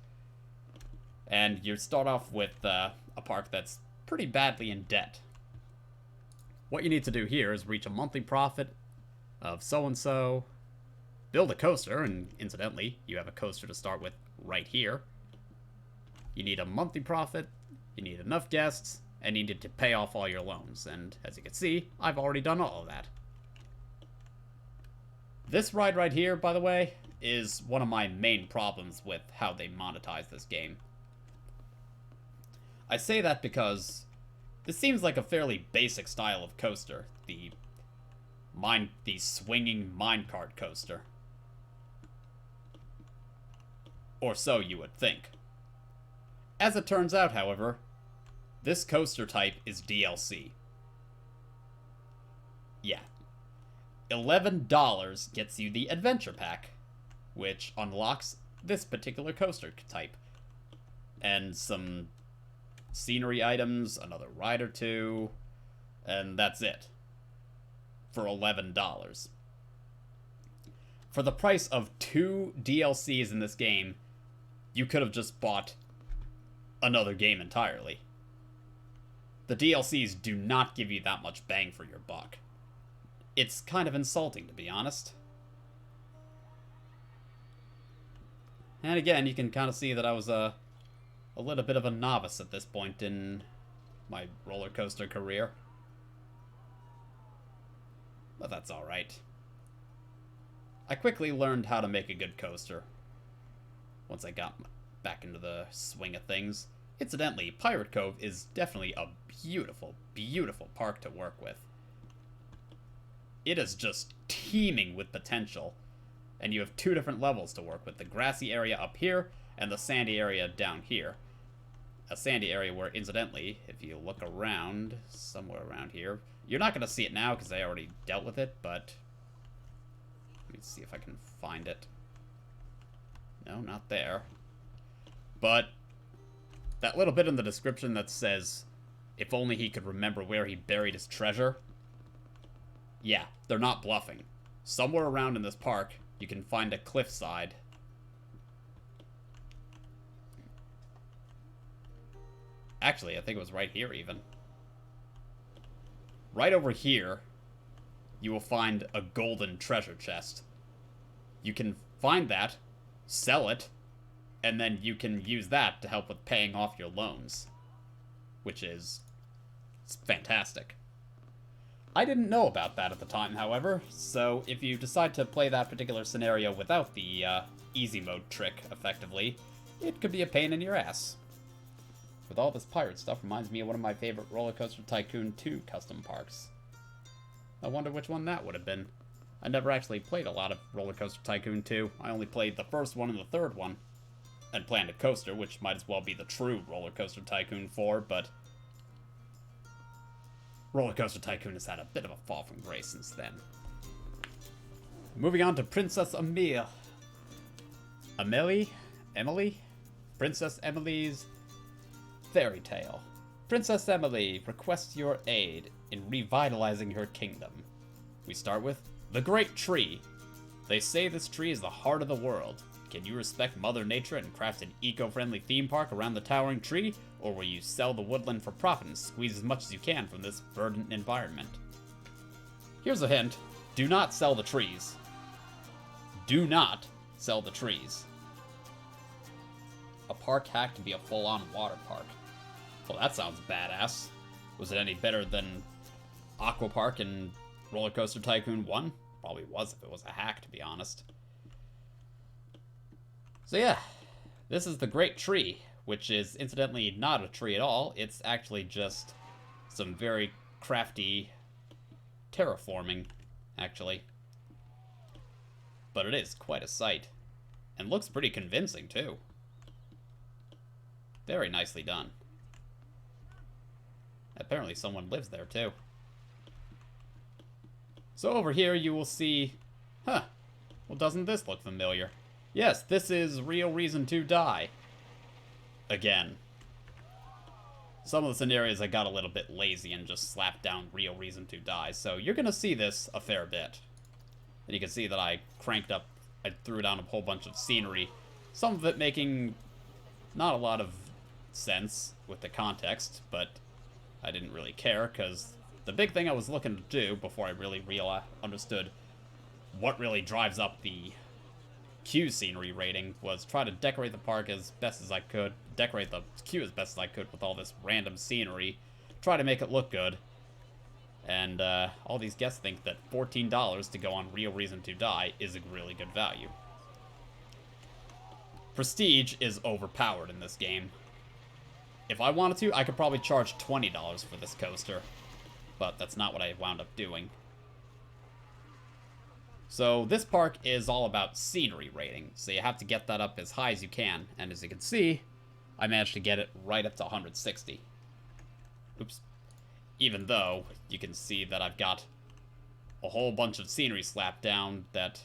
[SPEAKER 1] And you start off with a park that's pretty badly in debt. What you need to do here is reach a monthly profit of so-and-so, build a coaster, and incidentally, you have a coaster to start with right here. You need a monthly profit, you need enough guests, and you need to pay off all your loans. And as you can see, I've already done all of that. This ride right here, by the way, is one of my main problems with how they monetize this game. I say that because this seems like a fairly basic style of coaster, the swinging minecart coaster. Or so you would think. As it turns out, however, this coaster type is DLC. Yeah. $11 gets you the Adventure Pack, which unlocks this particular coaster type. And some scenery items, another ride or two, and that's it. For $11. For the price of 2 DLCs in this game, you could have just bought another game entirely. The DLCs do not give you that much bang for your buck. It's kind of insulting, to be honest. And again, you can kind of see that I was a little bit of a novice at this point in my roller coaster career. But that's alright. I quickly learned how to make a good coaster once I got back into the swing of things. Incidentally, Pirate Cove is definitely a beautiful, beautiful park to work with. It is just teeming with potential, and you have 2 different levels to work with, the grassy area up here and the sandy area down here. A sandy area where, incidentally, if you look around, somewhere around here, you're not going to see it now because I already dealt with it, but let me see if I can find it. No, not there. But that little bit in the description that says, if only he could remember where he buried his treasure. Yeah, they're not bluffing. Somewhere around in this park, you can find a cliffside. Actually, I think it was right here even. Right over here, you will find a golden treasure chest. You can find that, sell it, and then you can use that to help with paying off your loans. Which is fantastic. I didn't know about that at the time, however, so if you decide to play that particular scenario without the easy mode trick, effectively, it could be a pain in your ass. With all this pirate stuff, reminds me of one of my favorite Roller Coaster Tycoon 2 custom parks. I wonder which one that would have been. I never actually played a lot of Roller Coaster Tycoon 2. I only played the first one and the third one. And Planet Coaster, which might as well be the true Roller Coaster Tycoon 4, but Roller Coaster Tycoon has had a bit of a fall from grace since then. Moving on to Princess Emily? Princess Emily's Fairy Tale. Princess Emily requests your aid in revitalizing her kingdom. We start with the Great Tree. They say this tree is the heart of the world. Can you respect Mother Nature and craft an eco-friendly theme park around the towering tree, or will you sell the woodland for profit and squeeze as much as you can from this verdant environment? Here's a hint. Do not sell the trees. Do not sell the trees. A park hack to be a full-on water park. Well, that sounds badass. Was it any better than Aqua Park and Roller Coaster Tycoon 1? Probably was if it was a hack, to be honest. So yeah, this is the Great Tree, which is incidentally not a tree at all. It's actually just some very crafty terraforming, actually. But it is quite a sight. And looks pretty convincing, too. Very nicely done. Apparently someone lives there, too. So over here you will see... Huh. Well, doesn't this look familiar? Yes, this is Real Reason to Die. Again. Some of the scenarios I got a little bit lazy and just slapped down Real Reason to Die. So you're going to see this a fair bit. And you can see that I threw down a whole bunch of scenery. Some of it making not a lot of sense with the context, but I didn't really care, because the big thing I was looking to do before I really understood what really drives up the queue scenery rating was try to decorate the park as best as I could, decorate the queue as best as I could with all this random scenery try to make it look good. And all these guests think that $14 to go on Real Reason to Die is a really good value. Prestige is overpowered in this game. If I wanted to, I could probably charge $20 for this coaster. But that's not what I wound up doing. So this park is all about scenery rating. So you have to get that up as high as you can. And as you can see, I managed to get it right up to 160. Oops. Even though you can see that I've got a whole bunch of scenery slapped down that...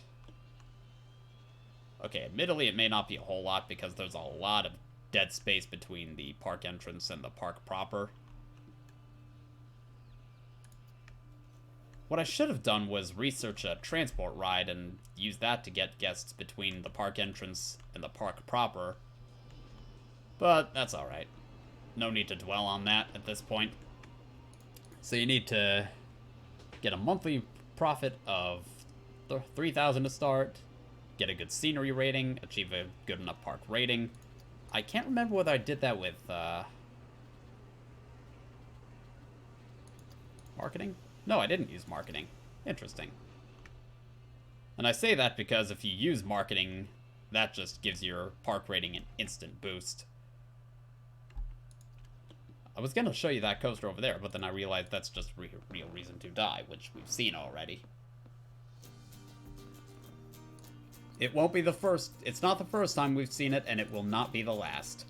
[SPEAKER 1] Okay, admittedly it may not be a whole lot because there's a lot of dead space between the park entrance and the park proper. What I should have done was research a transport ride and use that to get guests between the park entrance and the park proper. But that's alright. No need to dwell on that at this point. So you need to get a monthly profit of $3,000 to start, get a good scenery rating, achieve a good enough park rating. I can't remember whether I did that with marketing? No, I didn't use marketing. Interesting. And I say that because if you use marketing, that just gives your park rating an instant boost. I was going to show you that coaster over there, but then I realized that's just Real Reason to Die, which we've seen already. It won't be the first. It's not the first time we've seen it, and it will not be the last.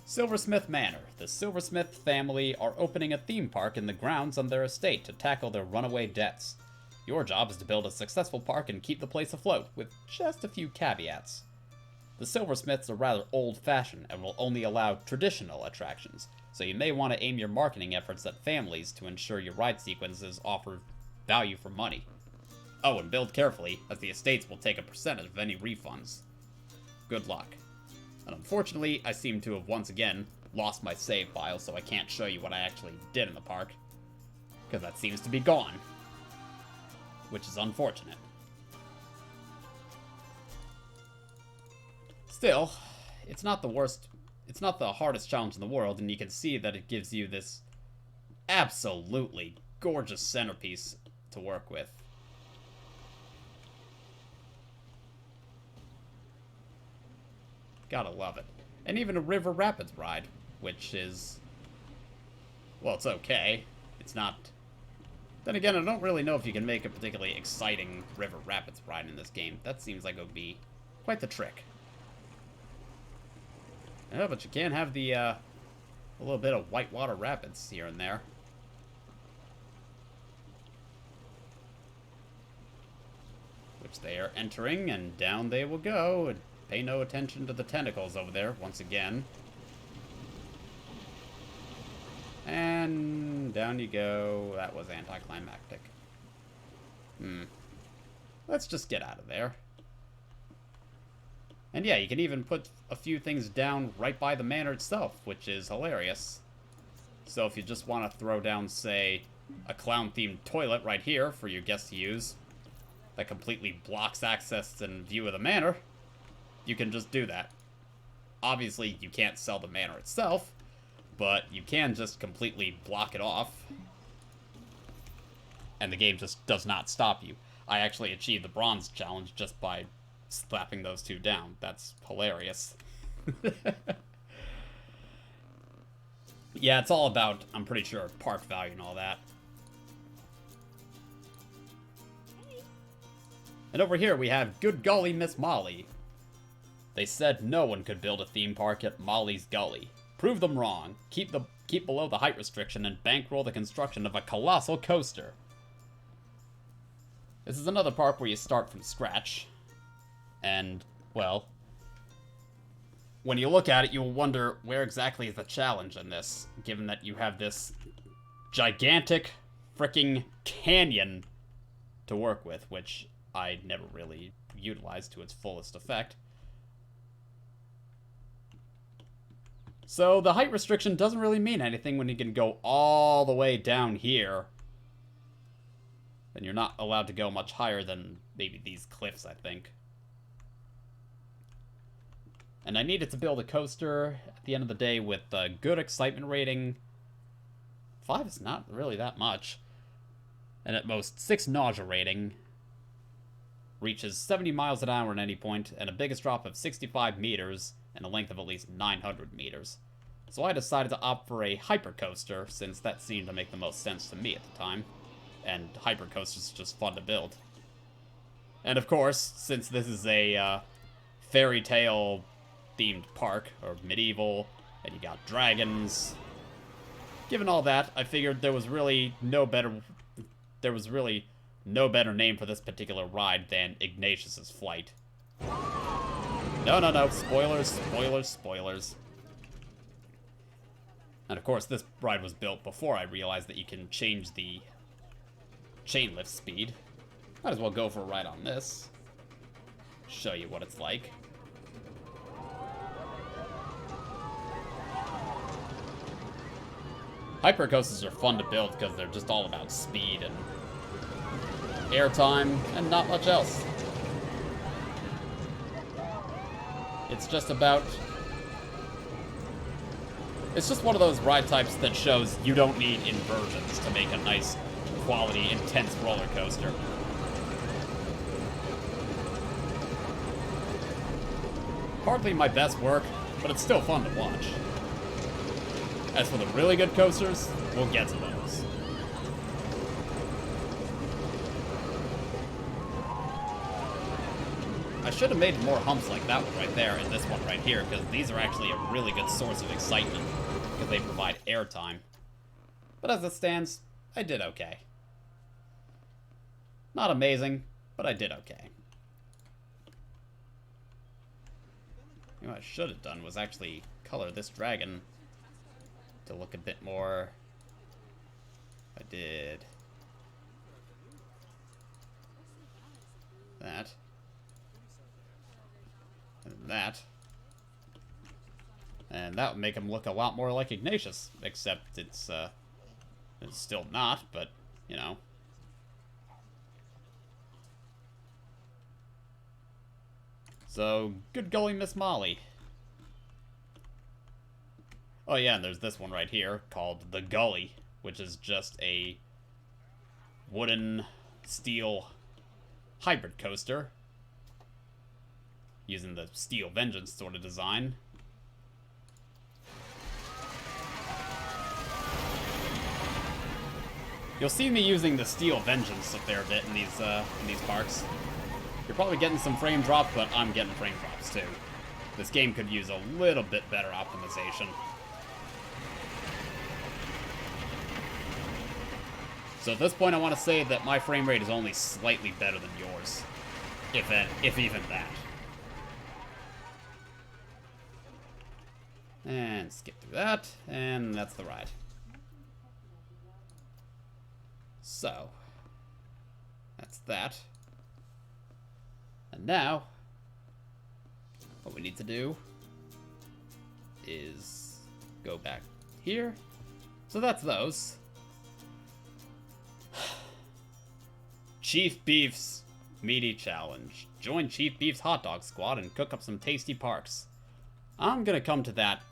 [SPEAKER 1] Silversmith Manor. The Silversmith family are opening a theme park in the grounds on their estate to tackle their runaway debts. Your job is to build a successful park and keep the place afloat, with just a few caveats. The Silversmiths are rather old-fashioned and will only allow traditional attractions, so you may want to aim your marketing efforts at families to ensure your ride sequences offer value for money. Oh, and build carefully, as the estates will take a percentage of any refunds. Good luck. And unfortunately, I seem to have once again lost my save file, so I can't show you what I actually did in the park, because that seems to be gone, which is unfortunate. Still, it's not the worst, it's not the hardest challenge in the world, and you can see that it gives you this absolutely gorgeous centerpiece to work with. Gotta love it. And even a River Rapids ride, which is... well, it's okay. It's not... Then again, I don't really know if you can make a particularly exciting River Rapids ride in this game. That seems like it would be quite the trick. Yeah, but you can have the, a little bit of whitewater rapids here and there. Which they are entering, and down they will go. And pay no attention to the tentacles over there, once again. And down you go. That was anticlimactic. Let's just get out of there. And yeah, you can even put a few things down right by the manor itself, which is hilarious. So if you just want to throw down, say, a clown-themed toilet right here for your guests to use, that completely blocks access and view of the manor, you can just do that. Obviously, you can't sell the manor itself, but you can just completely block it off, and the game just does not stop you. I actually achieved the bronze challenge just by slapping those two down. That's hilarious. Yeah, it's all about, I'm pretty sure, park value and all that. And over here we have Good Golly Miss Molly. They said no one could build a theme park at Molly's Gully. Prove them wrong. Keep below the height restriction and bankroll the construction of a colossal coaster. This is another park where you start from scratch. And, well, when you look at it, you'll wonder where exactly is the challenge in this, given that you have this gigantic fricking canyon to work with, which I never really utilized to its fullest effect. So the height restriction doesn't really mean anything when you can go all the way down here. And you're not allowed to go much higher than maybe these cliffs, I think. And I needed to build a coaster at the end of the day with a good excitement rating 5 is not really that much. And at most 6 nausea rating. Reaches 70 miles an hour at any point, and a biggest drop of 65 meters, and a length of at least 900 meters. So I decided to opt for a hypercoaster, since that seemed to make the most sense to me at the time. And hypercoasters is just fun to build. And of course, since this is a fairy tale themed park, or medieval, and you got dragons, given all that, I figured there was really no better name for this particular ride than Ignatius's Flight. No, spoilers, spoilers, spoilers. And of course, this ride was built before I realized that you can change the chain lift speed. Might as well go for a ride on this. Show you what it's like. Hypercoasters are fun to build because they're just all about speed and airtime and not much else. It's just one of those ride types that shows you don't need inversions to make a nice, quality, intense roller coaster. Hardly my best work, but it's still fun to watch. As for the really good coasters, we'll get to those. I should have made more humps like that one right there and this one right here, because these are actually a really good source of excitement, because they provide airtime. But as it stands, I did okay. Not amazing, but I did okay. You know what I should have done was actually color this dragon to look a bit more. I did that. And that. And that would make him look a lot more like Ignatius, except it's still not, but, you know. So, good golly, Miss Molly. Oh yeah, and there's this one right here called the Gully, which is just a wooden steel hybrid coaster using the Steel Vengeance sort of design. You'll see me using the Steel Vengeance a fair bit in these parks. You're probably getting some frame drops, but I'm getting frame drops too. This game could use a little bit better optimization. So at this point, I want to say that my frame rate is only slightly better than yours. If even that. And skip through that, and that's the ride. So, that's that. And now, what we need to do is go back here. So that's those. Chief Beef's Meaty Challenge. Join Chief Beef's Hot Dog Squad and cook up some tasty parks. I'm gonna come to that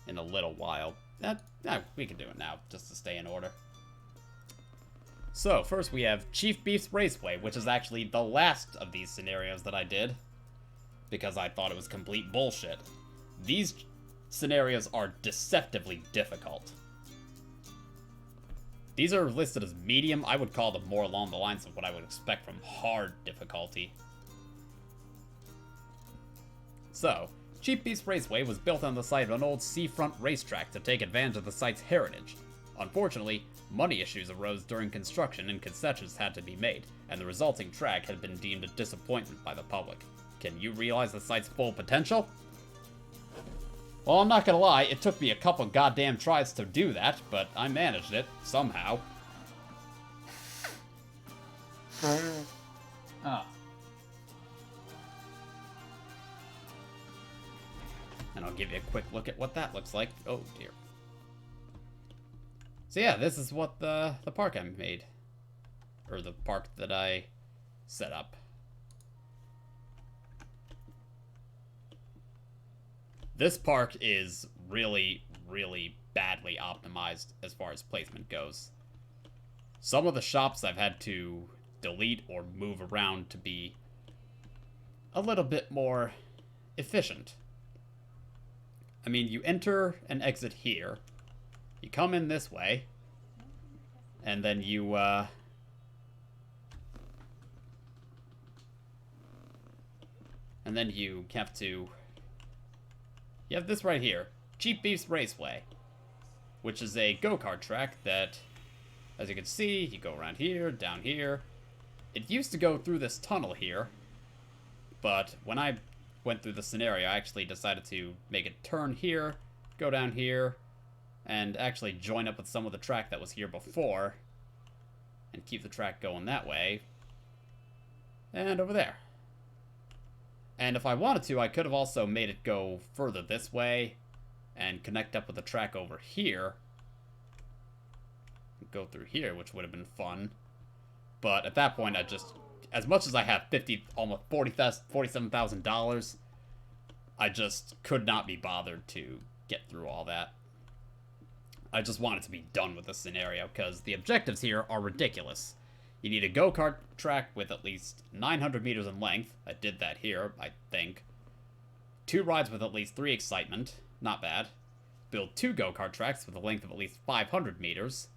[SPEAKER 1] in a little while. We can do it now, just to stay in order. So, first we have Chief Beef's Raceway, which is actually the last of these scenarios that I did, because I thought it was complete bullshit. These scenarios are deceptively difficult. These are listed as medium. I would call them more along the lines of what I would expect from hard difficulty. So, Chief Beef's Raceway was built on the site of an old seafront racetrack to take advantage of the site's heritage. Unfortunately, money issues arose during construction and concessions had to be made, and the resulting track had been deemed a disappointment by the public. Can you realize the site's full potential? Well, I'm not gonna lie, it took me a couple goddamn tries to do that, but I managed it, somehow. And I'll give you a quick look at what that looks like. Oh, dear. So yeah, this is what the park I made. Or the park that I set up. This park is really, really badly optimized as far as placement goes. Some of the shops I've had to delete or move around to be a little bit more efficient. I mean, you enter and exit here. You come in this way. And then you, and then you have to... You have this right here. Cheap Beef's Raceway. Which is a go-kart track that, as you can see, you go around here, down here. It used to go through this tunnel here. But when I went through the scenario, I actually decided to make it turn here, go down here, and actually join up with some of the track that was here before, and keep the track going that way, and over there. And if I wanted to, I could have also made it go further this way, and connect up with the track over here, go through here, which would have been fun. But at that point, I just... As much as I have almost $47,000, I just could not be bothered to get through all that. I just wanted to be done with the scenario, because the objectives here are ridiculous. You need a go-kart track with at least 900 meters in length. I did that here, I think. 2 rides with at least 3 excitement. Not bad. Build 2 go-kart tracks with a length of at least 500 meters.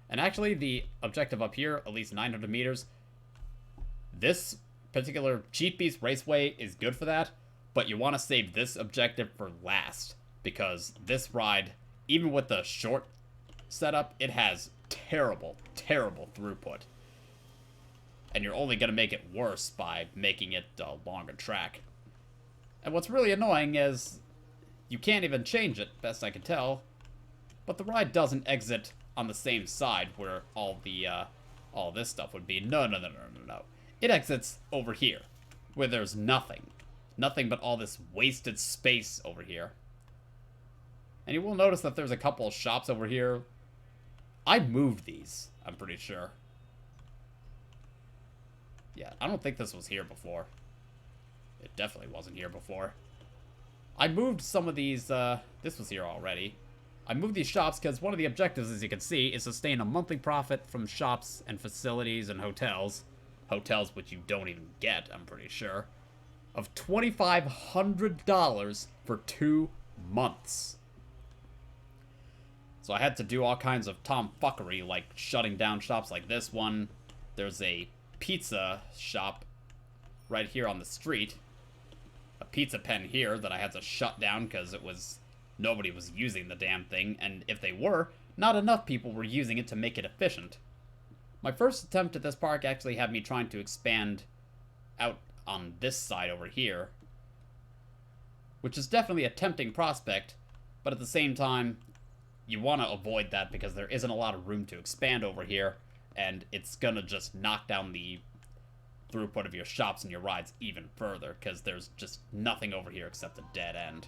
[SPEAKER 1] And actually, the objective up here, at least 900 meters, this particular Cheap Beast Raceway is good for that, but you want to save this objective for last, because this ride, even with the short setup, it has terrible, terrible throughput. And you're only going to make it worse by making it a longer track. And what's really annoying is you can't even change it, best I can tell, but the ride doesn't exit on the same side where all this stuff would be. No. It exits over here, where there's nothing. Nothing but all this wasted space over here. And you will notice that there's a couple of shops over here. I moved these, I'm pretty sure. Yeah, I don't think this was here before. It definitely wasn't here before. I moved some of these, this was here already. I moved these shops because one of the objectives, as you can see, is sustain a monthly profit from shops and facilities and hotels. Hotels which you don't even get, I'm pretty sure. Of $2,500 for 2 months. So I had to do all kinds of tomfuckery, like shutting down shops like this one. There's a pizza shop right here on the street. A pizza pen here that I had to shut down because nobody was using the damn thing, and if they were, not enough people were using it to make it efficient. My first attempt at this park actually had me trying to expand out on this side over here, which is definitely a tempting prospect, but at the same time, you want to avoid that because there isn't a lot of room to expand over here, and it's gonna just knock down the throughput of your shops and your rides even further, because there's just nothing over here except a dead end.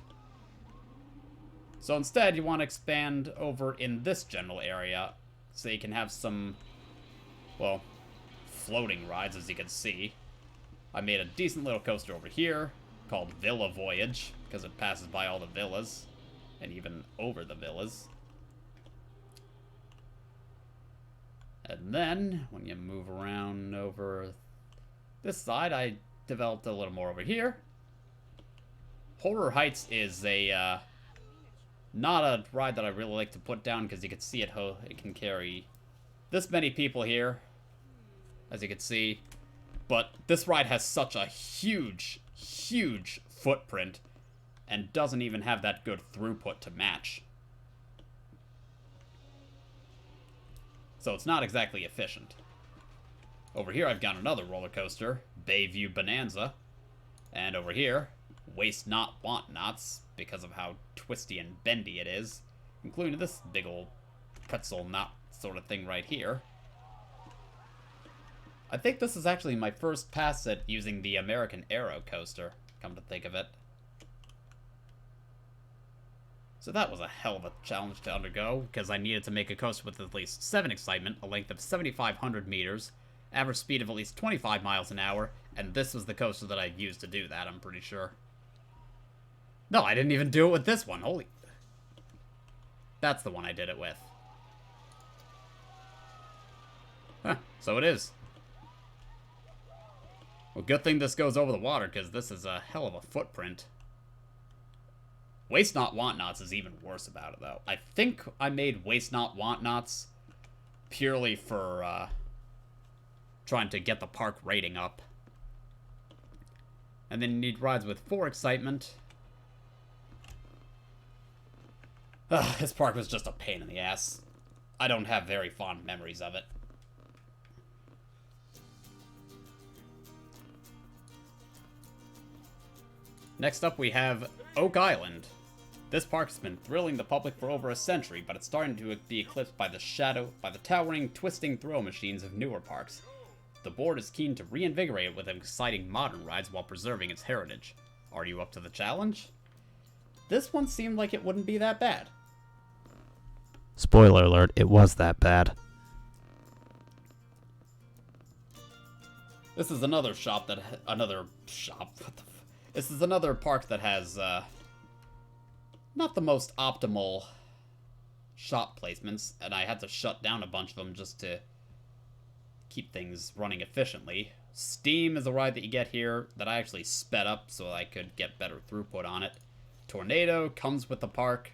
[SPEAKER 1] So instead, you want to expand over in this general area, so you can have some, well, floating rides, as you can see. I made a decent little coaster over here, called Villa Voyage, because it passes by all the villas, and even over the villas. And then, when you move around over this side, I developed a little more over here. Horror Heights is a, not a ride that I really like to put down because you can see it can carry this many people here, as you can see. But this ride has such a huge, huge footprint and doesn't even have that good throughput to match. So it's not exactly efficient. Over here I've got another roller coaster, Bayview Bonanza. And over here, Waste Not, Want Nots, because of how twisty and bendy it is, including this big old pretzel knot sort of thing right here. I think this is actually my first pass at using the American Aero coaster, come to think of it. So that was a hell of a challenge to undergo, because I needed to make a coaster with at least 7 excitement, a length of 7,500 meters, average speed of at least 25 miles an hour, and this was the coaster that I used to do that, I'm pretty sure. No, I didn't even do it with this one, holy... That's the one I did it with. Huh, so it is. Well, good thing this goes over the water, because this is a hell of a footprint. Waste Not, Want Nots is even worse about it, though. I think I made Waste Not, Want Nots purely for, trying to get the park rating up. And then you need rides with 4 excitement. This park was just a pain in the ass. I don't have very fond memories of it. Next up we have Oak Island. This park has been thrilling the public for over a century, but it's starting to be eclipsed by the towering, twisting thrill machines of newer parks. The board is keen to reinvigorate it with exciting modern rides while preserving its heritage. Are you up to the challenge? This one seemed like it wouldn't be that bad. Spoiler alert, it was that bad. This is another shop that... This is another park that has, not the most optimal shop placements, and I had to shut down a bunch of them just to keep things running efficiently. Steam is a ride that you get here that I actually sped up so I could get better throughput on it. Tornado comes with the park.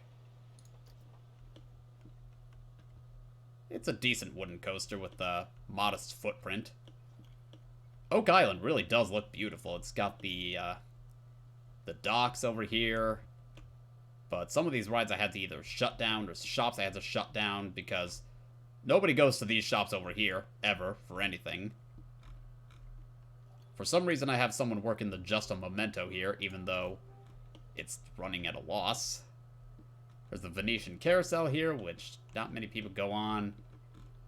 [SPEAKER 1] It's a decent wooden coaster with a modest footprint. Oak Island really does look beautiful. It's got the docks over here. But some of these rides I had to either shut down, or shops I had to shut down because nobody goes to these shops over here, ever, for anything. For some reason I have someone working the Just a Memento here, even though it's running at a loss. There's the Venetian Carousel here, which not many people go on.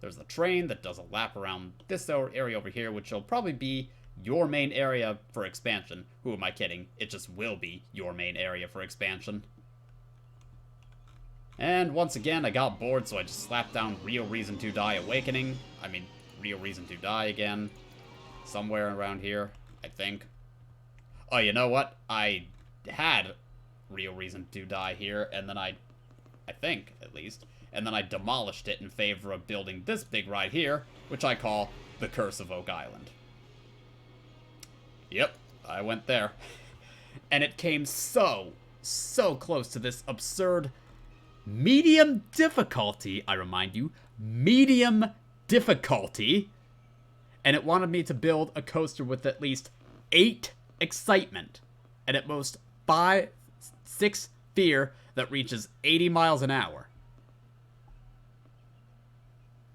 [SPEAKER 1] There's the train that does a lap around this area over here, which will probably be your main area for expansion. Who am I kidding? It just will be your main area for expansion. And once again, I got bored, so I just slapped down Real Reason to Die Awakening. I mean, Real Reason to Die again. Somewhere around here, I think. Oh, you know what? I had Real Reason to Die here, and then I think, at least, and then I demolished it in favor of building this big ride here, which I call The Curse of Oak Island. Yep, I went there. And it came so close to this absurd medium difficulty, I remind you, medium difficulty, and it wanted me to build a coaster with at least 8 excitement, and at most 6 fear that reaches 80 miles an hour.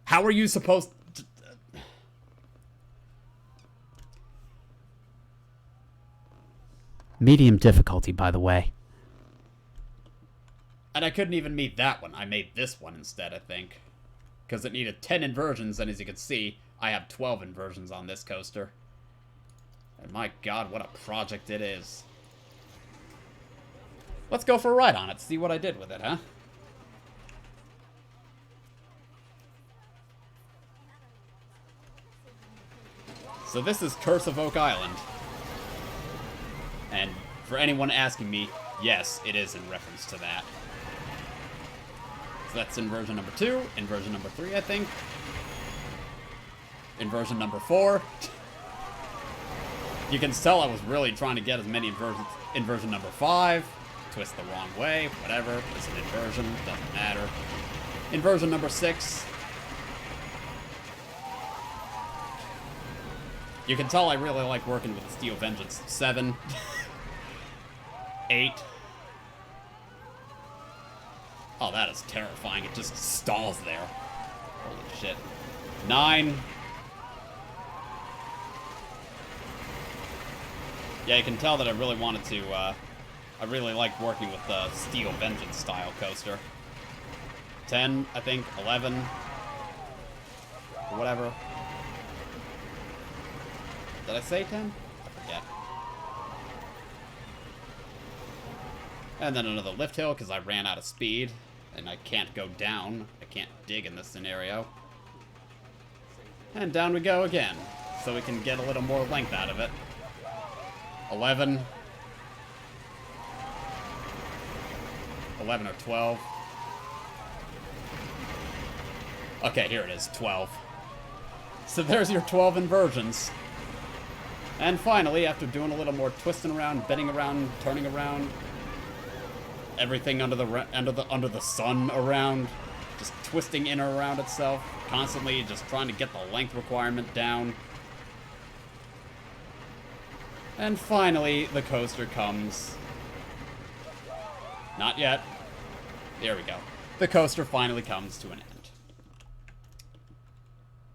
[SPEAKER 1] How are you supposed to... Medium difficulty, by the way. And I couldn't even meet that one. I made this one instead, I think. Because it needed 10 inversions, and as you can see, I have 12 inversions on this coaster. And my god, what a project it is. Let's go for a ride on it, see what I did with it, huh? So this is Curse of Oak Island. And for anyone asking me, yes, it is in reference to that. So that's inversion number 2, inversion number 3, I think. Inversion number 4. You can tell I was really trying to get as many inversions. Inversion number 5. Twist the wrong way, whatever. It's an inversion, doesn't matter. Inversion number 6. You can tell I really like working with the Steel Vengeance. 7. 8. Oh, that is terrifying. It just stalls there. Holy shit. 9. Yeah, you can tell that I really wanted to, I really like working with the Steel Vengeance style coaster. 10, I think. 11. Whatever. Did I say 10? I forget. And then another lift hill, because I ran out of speed. And I can't go down. I can't dig in this scenario. And down we go again. So we can get a little more length out of it. 11. 11 or 12. Okay, here it is, 12. So there's your 12 inversions. And finally, after doing a little more twisting around, bending around, turning around, everything under the sun around, just twisting in or around itself, constantly just trying to get the length requirement down. And finally, the coaster comes. Not yet. There we go. The coaster finally comes to an end.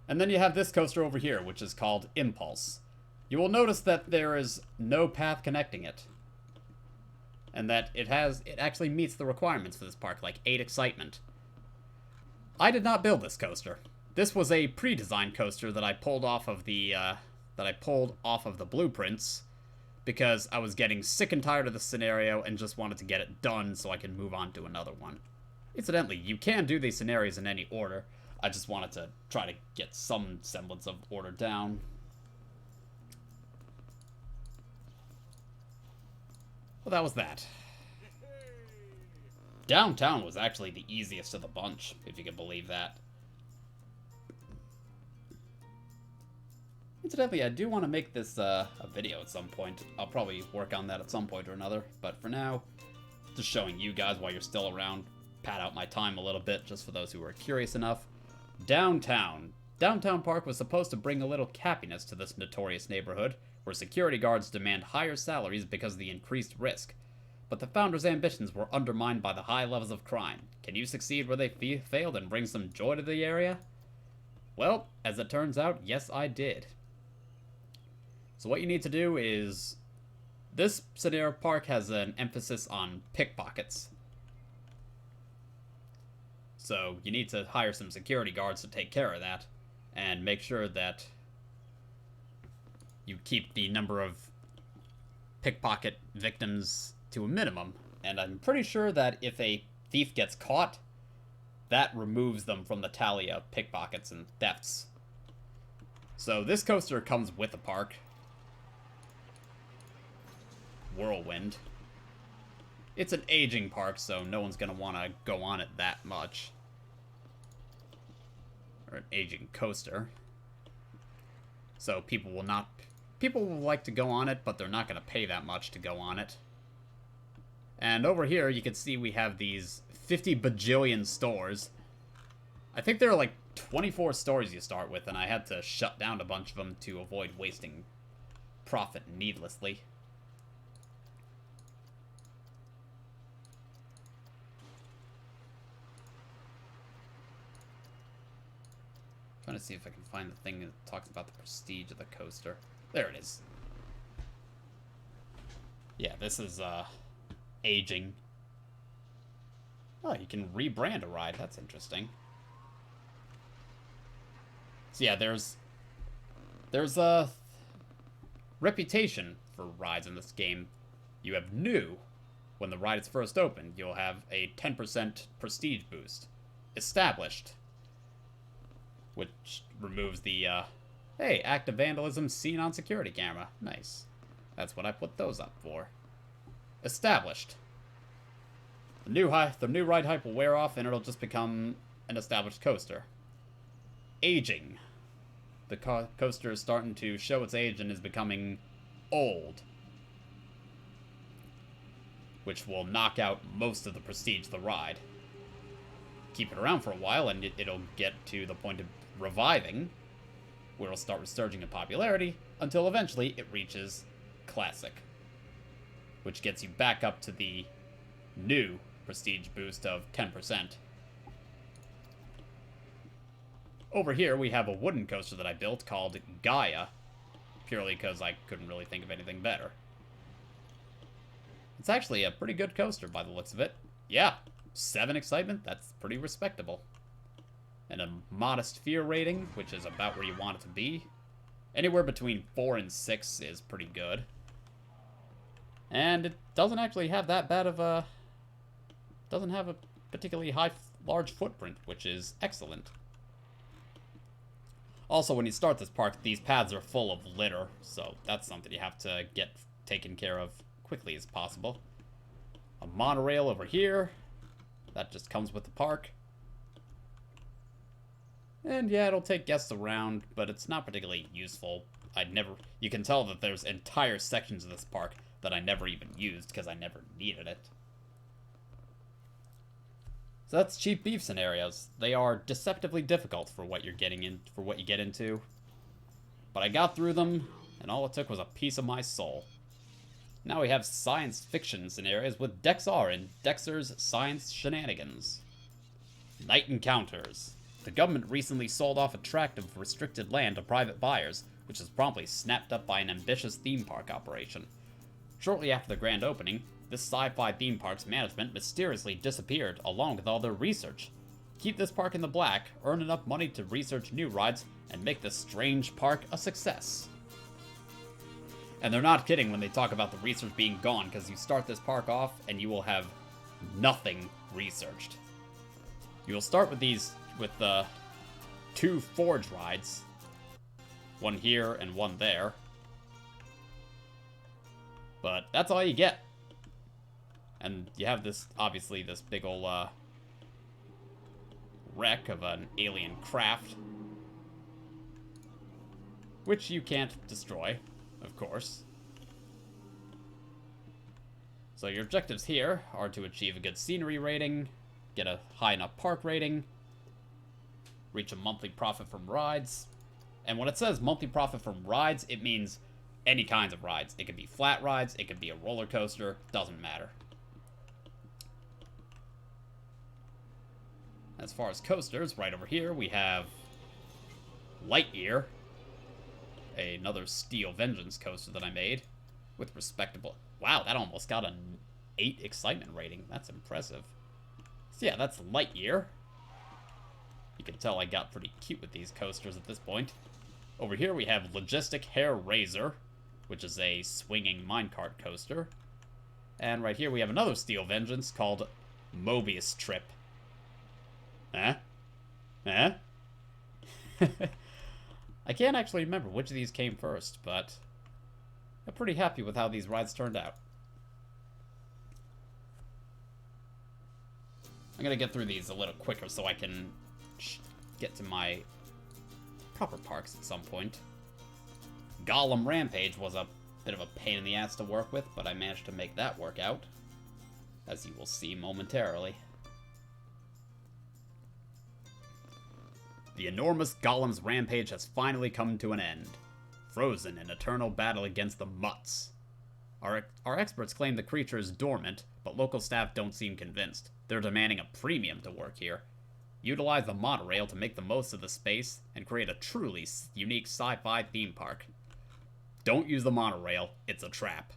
[SPEAKER 1] And then you have this coaster over here, which is called Impulse. You will notice that there is no path connecting it. And that it actually meets the requirements for this park, like 8 excitement. I did not build this coaster. This was a pre-designed coaster that I pulled off of the blueprints because I was getting sick and tired of the scenario and just wanted to get it done so I can move on to another one. Incidentally, you can do these scenarios in any order. I just wanted to try to get some semblance of order down. Well, that was that. Downtown was actually the easiest of the bunch, if you can believe that. Incidentally, I do want to make this a video at some point. I'll probably work on that at some point or another, but for now, just showing you guys while you're still around, pad out my time a little bit, just for those who are curious enough. Downtown. Downtown Park was supposed to bring a little cappiness to this notorious neighborhood, where security guards demand higher salaries because of the increased risk. But the founders' ambitions were undermined by the high levels of crime. Can you succeed where they failed and bring some joy to the area? Well, as it turns out, yes I did. So what you need to do is... This scenario park has an emphasis on pickpockets. So you need to hire some security guards to take care of that. And make sure that you keep the number of pickpocket victims to a minimum. And I'm pretty sure that if a thief gets caught, that removes them from the tally of pickpockets and thefts. So this coaster comes with the park. Whirlwind. It's an aging park, so no one's going to want to go on it that much. Or an aging coaster. So people will like to go on it, but they're not going to pay that much to go on it. And over here, you can see we have these 50 bajillion stores. I think there are like 24 stores you start with, and I had to shut down a bunch of them to avoid wasting profit needlessly. Trying to see if I can find the thing that talks about the prestige of the coaster. There it is. Yeah, this is aging. Oh, you can rebrand a ride. That's interesting. So yeah, there's a reputation for rides in this game. You have new. When the ride is first opened, you'll have a 10% prestige boost. Established, which removes the, hey, act of vandalism seen on security camera. Nice. That's what I put those up for. Established. The new ride hype will wear off and it'll just become an established coaster. Aging. The coaster is starting to show its age and is becoming old. Which will knock out most of the prestige of the ride. Keep it around for a while and it'll get to the point of reviving, where it'll start resurging in popularity, until eventually it reaches classic, which gets you back up to the new prestige boost of 10%. Over here we have a wooden coaster that I built called Gaia, purely because I couldn't really think of anything better. It's actually a pretty good coaster by the looks of it. Yeah, 7 excitement, that's pretty respectable. And a modest fear rating, which is about where you want it to be. Anywhere between 4 and 6 is pretty good. And it doesn't actually have that bad of a... doesn't have a particularly large footprint, which is excellent. Also, when you start this park, these paths are full of litter, so that's something you have to get taken care of quickly as possible. A monorail over here. That just comes with the park. And yeah, it'll take guests around, but it's not particularly useful. You can tell that there's entire sections of this park that I never even used because I never needed it. So that's cheap beef scenarios. They are deceptively difficult for what you're getting in, for what you get into. But I got through them, and all it took was a piece of my soul. Now we have science fiction scenarios with Dexar and Dexter's Science Shenanigans. Night Encounters. The government recently sold off a tract of restricted land to private buyers, which was promptly snapped up by an ambitious theme park operation. Shortly after the grand opening, this sci-fi theme park's management mysteriously disappeared along with all their research. Keep this park in the black, earn enough money to research new rides, and make this strange park a success. And they're not kidding when they talk about the research being gone, because you start this park off and you will have nothing researched. You will start with the 2 forge rides, one here and one there. But that's all you get. And you have this, obviously, this big ol' wreck of an alien craft, which you can't destroy, of course. So your objectives here are to achieve a good scenery rating, get a high enough park rating, reach a monthly profit from rides. And when it says monthly profit from rides, it means any kinds of rides. It could be flat rides, it could be a roller coaster, doesn't matter. As far as coasters, right over here we have Lightyear, another Steel Vengeance coaster that I made with respectable... Wow, that almost got an 8 excitement rating. That's impressive. So yeah, that's Lightyear. You can tell I got pretty cute with these coasters at this point. Over here we have Logistic Hair Razor, which is a swinging minecart coaster. And right here we have another Steel Vengeance called Mobius Trip. Huh? Huh? I can't actually remember which of these came first, but I'm pretty happy with how these rides turned out. I'm gonna get through these a little quicker so I can get to my proper parks at some point. Golem Rampage was a bit of a pain in the ass to work with, but I managed to make that work out, as you will see momentarily. The enormous Golem's rampage has finally come to an end, frozen in eternal battle against the Mutts. Our experts claim the creature is dormant, but local staff don't seem convinced. They're demanding a premium to work here. Utilize the monorail to make the most of the space and create a truly unique sci-fi theme park. Don't use the monorail, it's a trap.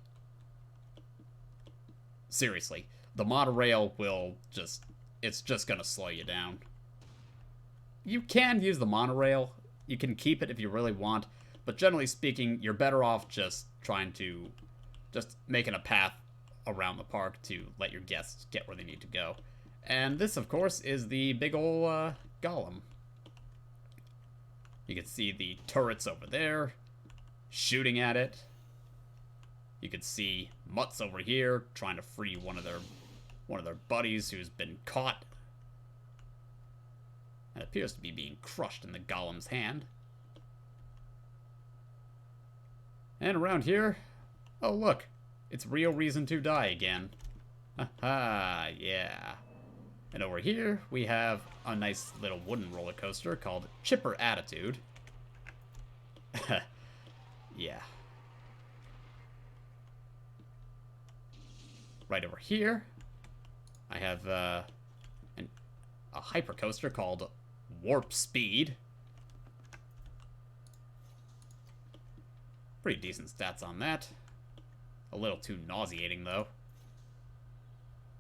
[SPEAKER 1] Seriously, the monorail it's just gonna slow you down. You can use the monorail, you can keep it if you really want, but generally speaking, you're better off just making a path around the park to let your guests get where they need to go. And this, of course, is the big ol' golem. You can see the turrets over there, shooting at it. You can see Mutts over here, trying to free one of their buddies who's been caught. And appears to be being crushed in the golem's hand. And around here, oh look, it's Real Reason to Die again. Haha, yeah. And over here, we have a nice little wooden roller coaster called Chipper Attitude. Yeah. Right over here, I have a hyper coaster called Warp Speed. Pretty decent stats on that. A little too nauseating, though.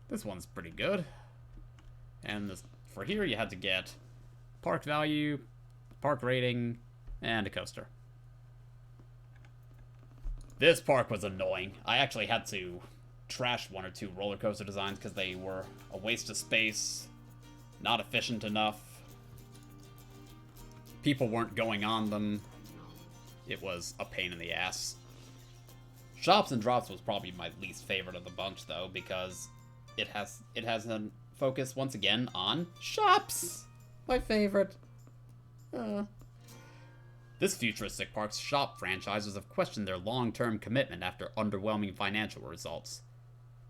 [SPEAKER 1] This one's pretty good. And for here, you had to get park value, park rating, and a coaster. This park was annoying. I actually had to trash 1 or 2 roller coaster designs because they were a waste of space, not efficient enough. People weren't going on them. It was a pain in the ass. Shops and Drops was probably my least favorite of the bunch, though, because it has a focus once again on shops. My favorite. This futuristic park's shop franchises have questioned their long-term commitment after underwhelming financial results.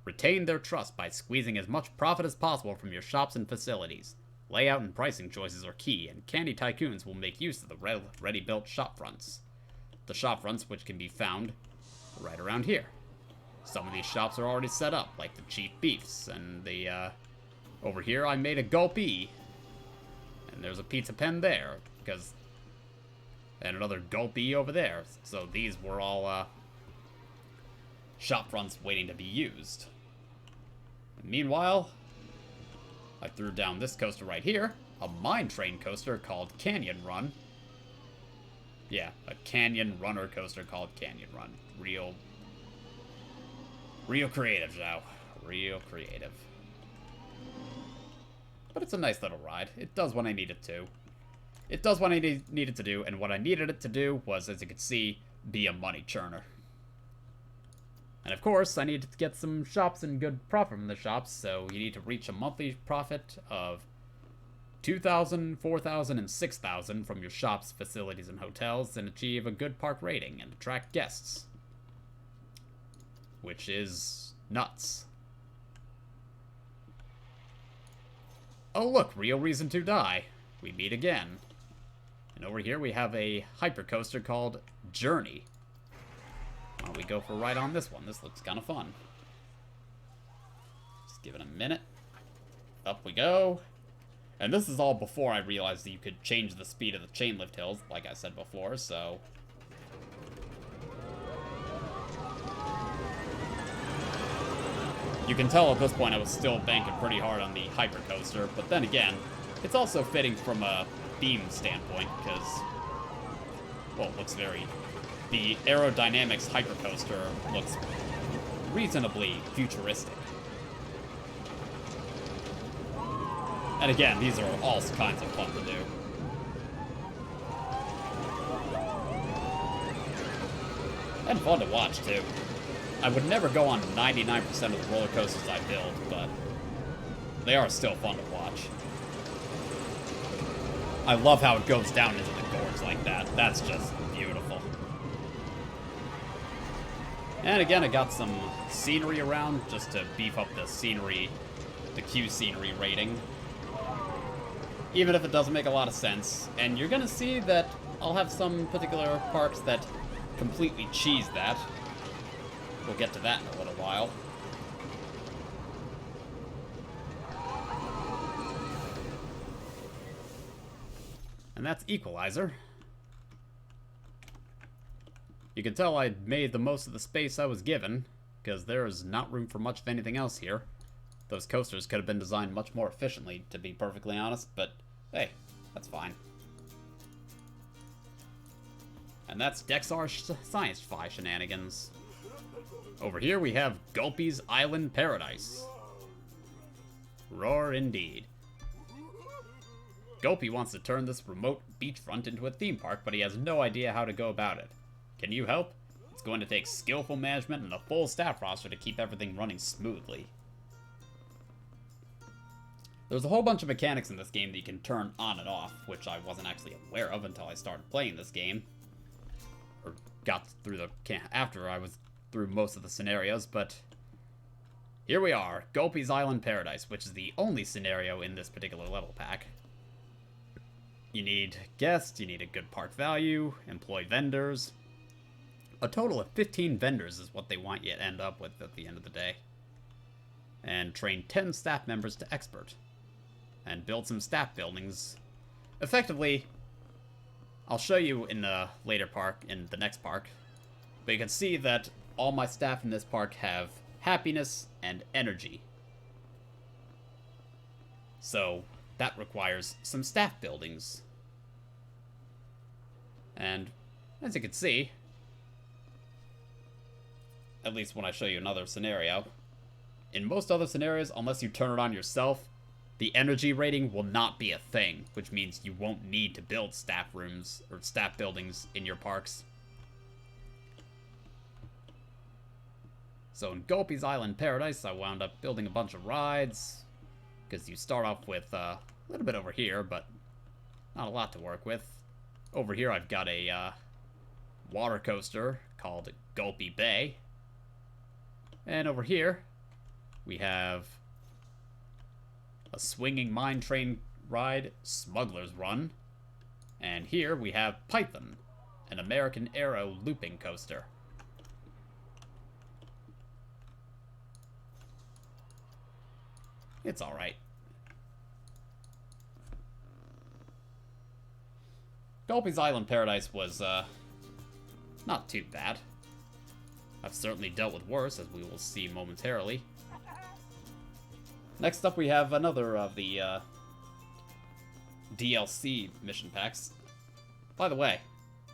[SPEAKER 1] Retain their trust by squeezing as much profit as possible from your shops and facilities. Layout and pricing choices are key, and Candy Tycoons will make use of the ready-built shop fronts. The shop fronts, which can be found right around here. Some of these shops are already set up, like the Cheap Beefs, and the, over here I made a Gulpy. And there's a Pizza Pen there, because... and another Gulpy over there. So these were all, shop fronts waiting to be used. And meanwhile, I threw down this coaster right here, a mine train coaster called Canyon Run. Yeah, a canyon runner coaster called Canyon Run. Real creative now. Real creative. But it's a nice little ride. It does what I need it to. It does what I need it to do, and what I needed it to do was, as you can see, be a money churner. And of course, I needed to get some shops and good profit from the shops, so you need to reach a monthly profit of 2,000, 4,000, and 6,000 from your shops, facilities, and hotels, and achieve a good park rating and attract guests. Which is nuts. Oh look, real reason to die. We meet again. And over here we have a hypercoaster called Journey. Why don't we go for a ride on this one? This looks kind of fun. Just give it a minute. Up we go. And this is all before I realized that you could change the speed of the chain lift hills, like I said before, so... you can tell at this point I was still banking pretty hard on the hypercoaster, but then again, it's also fitting from a beam standpoint, because, well, it looks very... the aerodynamics hypercoaster looks reasonably futuristic. And again, these are all kinds of fun to do. And fun to watch, too. I would never go on 99% of the roller coasters I build, but they are still fun to watch. I love how it goes down into the gorge like that. That's just beautiful. And again, I got some scenery around just to beef up the scenery, the Q scenery rating. Even if it doesn't make a lot of sense. And you're gonna see that I'll have some particular parks that completely cheese that. We'll get to that in a little while. And that's Equalizer. You can tell I made the most of the space I was given, because there is not room for much of anything else here. Those coasters could have been designed much more efficiently, to be perfectly honest, but hey, that's fine. And that's Dexar Science Fi shenanigans. Over here we have Gulpy's Island Paradise. Roar indeed. Gulpy wants to turn this remote beachfront into a theme park, but he has no idea how to go about it. Can you help? It's going to take skillful management and a full staff roster to keep everything running smoothly. There's a whole bunch of mechanics in this game that you can turn on and off, which I wasn't actually aware of until I started playing this game. Or got through after I was through most of the scenarios, but here we are, Gulpy's Island Paradise, which is the only scenario in this particular level pack. You need guests, you need a good park value, employ vendors. A total of 15 vendors is what they want you to end up with at the end of the day. And train 10 staff members to expert. And build some staff buildings. Effectively, I'll show you in the later park, in the next park, but you can see that all my staff in this park have happiness and energy. So, that requires some staff buildings. And, as you can see, at least when I show you another scenario, in most other scenarios, unless you turn it on yourself, the energy rating will not be a thing, which means you won't need to build staff rooms or staff buildings in your parks. So in Gulpy's Island Paradise, I wound up building a bunch of rides, because you start off with a little bit over here, but not a lot to work with. Over here I've got a water coaster called Gulpy Bay. And over here we have a swinging mine train ride, Smuggler's Run. And here we have Python, an American Aero looping coaster. It's alright. Gulpy's Island Paradise was, not too bad. I've certainly dealt with worse, as we will see momentarily. Next up, we have another of the, DLC mission packs. By the way,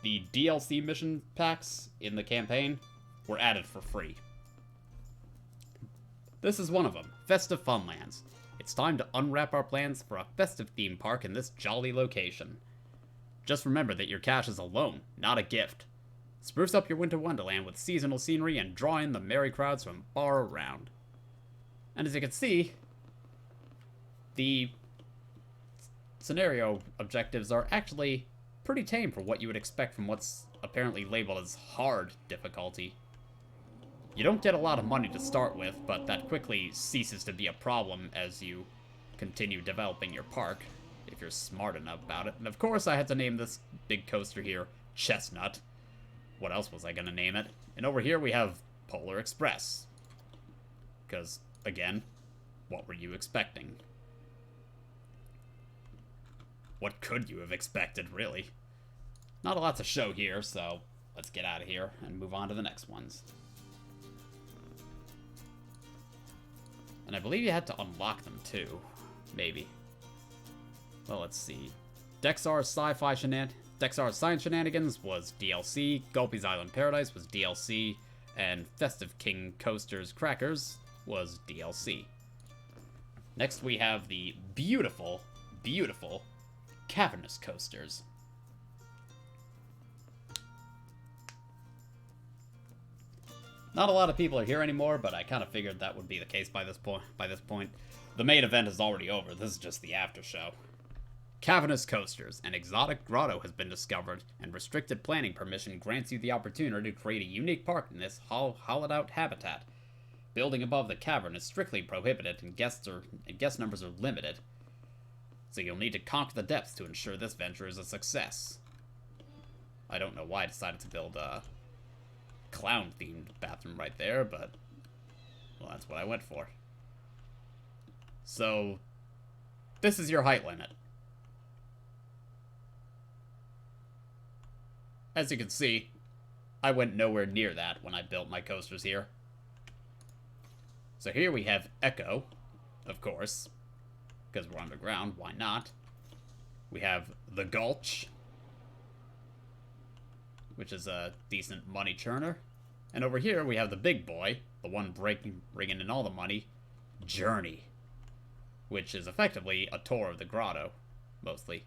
[SPEAKER 1] the DLC mission packs in the campaign were added for free. This is one of them, Festive Funlands. It's time to unwrap our plans for a festive theme park in this jolly location. Just remember that your cash is a loan, not a gift. Spruce up your winter wonderland with seasonal scenery and draw in the merry crowds from far around. And as you can see, the scenario objectives are actually pretty tame for what you would expect from what's apparently labeled as hard difficulty. You don't get a lot of money to start with, but that quickly ceases to be a problem as you continue developing your park, if you're smart enough about it. And of course I had to name this big coaster here Chestnut. What else was I gonna name it? And over here we have Polar Express. Because, again, what were you expecting? What could you have expected, really? Not a lot to show here, so let's get out of here and move on to the next ones. And I believe you had to unlock them, too. Maybe. Well, let's see. Dexar's Science Shenanigans was DLC, Gulpy's Island Paradise was DLC, and Festive King Coaster's Crackers was DLC. Next we have the beautiful, beautiful Cavernous Coasters. Not a lot of people are here anymore, but I kind of figured that would be the case by this point. The main event is already over. This is just the after show. Cavernous Coasters. An exotic grotto has been discovered, and restricted planning permission grants you the opportunity to create a unique park in this hollowed-out habitat. Building above the cavern is strictly prohibited, and guest numbers are limited. So you'll need to conquer the depths to ensure this venture is a success. I don't know why I decided to build a clown-themed bathroom right there, but, well, that's what I went for. So, this is your height limit. As you can see, I went nowhere near that when I built my coasters here. So here we have Echo, of course, because we're underground, why not? We have the Gulch, which is a decent money churner. And over here we have the big boy, the one bringing in all the money, Journey, which is effectively a tour of the grotto, mostly.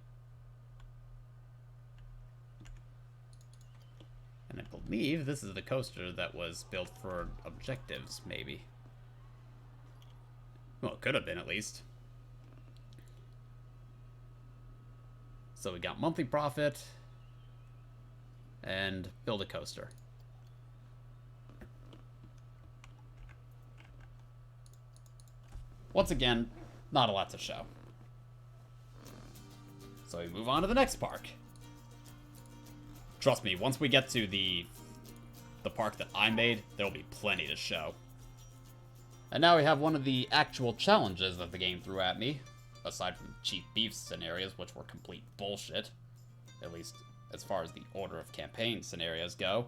[SPEAKER 1] And I believe this is the coaster that was built for objectives, maybe. Well, it could have been, at least. So we got monthly profit and build a coaster. Once again, not a lot to show. So we move on to the next park. Trust me, once we get to the park that I made, there'll be plenty to show. And now we have one of the actual challenges that the game threw at me, aside from cheap beef scenarios, which were complete bullshit, at least as far as the order of campaign scenarios go.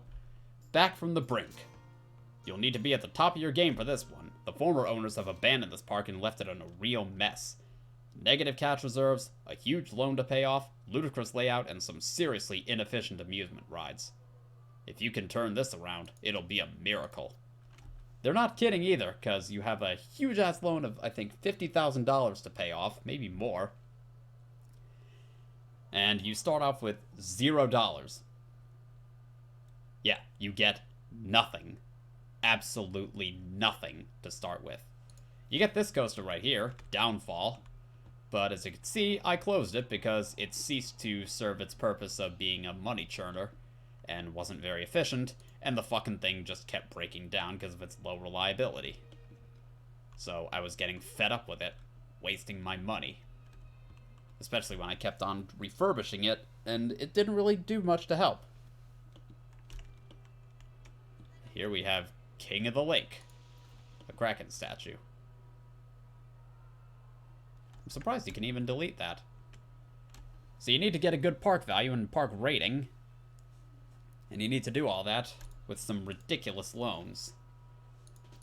[SPEAKER 1] Back from the brink. You'll need to be at the top of your game for this one. The former owners have abandoned this park and left it in a real mess. Negative cash reserves, a huge loan to pay off, ludicrous layout, and some seriously inefficient amusement rides. If you can turn this around, it'll be a miracle. They're not kidding either, because you have a huge-ass loan of, I think, $50,000 to pay off, maybe more. And you start off with $0. Yeah, you get nothing. Absolutely nothing to start with. You get this coaster right here, Downfall, But as you can see, I closed it because it ceased to serve its purpose of being a money churner and wasn't very efficient, and the fucking thing just kept breaking down because of its low reliability. So I was getting fed up with it, wasting my money. Especially when I kept on refurbishing it, and it didn't really do much to help. Here we have King of the Lake, a Kraken statue. I'm surprised you can even delete that. So you need to get a good park value and park rating. And you need to do all that with some ridiculous loans.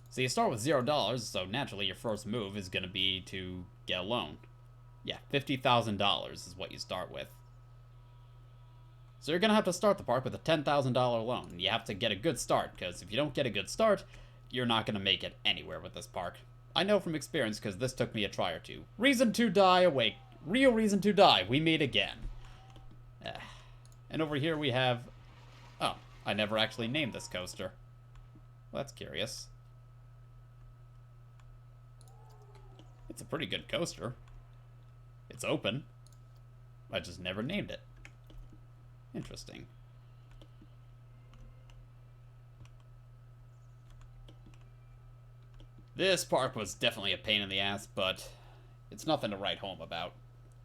[SPEAKER 1] So you start with $0, so naturally your first move is going to be to get a loan. Yeah, $50,000 is what you start with. So you're going to have to start the park with a $10,000 loan. You have to get a good start, because if you don't get a good start, you're not going to make it anywhere with this park. I know from experience, because this took me a try or two. Reason to die awake. Real reason to die. We meet again. And over here we have... Oh, I never actually named this coaster. Well, that's curious. It's a pretty good coaster. It's open. I just never named it. Interesting. This park was definitely a pain in the ass, but it's nothing to write home about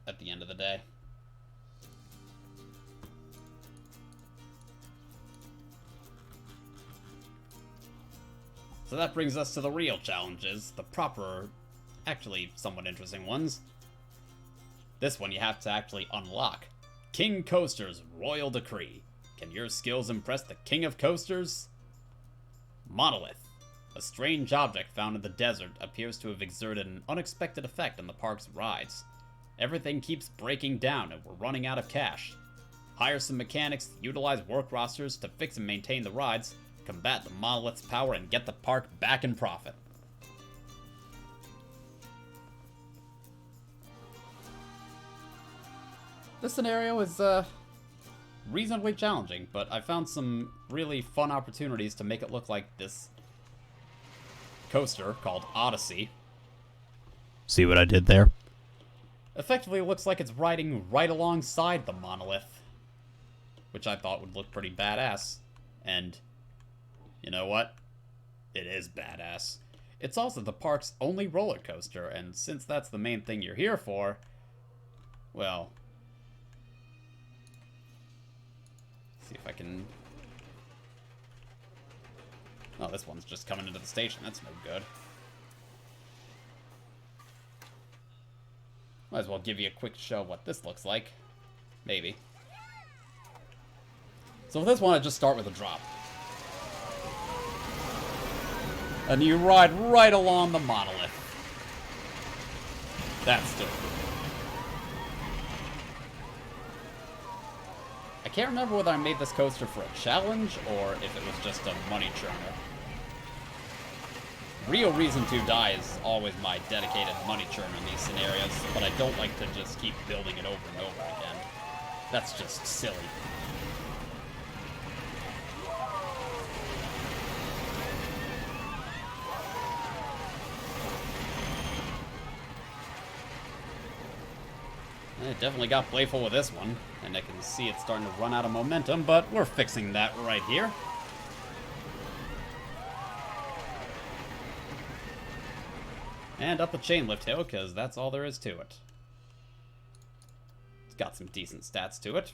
[SPEAKER 1] at the end of the day. So that brings us to the real challenges, the proper, actually somewhat interesting ones. This one you have to actually unlock. King Coaster's Royal Decree. Can your skills impress the King of Coasters? Monolith. A strange object found in the desert appears to have exerted an unexpected effect on the park's rides. Everything keeps breaking down and we're running out of cash. Hire some mechanics, utilize work rosters to fix and maintain the rides, combat the monolith's power, and get the park back in profit. This scenario is reasonably challenging, but I found some really fun opportunities to make it look like this coaster called Odyssey. See what I did there? Effectively looks like it's riding right alongside the monolith, which I thought would look pretty badass. And you know what? It is badass. It's also the park's only roller coaster, and since that's the main thing you're here for, well, see if I can... Oh, this one's just coming into the station. That's no good. Might as well give you a quick show of what this looks like. Maybe. So with this one, I just start with a drop. And you ride right along the monolith. That's still cool. I can't remember whether I made this coaster for a challenge or if it was just a money churner. Real reason to die is always my dedicated money churner in these scenarios, but I don't like to just keep building it over and over again. That's just silly. I definitely got playful with this one, and I can see it's starting to run out of momentum, but we're fixing that right here. And up a chain lift hill, because that's all there is to it. It's got some decent stats to it.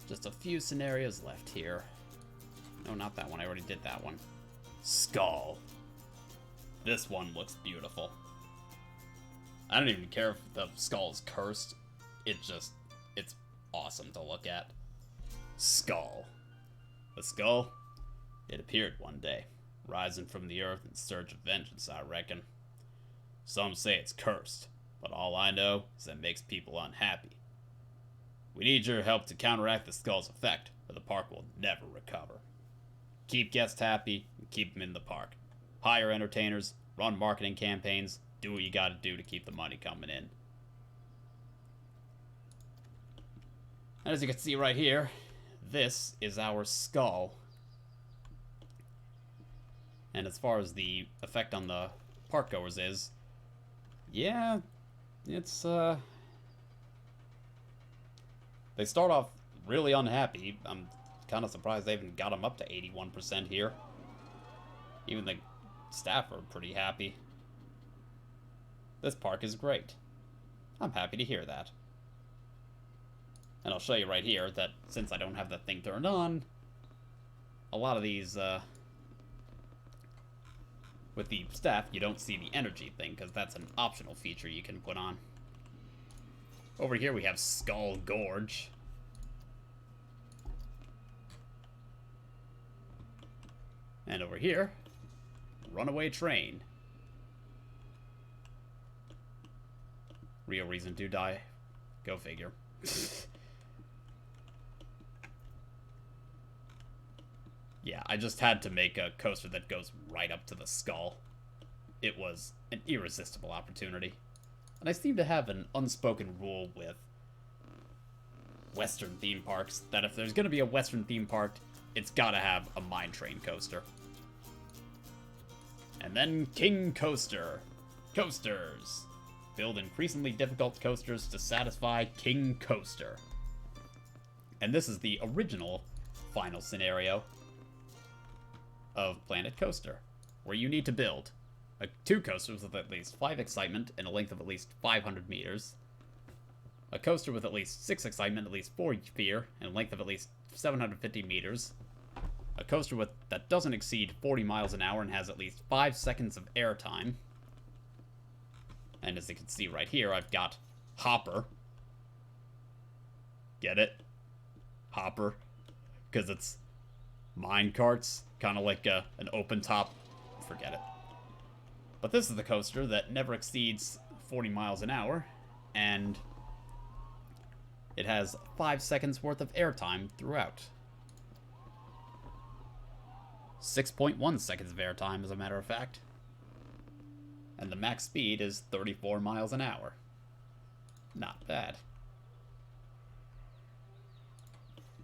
[SPEAKER 1] Just a few scenarios left here. No, not that one. I already did that one. Skull. This one looks beautiful. I don't even care if the skull is cursed. It's awesome to look at. Skull. The skull? It appeared one day, rising from the earth in search of vengeance, I reckon. Some say it's cursed, but all I know is that it makes people unhappy. We need your help to counteract the skull's effect, or the park will never recover. Keep guests happy, and keep them in the park. Hire entertainers, run marketing campaigns, do what you gotta do to keep the money coming in. And as you can see right here, this is our skull. And as far as the effect on the park goers is, yeah, it's, they start off really unhappy. I'm kind of surprised they even got them up to 81% here. Even the staff are pretty happy. This park is great. I'm happy to hear that. And I'll show you right here that since I don't have that thing turned on, a lot of these, with the staff, you don't see the energy thing, because that's an optional feature you can put on. Over here we have Skull Gorge. And over here, Runaway Train. Real reason to die. Go figure. Yeah, I just had to make a coaster that goes right up to the skull. It was an irresistible opportunity. And I seem to have an unspoken rule with Western theme parks that if there's going to be a Western theme park, it's gotta have a mine train coaster. And then King Coaster. Coasters. Build increasingly difficult coasters to satisfy King Coaster. And this is the original final scenario of Planet Coaster, where you need to build 2 coasters with at least 5 excitement and a length of at least 500 meters, a coaster with at least 6 excitement, at least 4 fear, and a length of at least 750 meters, a coaster that doesn't exceed 40 miles an hour and has at least 5 seconds of airtime. And as you can see right here, I've got Hopper. Get it? Hopper. Because it's mine carts, kind of like an open top. Forget it. But this is the coaster that never exceeds 40 miles an hour, and it has 5 seconds worth of airtime throughout. 6.1 seconds of airtime, as a matter of fact. And the max speed is 34 miles an hour. Not bad.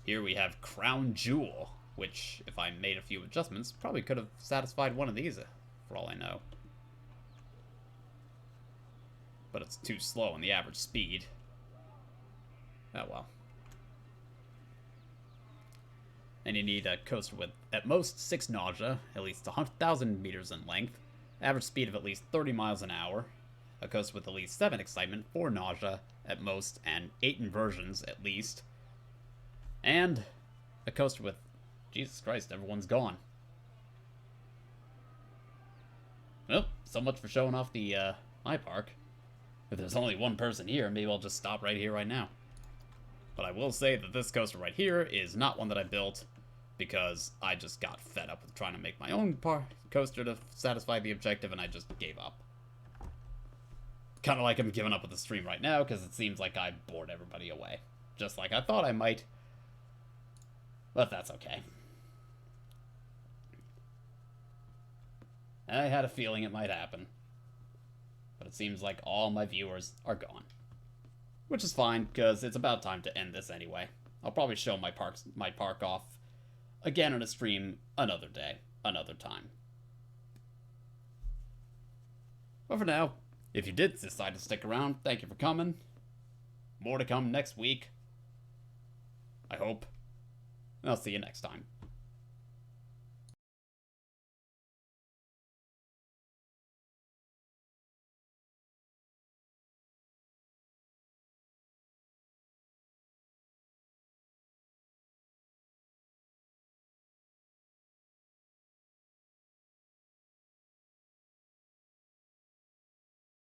[SPEAKER 1] Here we have Crown Jewel, which, if I made a few adjustments, probably could have satisfied one of these, for all I know. But it's too slow on the average speed. Oh well. And you need a coaster with, at most, 6 nausea, at least 100,000 meters in length, average speed of at least 30 miles an hour, a coaster with at least 7 excitement, 4 nausea at most, and 8 inversions at least, and a coaster with, Jesus Christ, everyone's gone. Well, so much for showing off the, my park. If there's only one person here, maybe I'll just stop right here right now. But I will say that this coaster right here is not one that I built because I just got fed up with trying to make my own coaster to satisfy the objective, and I just gave up. Kind of like I'm giving up with the stream right now because it seems like I bored everybody away. Just like I thought I might. But that's okay. I had a feeling it might happen. But it seems like all my viewers are gone. Which is fine, because it's about time to end this anyway. I'll probably show my park off again on a stream another day, another time. But for now, if you did decide to stick around, thank you for coming. More to come next week. I hope. I'll see you next time.